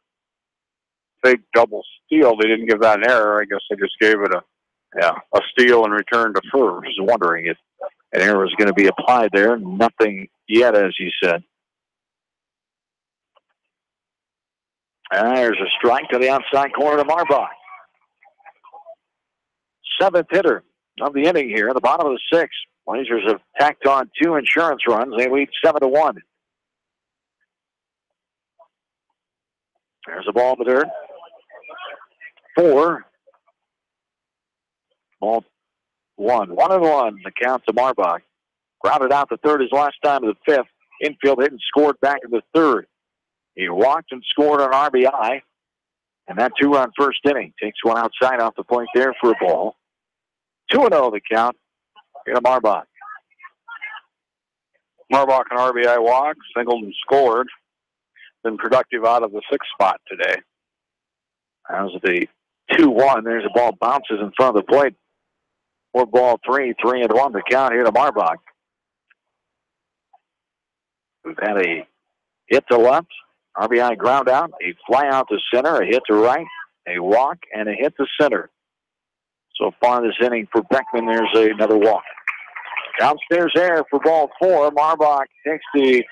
big double steal. They didn't give that an error. I guess they just gave it a steal and return to first. I was wondering if an error was going to be applied there. Nothing yet, as you said. And there's a strike to the outside corner to Marbach. 7th hitter of the inning here at the bottom of the 6th. Blazers have tacked on 2 insurance runs. They lead 7-1. There's a ball in the dirt. 4. Ball 1. 1-1. The count to Marbach. Grounded out the 3rd his last time of the 5th. Infield hit and scored back in the 3rd. He walked and scored an RBI. And that 2-run first inning takes one outside off the plate there for a ball. 2-0 the count here to Marbach. Marbach an RBI walk, singled and scored. Been productive out of the 6th spot today. That was the 2-1. There's a ball bounces in front of the plate. 4-3, 3-1 the count here to Marbach. We've had a hit to left, RBI ground out, a fly out to center, a hit to right, a walk, and a hit to center. So far this inning for Beckman, there's another walk. Downstairs there for ball 4. Marbach takes the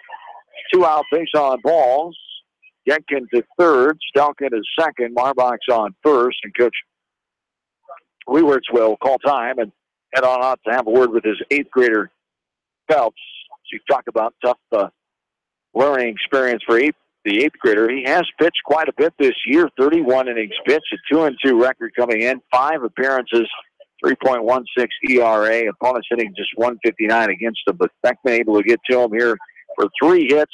2-out base on balls. Jenkins to 3rd, Stelkin to 2nd, Marbach's on 1st, and Coach Lewertz will call time and head on out to have a word with his 8th grader, Phelps. So you talk about tough learning experience for the 8th grader. He has pitched quite a bit this year, 31 innings pitched, a 2-2 record coming in, 5 appearances, 3.16 ERA. Opponents hitting just 159 against him, but Beckman able to get to him here for 3 hits.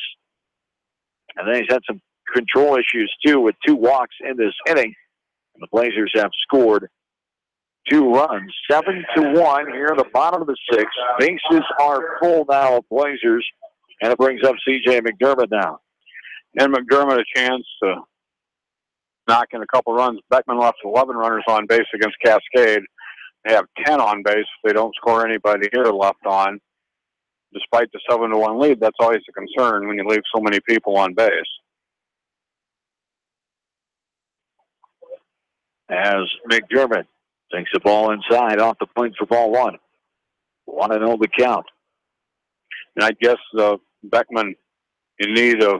And then he's had some control issues, too, with 2 walks in this inning. And the Blazers have scored 2 runs, 7-1 here at the bottom of the 6th. Bases are full now of Blazers, and it brings up C.J. McDermott now. And McDermott a chance to knock in a couple runs. Beckman left 11 runners on base against Cascade. They have 10 on base if they don't score anybody here left on. Despite the 7-1 lead, that's always a concern when you leave so many people on base. As McDermott takes the ball inside off the plate for ball 1. 1-0 the count. And I guess Beckman, in need of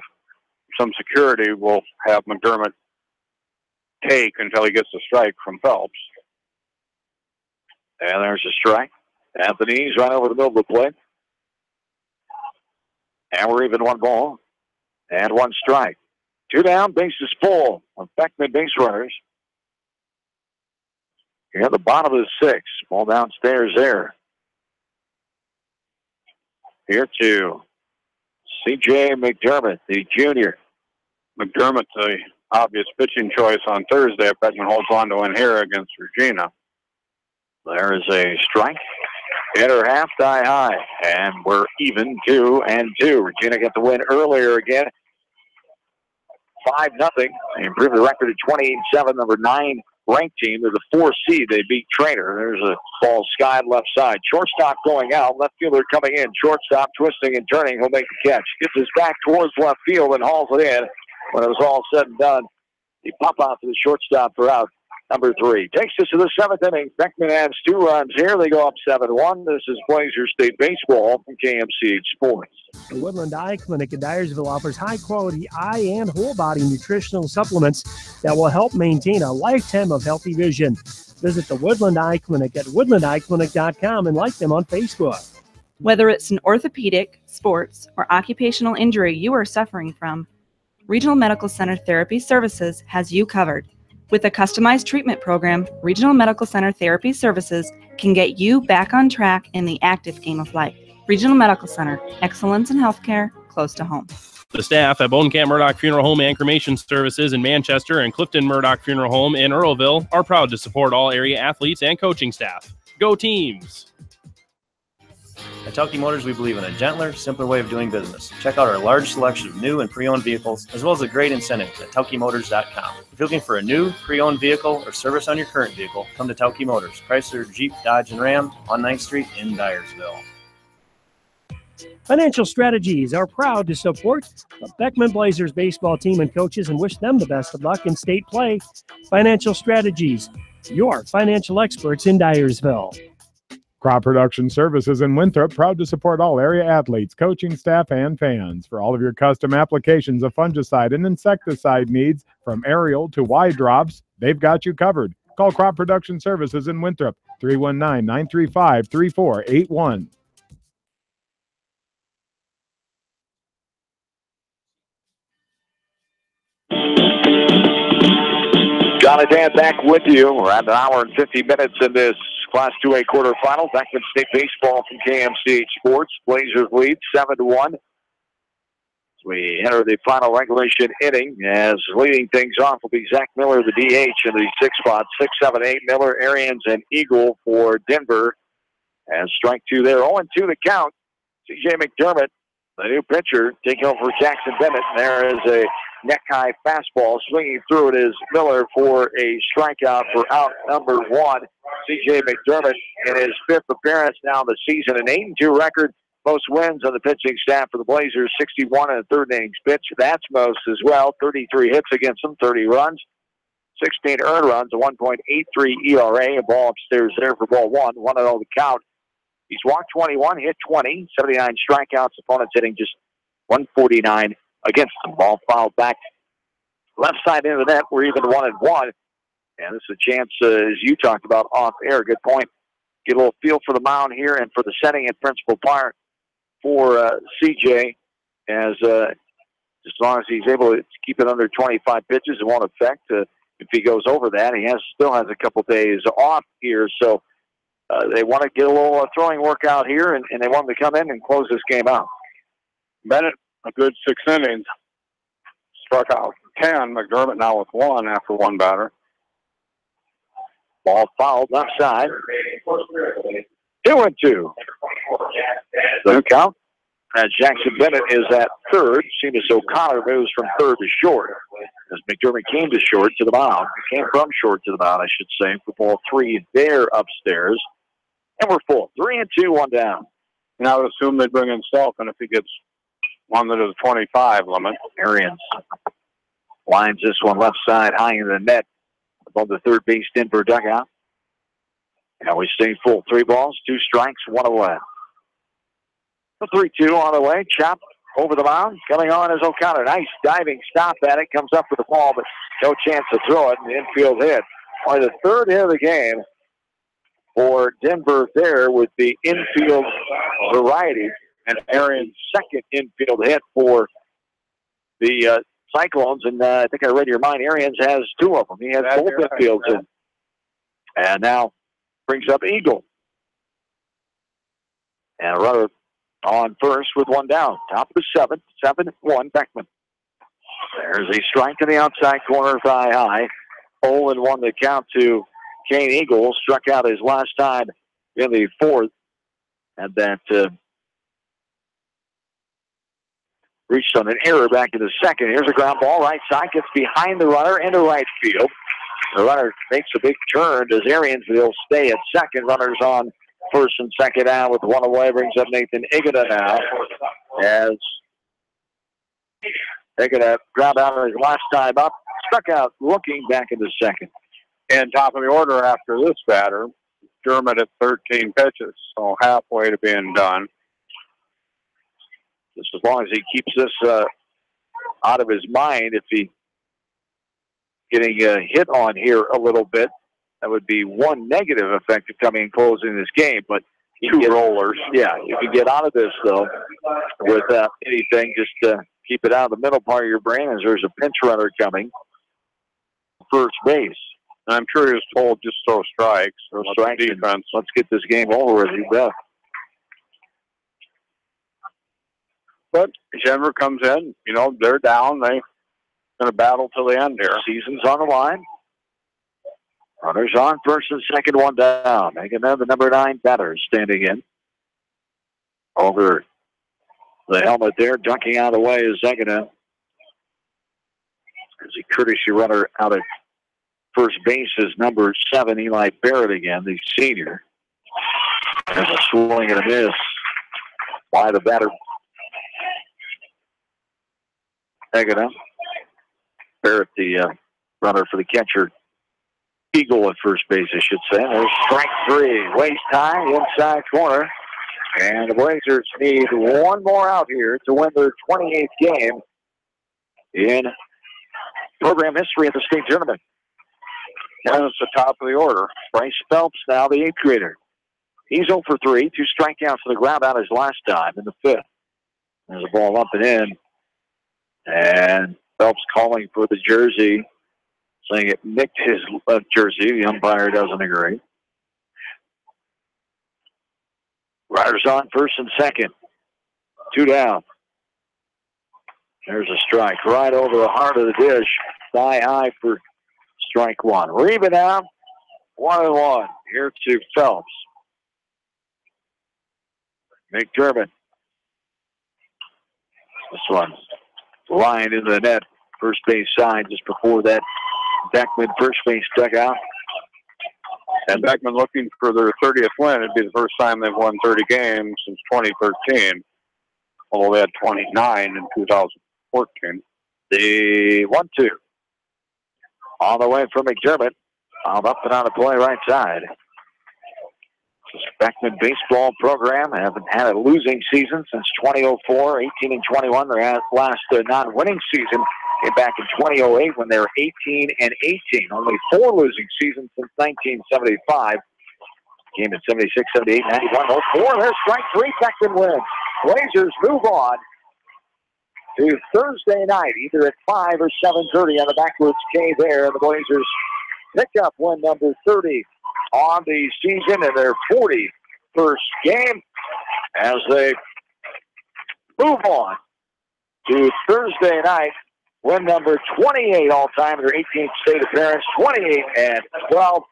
some security, will have McDermott take until he gets a strike from Phelps. And there's a strike. At the knees, right over the middle of the plate. And we're even 1 ball and 1 strike. 2 down, bases full of Beckman base runners. Here at the bottom of the 6th. Ball downstairs there. Here to C.J. McDermott, the junior. McDermott, the obvious pitching choice on Thursday if Beckman holds on to win here against Regina. There is a strike. Hitter half high, and we're even 2-2. Regina got the win earlier again. 5-0. They improved the record to 28-7. Number 9 ranked team. They're the 4 seed. They beat Trainer. There's a ball skied left side. Shortstop going out. Left fielder coming in. Shortstop twisting and turning. He'll make the catch. Gets his back towards left field and hauls it in. When it was all said and done, he pop out to the shortstop for out number 3. Takes us to the 7th inning. Beckman adds 2 runs here. They go up 7-1. This is Blazer State Baseball from KMCH Sports. The Woodland Eye Clinic in Dyersville offers high-quality eye and whole-body nutritional supplements that will help maintain a lifetime of healthy vision. Visit the Woodland Eye Clinic at woodlandeyeclinic.com and like them on Facebook. Whether it's an orthopedic, sports, or occupational injury you are suffering from, Regional Medical Center Therapy Services has you covered. With a customized treatment program, Regional Medical Center Therapy Services can get you back on track in the active game of life. Regional Medical Center, excellence in healthcare, close to home. The staff at Bonecamp Murdoch Funeral Home and Cremation Services in Manchester and Clifton Murdoch Funeral Home in Earlville are proud to support all area athletes and coaching staff. Go teams! At Telke Motors, we believe in a gentler, simpler way of doing business. Check out our large selection of new and pre-owned vehicles, as well as a great incentive at TelkeMotors.com. If you're looking for a new, pre-owned vehicle or service on your current vehicle, come to Telke Motors, Chrysler, Jeep, Dodge, and Ram on 9th Street in Dyersville. Financial Strategies are proud to support the Beckman Blazers baseball team and coaches and wish them the best of luck in state play. Financial Strategies, your financial experts in Dyersville. Crop Production Services in Winthrop, proud to support all area athletes, coaching staff, and fans. For all of your custom applications of fungicide and insecticide needs, from aerial to wide drops, they've got you covered. Call Crop Production Services in Winthrop, 319-935-3481. John and Dan back with you. We're at an hour and 50 minutes in this Class 2A quarterfinal. Beckman State Baseball from KMCH Sports. Blazers lead 7-1. As we enter the final regulation inning, as leading things off will be Zach Miller, the DH, in the 6 spot. 6, 7, 8. Miller, Arians, and Eagle for Denver. And strike 2 there. 0-2 the count. C.J. McDermott, the new pitcher, taking over Jackson Bennett. And there is a neck-high fastball. Swinging through it is Miller for a strikeout for out number 1. C.J. McDermott in his 5th appearance now in the season. An 8-2 record. Most wins on the pitching staff for the Blazers. 61 in the 3rd innings pitch. That's most as well. 33 hits against them. 30 runs. 16 earned runs. A 1.83 ERA. A ball upstairs there for ball 1. 1-0 the count. He's walked 21, hit 20, 79 strikeouts. Opponents hitting just 149 against them. Ball fouled back left side into the net. We're even 1-1. And this is a chance, as you talked about off air, good point. Get a little feel for the mound here and for the setting at Principal Park for CJ. As long as he's able to keep it under 25 pitches, it won't affect. If he goes over that, he still has a couple days off here. So they want to get a little throwing workout here, and they want him to come in and close this game out. Bennett, a good 6 innings. Struck out 10. McDermott now with 1 after 1 batter. Ball fouled left side. 2-2. The count. As Jackson Bennett is at 3rd. Seamus O'Connor moves from 3rd to short. As McDermott came to short to the mound. Came from short to the mound, I should say, for ball 3 there upstairs. And we're full. 3-2, 1 down. And I would assume they'd bring in Selkin if he gets one that is 25 limit. Arians lines this one left side high in the net above the 3rd base Denver dugout. And we stay full. 3 balls, 2 strikes, 1 away. The 3-2 on the way. Chop over the mound. Coming on is O'Connor. Nice diving stop at it. Comes up for the ball, but no chance to throw it. An infield hit. Only the 3rd hit of the game for Denver there with the infield variety. And Arians' 2nd infield hit for the Cyclones. And I think I read your mind. Arians has 2 of them. He has both infields in. And now brings up Eagle. And a runner on first with 1 down. Top of the 7th. 7-1 Beckman. There's a strike to the outside corner, thigh high. 0-1 the count to Kane Eagle. Struck out his last time in the fourth. Had that reached on an error back in the second. Here's a ground ball. Right side gets behind the runner into right field. The runner makes a big turn. Does Ariansville stay at second? Runners on first and second out with one away. Brings up Nathan Igada now. As Igada ground out his last time up. Struck out looking back in the second. And top of the order after this batter, Dermott at 13 pitches, so halfway to being done. Just as long as he keeps this out of his mind, if he getting hit on here a little bit, that would be one negative effect of coming and closing this game. But two rollers. Yeah, you can get out of this, though, with anything. Just keep it out of the middle part of your brain as there's a pinch runner coming. First base. And I'm sure he was told just throw strikes. Throw strikes. Defense. Let's get this game over with. You bet. But Denver comes in. You know, they're down. They're going to battle till the end here. Season's on the line. Runners on first and second, one down. Making them the number 9 batter standing in. Over the helmet there, dunking out of the way is Zegina. As a courtesy runner out at first base is number 7, Eli Barrett again, the senior. There's a swing and a miss by the batter. Zegina. Barrett, the runner for the catcher. Eagle at first base, I should say. There's strike 3. Waist high, inside corner. And the Blazers need one more out here to win their 28th game in program history at the state tournament. And it's the top of the order. Bryce Phelps now the 8th grader. He's 0 for 3. 2 strikeouts for the ground out his last time in the 5th. There's a ball up and in. And Phelps calling for the jersey, saying it nicked his left jersey. The umpire doesn't agree. Riders on first and second. 2 down. There's a strike right over the heart of the dish. Thigh high for strike 1. We're even now. 1-1. Here to Phelps. McDermott. This one lined into the net. First base side just before that. Beckman first base dugout. And Beckman looking for their 30th win. It'd be the first time they've won 30 games since 2013. Although they had 29 in 2014. The 1-2. On the way from McDermott. Fouled up and out of play right side. This Beckman baseball program haven't had a losing season since 2004. 18-21. Their last non-winning season came back in 2008 when they were 18-18. Only 4 losing seasons since 1975. Came in 76, 78, 91, 04. There's strike 3. Beckman wins. Blazers move on to Thursday night, either at 5 or 7:30 on the Backwoods K there. The Blazers pick up win number 30 on the season in their 41st game as they move on to Thursday night. Win number 28 all-time in their 18th state appearance, 28-12.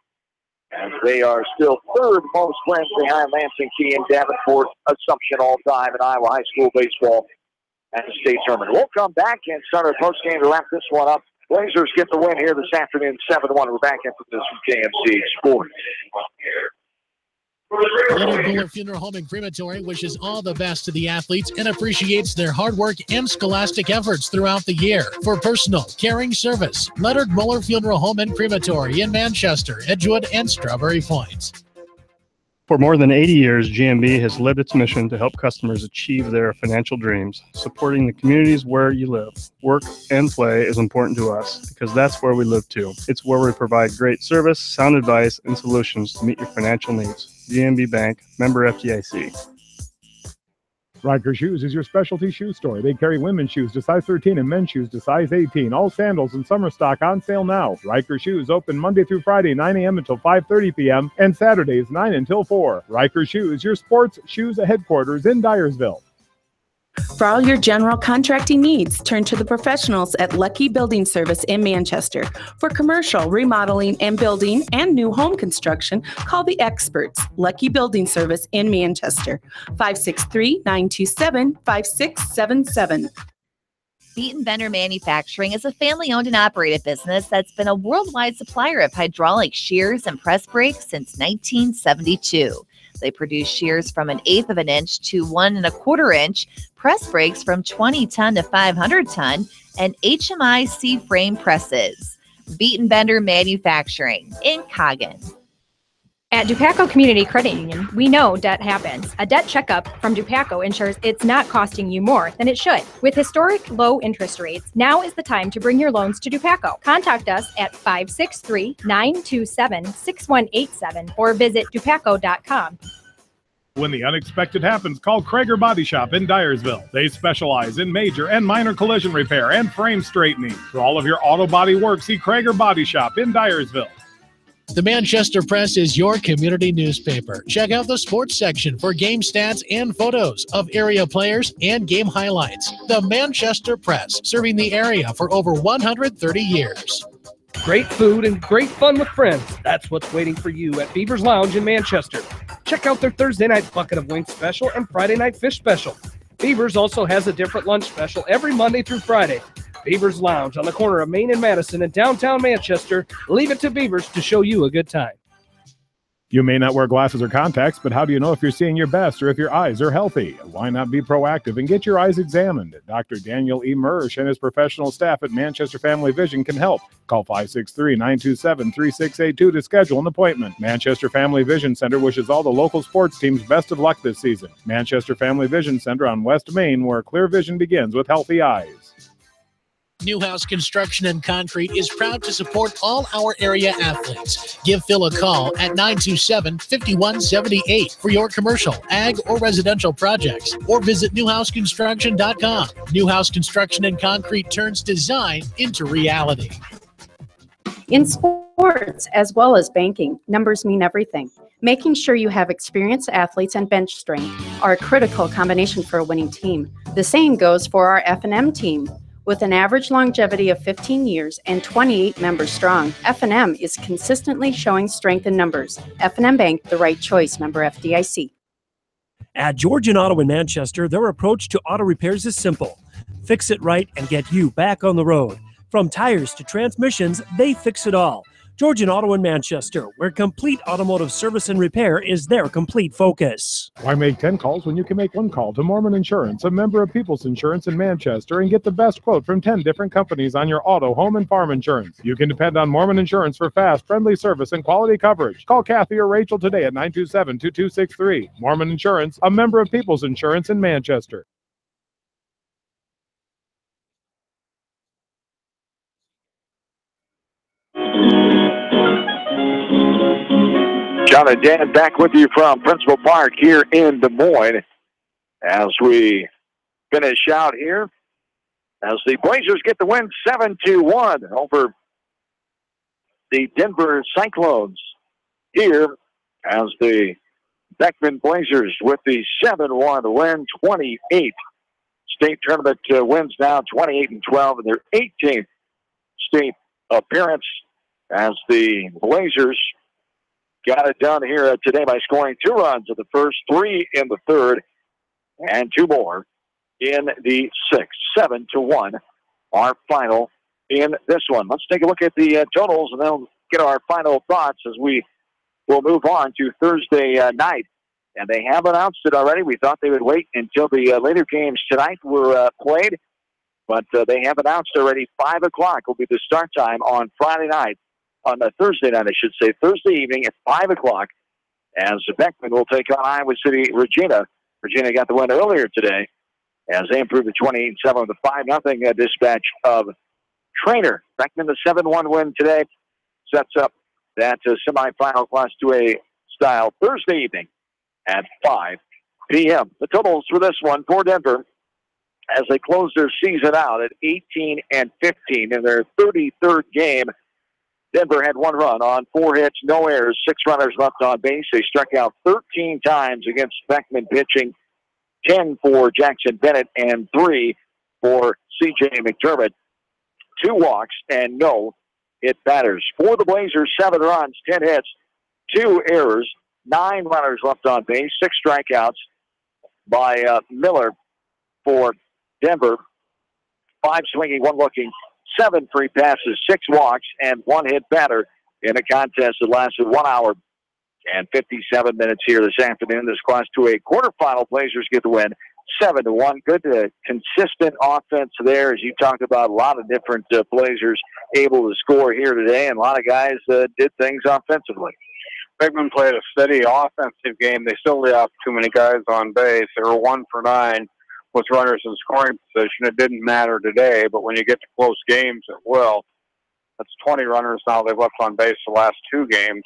As they are still 3rd most wins behind Lansing Key and Davenport Assumption all-time in Iowa high school baseball at the state tournament. We'll come back and start our postgame to wrap this one up. Blazers get the win here this afternoon, 7-1. We're back after this from KMC Sports. Leonard Muller Funeral Home and Crematory wishes all the best to the athletes and appreciates their hard work and scholastic efforts throughout the year. For personal, caring service, Leonard Muller Funeral Home and Crematory in Manchester, Edgewood, and Strawberry Points. For more than 80 years, GMB has lived its mission to help customers achieve their financial dreams. Supporting the communities where you live, work, and play is important to us because that's where we live too. It's where we provide great service, sound advice, and solutions to meet your financial needs. GMB Bank, member FDIC. Riker Shoes is your specialty shoe store. They carry women's shoes to size 13 and men's shoes to size 18. All sandals and summer stock on sale now. Riker Shoes open Monday through Friday, 9 a.m. until 5:30 p.m. and Saturdays, 9 until 4. Riker Shoes, your sports shoes headquarters in Dyersville. For all your general contracting needs, turn to the professionals at Lucky Building Service in Manchester. For commercial, remodeling, and building and new home construction, call the experts, Lucky Building Service in Manchester, 563-927-5677. Beaton Bender Manufacturing is a family-owned and operated business that's been a worldwide supplier of hydraulic shears and press brakes since 1972. They produce shears from 1/8 of an inch to 1 1/4 inch, press brakes from 20 ton to 500 ton, and HMI C-frame presses. Beaton Bender Manufacturing in Coggin. At Dupaco Community Credit Union, we know debt happens. A debt checkup from Dupaco ensures it's not costing you more than it should. With historic low interest rates, now is the time to bring your loans to Dupaco. Contact us at 563-927-6187 or visit dupaco.com. When the unexpected happens, call Krager Body Shop in Dyersville. They specialize in major and minor collision repair and frame straightening. For all of your auto body work, see Krager Body Shop in Dyersville. The Manchester Press is your community newspaper. Check out the sports section for game stats and photos of area players and game highlights. The Manchester Press, serving the area for over 130 years. Great food and great fun with friends. That's what's waiting for you at Beaver's Lounge in Manchester. Check out their Thursday night bucket of wings special and Friday night fish special. Beaver's also has a different lunch special every Monday through Friday. Beaver's Lounge on the corner of Main and Madison in downtown Manchester. Leave it to Beaver's to show you a good time. You may not wear glasses or contacts, but how do you know if you're seeing your best or if your eyes are healthy? Why not be proactive and get your eyes examined? Dr. Daniel E. Mersch and his professional staff at Manchester Family Vision can help. Call 563-927-3682 to schedule an appointment. Manchester Family Vision Center wishes all the local sports teams best of luck this season. Manchester Family Vision Center on West Main, where clear vision begins with healthy eyes. Newhouse Construction and Concrete is proud to support all our area athletes. Give Phil a call at 927-5178 for your commercial, ag, or residential projects, or visit newhouseconstruction.com. Newhouse Construction and Concrete turns design into reality. In sports, as well as banking, numbers mean everything. Making sure you have experienced athletes and bench strength are a critical combination for a winning team. The same goes for our F&M team. With an average longevity of 15 years and 28 members strong, F&M is consistently showing strength in numbers. F&M Bank, the right choice, member FDIC. At Georgian Auto in Manchester, their approach to auto repairs is simple. Fix it right and get you back on the road. From tires to transmissions, they fix it all. Georgian Auto in Manchester, where complete automotive service and repair is their complete focus. Why make 10 calls when you can make one call to Mormon Insurance, a member of People's Insurance in Manchester, and get the best quote from 10 different companies on your auto, home, and farm insurance. You can depend on Mormon Insurance for fast, friendly service and quality coverage. Call Kathy or Rachel today at 927-2263. Mormon Insurance, a member of People's Insurance in Manchester. John and Dan back with you from Principal Park here in Des Moines as we finish out here as the Blazers get the win 7-1 over the Denver Cyclones here as the Beckman Blazers with the 7-1 win, 28 state tournament wins now, 28-12 in their 18th state appearance as the Blazers got it done here today by scoring 2 runs in the first, 3 in the third, and 2 more in the sixth. 7-1, our final in this one. Let's take a look at the totals, and then we'll get our final thoughts as we will move on to Thursday night. And they have announced it already. We thought they would wait until the later games tonight were played, but they have announced already 5 o'clock will be the start time on Friday night. On Thursday night, I should say, Thursday evening at 5 o'clock, as Beckman will take on Iowa City Regina. Regina got the win earlier today as they improved to 28-7 with a 5-0 dispatch of Trainer. Beckman, the 7-1 win today, sets up that semifinal Class 2A style Thursday evening at 5 p.m. The totals for this one for Denver as they close their season out at 18-15 in their 33rd game. Denver had 1 run on 4 hits, no errors, 6 runners left on base. They struck out 13 times against Beckman pitching. 10 for Jackson Bennett, and 3 for C.J. McDermott. 2 walks and no hit batters. For the Blazers, 7 runs, 10 hits, 2 errors, 9 runners left on base, 6 strikeouts by Miller for Denver. 5 swinging, 1 looking, 7 free passes, 6 walks, and 1 hit batter in a contest that lasted 1 hour and 57 minutes here this afternoon. This Class 2A quarterfinal. Blazers get the win 7-1. Good, consistent offense there, as you talked about. A lot of different Blazers able to score here today, and a lot of guys did things offensively. Beckman played a steady offensive game. They still left too many guys on base. They were 1 for 9 with runners in scoring position. It didn't matter today, but when you get to close games, it will. That's 20 runners now they've left on base the last 2 games,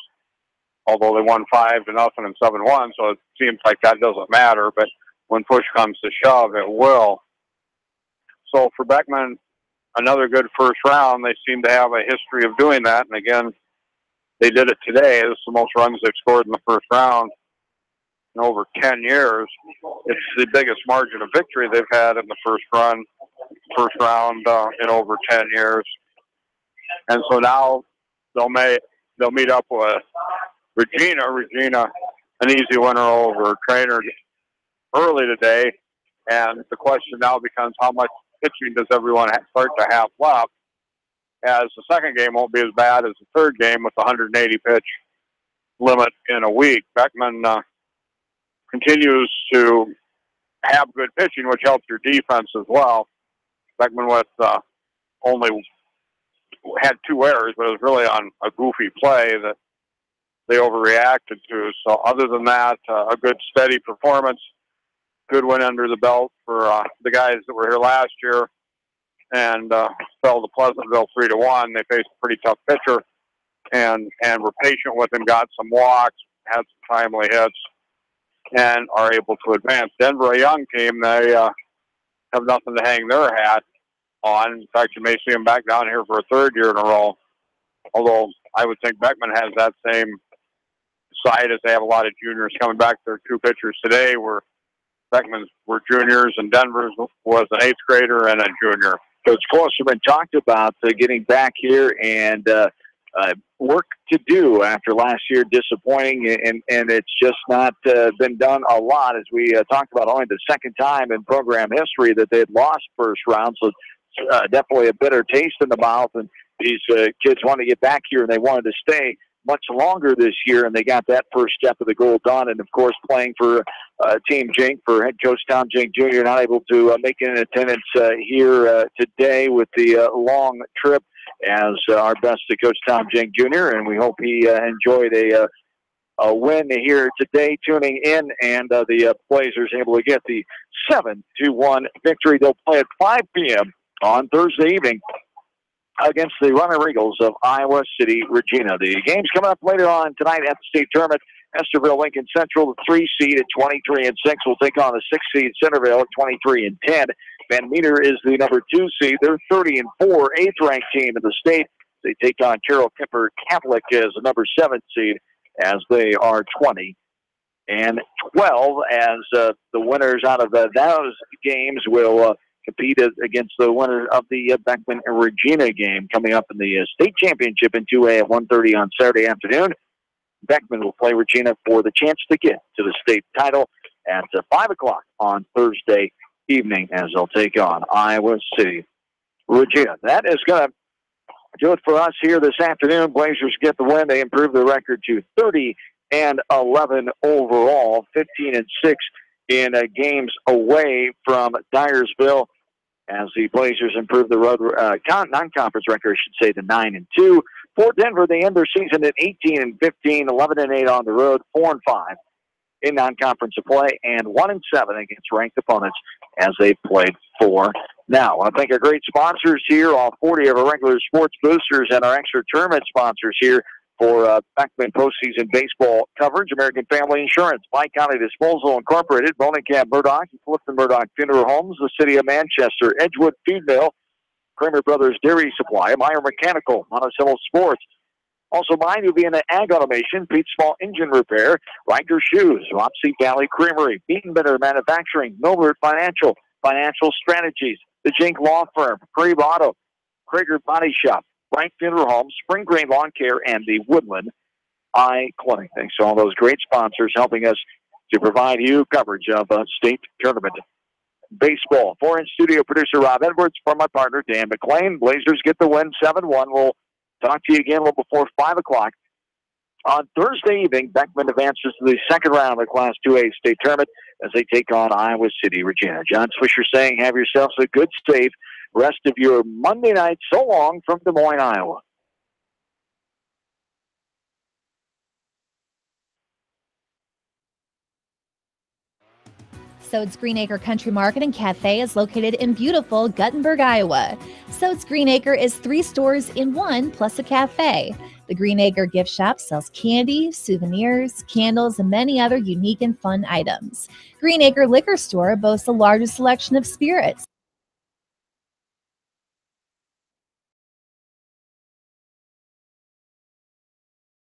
although they won 5-0 and 7-1, so it seems like that doesn't matter. But when push comes to shove, it will. So for Beckman, another good first round. They seem to have a history of doing that, and again, they did it today. This is the most runs they've scored in the first round in over 10 years. It's the biggest margin of victory they've had in the first round in over 10 years. And so now they'll meet up with Regina. Regina, an easy winner over Trainer early today. And the question now becomes, how much pitching does everyone start to have left? As the second game won't be as bad as the third game with the 180 pitch limit in a week. Beckman continues to have good pitching, which helps your defense as well. Beckman with only had 2 errors, but it was really on a goofy play that they overreacted to. So other than that, a good steady performance, good win under the belt for the guys that were here last year and fell to Pleasantville 3-1. They faced a pretty tough pitcher and were patient with him, got some walks, had some timely hits, and are able to advance. Denver, a young team, they have nothing to hang their hat on. In fact, you may see them back down here for a 3rd year in a row, although I would think Beckman has that same side as they have a lot of juniors coming back. Their 2 pitchers today were Beckman's were juniors, and Denver's was an 8th grader and a junior. Coach Klosterman talked about getting back here and work to do after last year disappointing, and it's just not been done a lot, as we talked about, only the 2nd time in program history that they had lost first round, so definitely a bitter taste in the mouth, and these kids wanted to get back here, and they wanted to stay much longer this year, and they got that first step of the goal done. And, of course, playing for Team Jink, for head coach Tom Jink Jr., not able to make an attendance here today with the long trip, as our best to Coach Tom Jink Jr., and we hope he enjoyed a win here today tuning in, and the Blazers able to get the 7-1 victory. They'll play at 5 p.m. on Thursday evening against the Runner Eagles of Iowa City, Regina. The game's coming up later on tonight at the state tournament. Esterville Lincoln Central, the 3 seed at 23-6, will take on the 6 seed Centerville at 23-10. Van Meter is the number 2 seed. They're 30-4, 8th ranked team in the state. They take on Carroll Kemper Catholic as the number 7 seed, as they are 20-12. As the winners out of those games will compete against the winner of the Beckman and Regina game coming up in the state championship in 2A at 1:30 on Saturday afternoon. Beckman will play Regina for the chance to get to the state title at 5 o'clock on Thursday evening, as they'll take on Iowa City, Regina. That is going to do it for us here this afternoon. Blazers get the win. They improve the record to 30-11 overall, 15-6 in games away from Dyersville, as the Blazers improve the road non-conference record, I should say, to 9-2. For Denver, they end their season at 18-15, 11-8 on the road, 4-5 in non-conference play, and 1-7 against ranked opponents as they played for. Now, I want to thank our great sponsors here, all 40 of our regular sports boosters, and our extra tournament sponsors here for Beckman postseason baseball coverage. American Family Insurance, Bi-County Disposal Incorporated, Bonenkamp Murdoch, Clifton Murdoch Funeral Homes, the City of Manchester, Edgewood Feed Mill, Kramer Brothers Dairy Supply, Meyer Mechanical, Monticello Sports, Also, mine will be in the ag automation, Pete Small engine repair, Riker Shoes, Wapsie Valley Creamery, Beatonbitter Manufacturing, Milbert Financial, Financial Strategies, the Jink Law Firm, Creve Auto, Krager Body Shop, Frank Funeral Home, Spring Green Lawn Care, and the Woodland Eye Clinic. Thanks to all those great sponsors helping us to provide you coverage of state tournament baseball. For in-studio producer Rob Edwards, for my partner Dan McClain, Blazers get the win 7-1. We'll talk to you again a little before 5 o'clock. On Thursday evening, Beckman advances to the second round of the Class 2A state tournament as they take on Iowa City, Regina. John Swisher saying, have yourselves a good, safe rest of your Monday night. So long from Des Moines, Iowa. Sode's Green Acre Country Market and Cafe is located in beautiful Guttenberg, Iowa. Sode's Green Acre is 3 stores in 1 plus a cafe. The Green Acre gift shop sells candy, souvenirs, candles, and many other unique and fun items. Green Acre Liquor Store boasts the largest selection of spirits,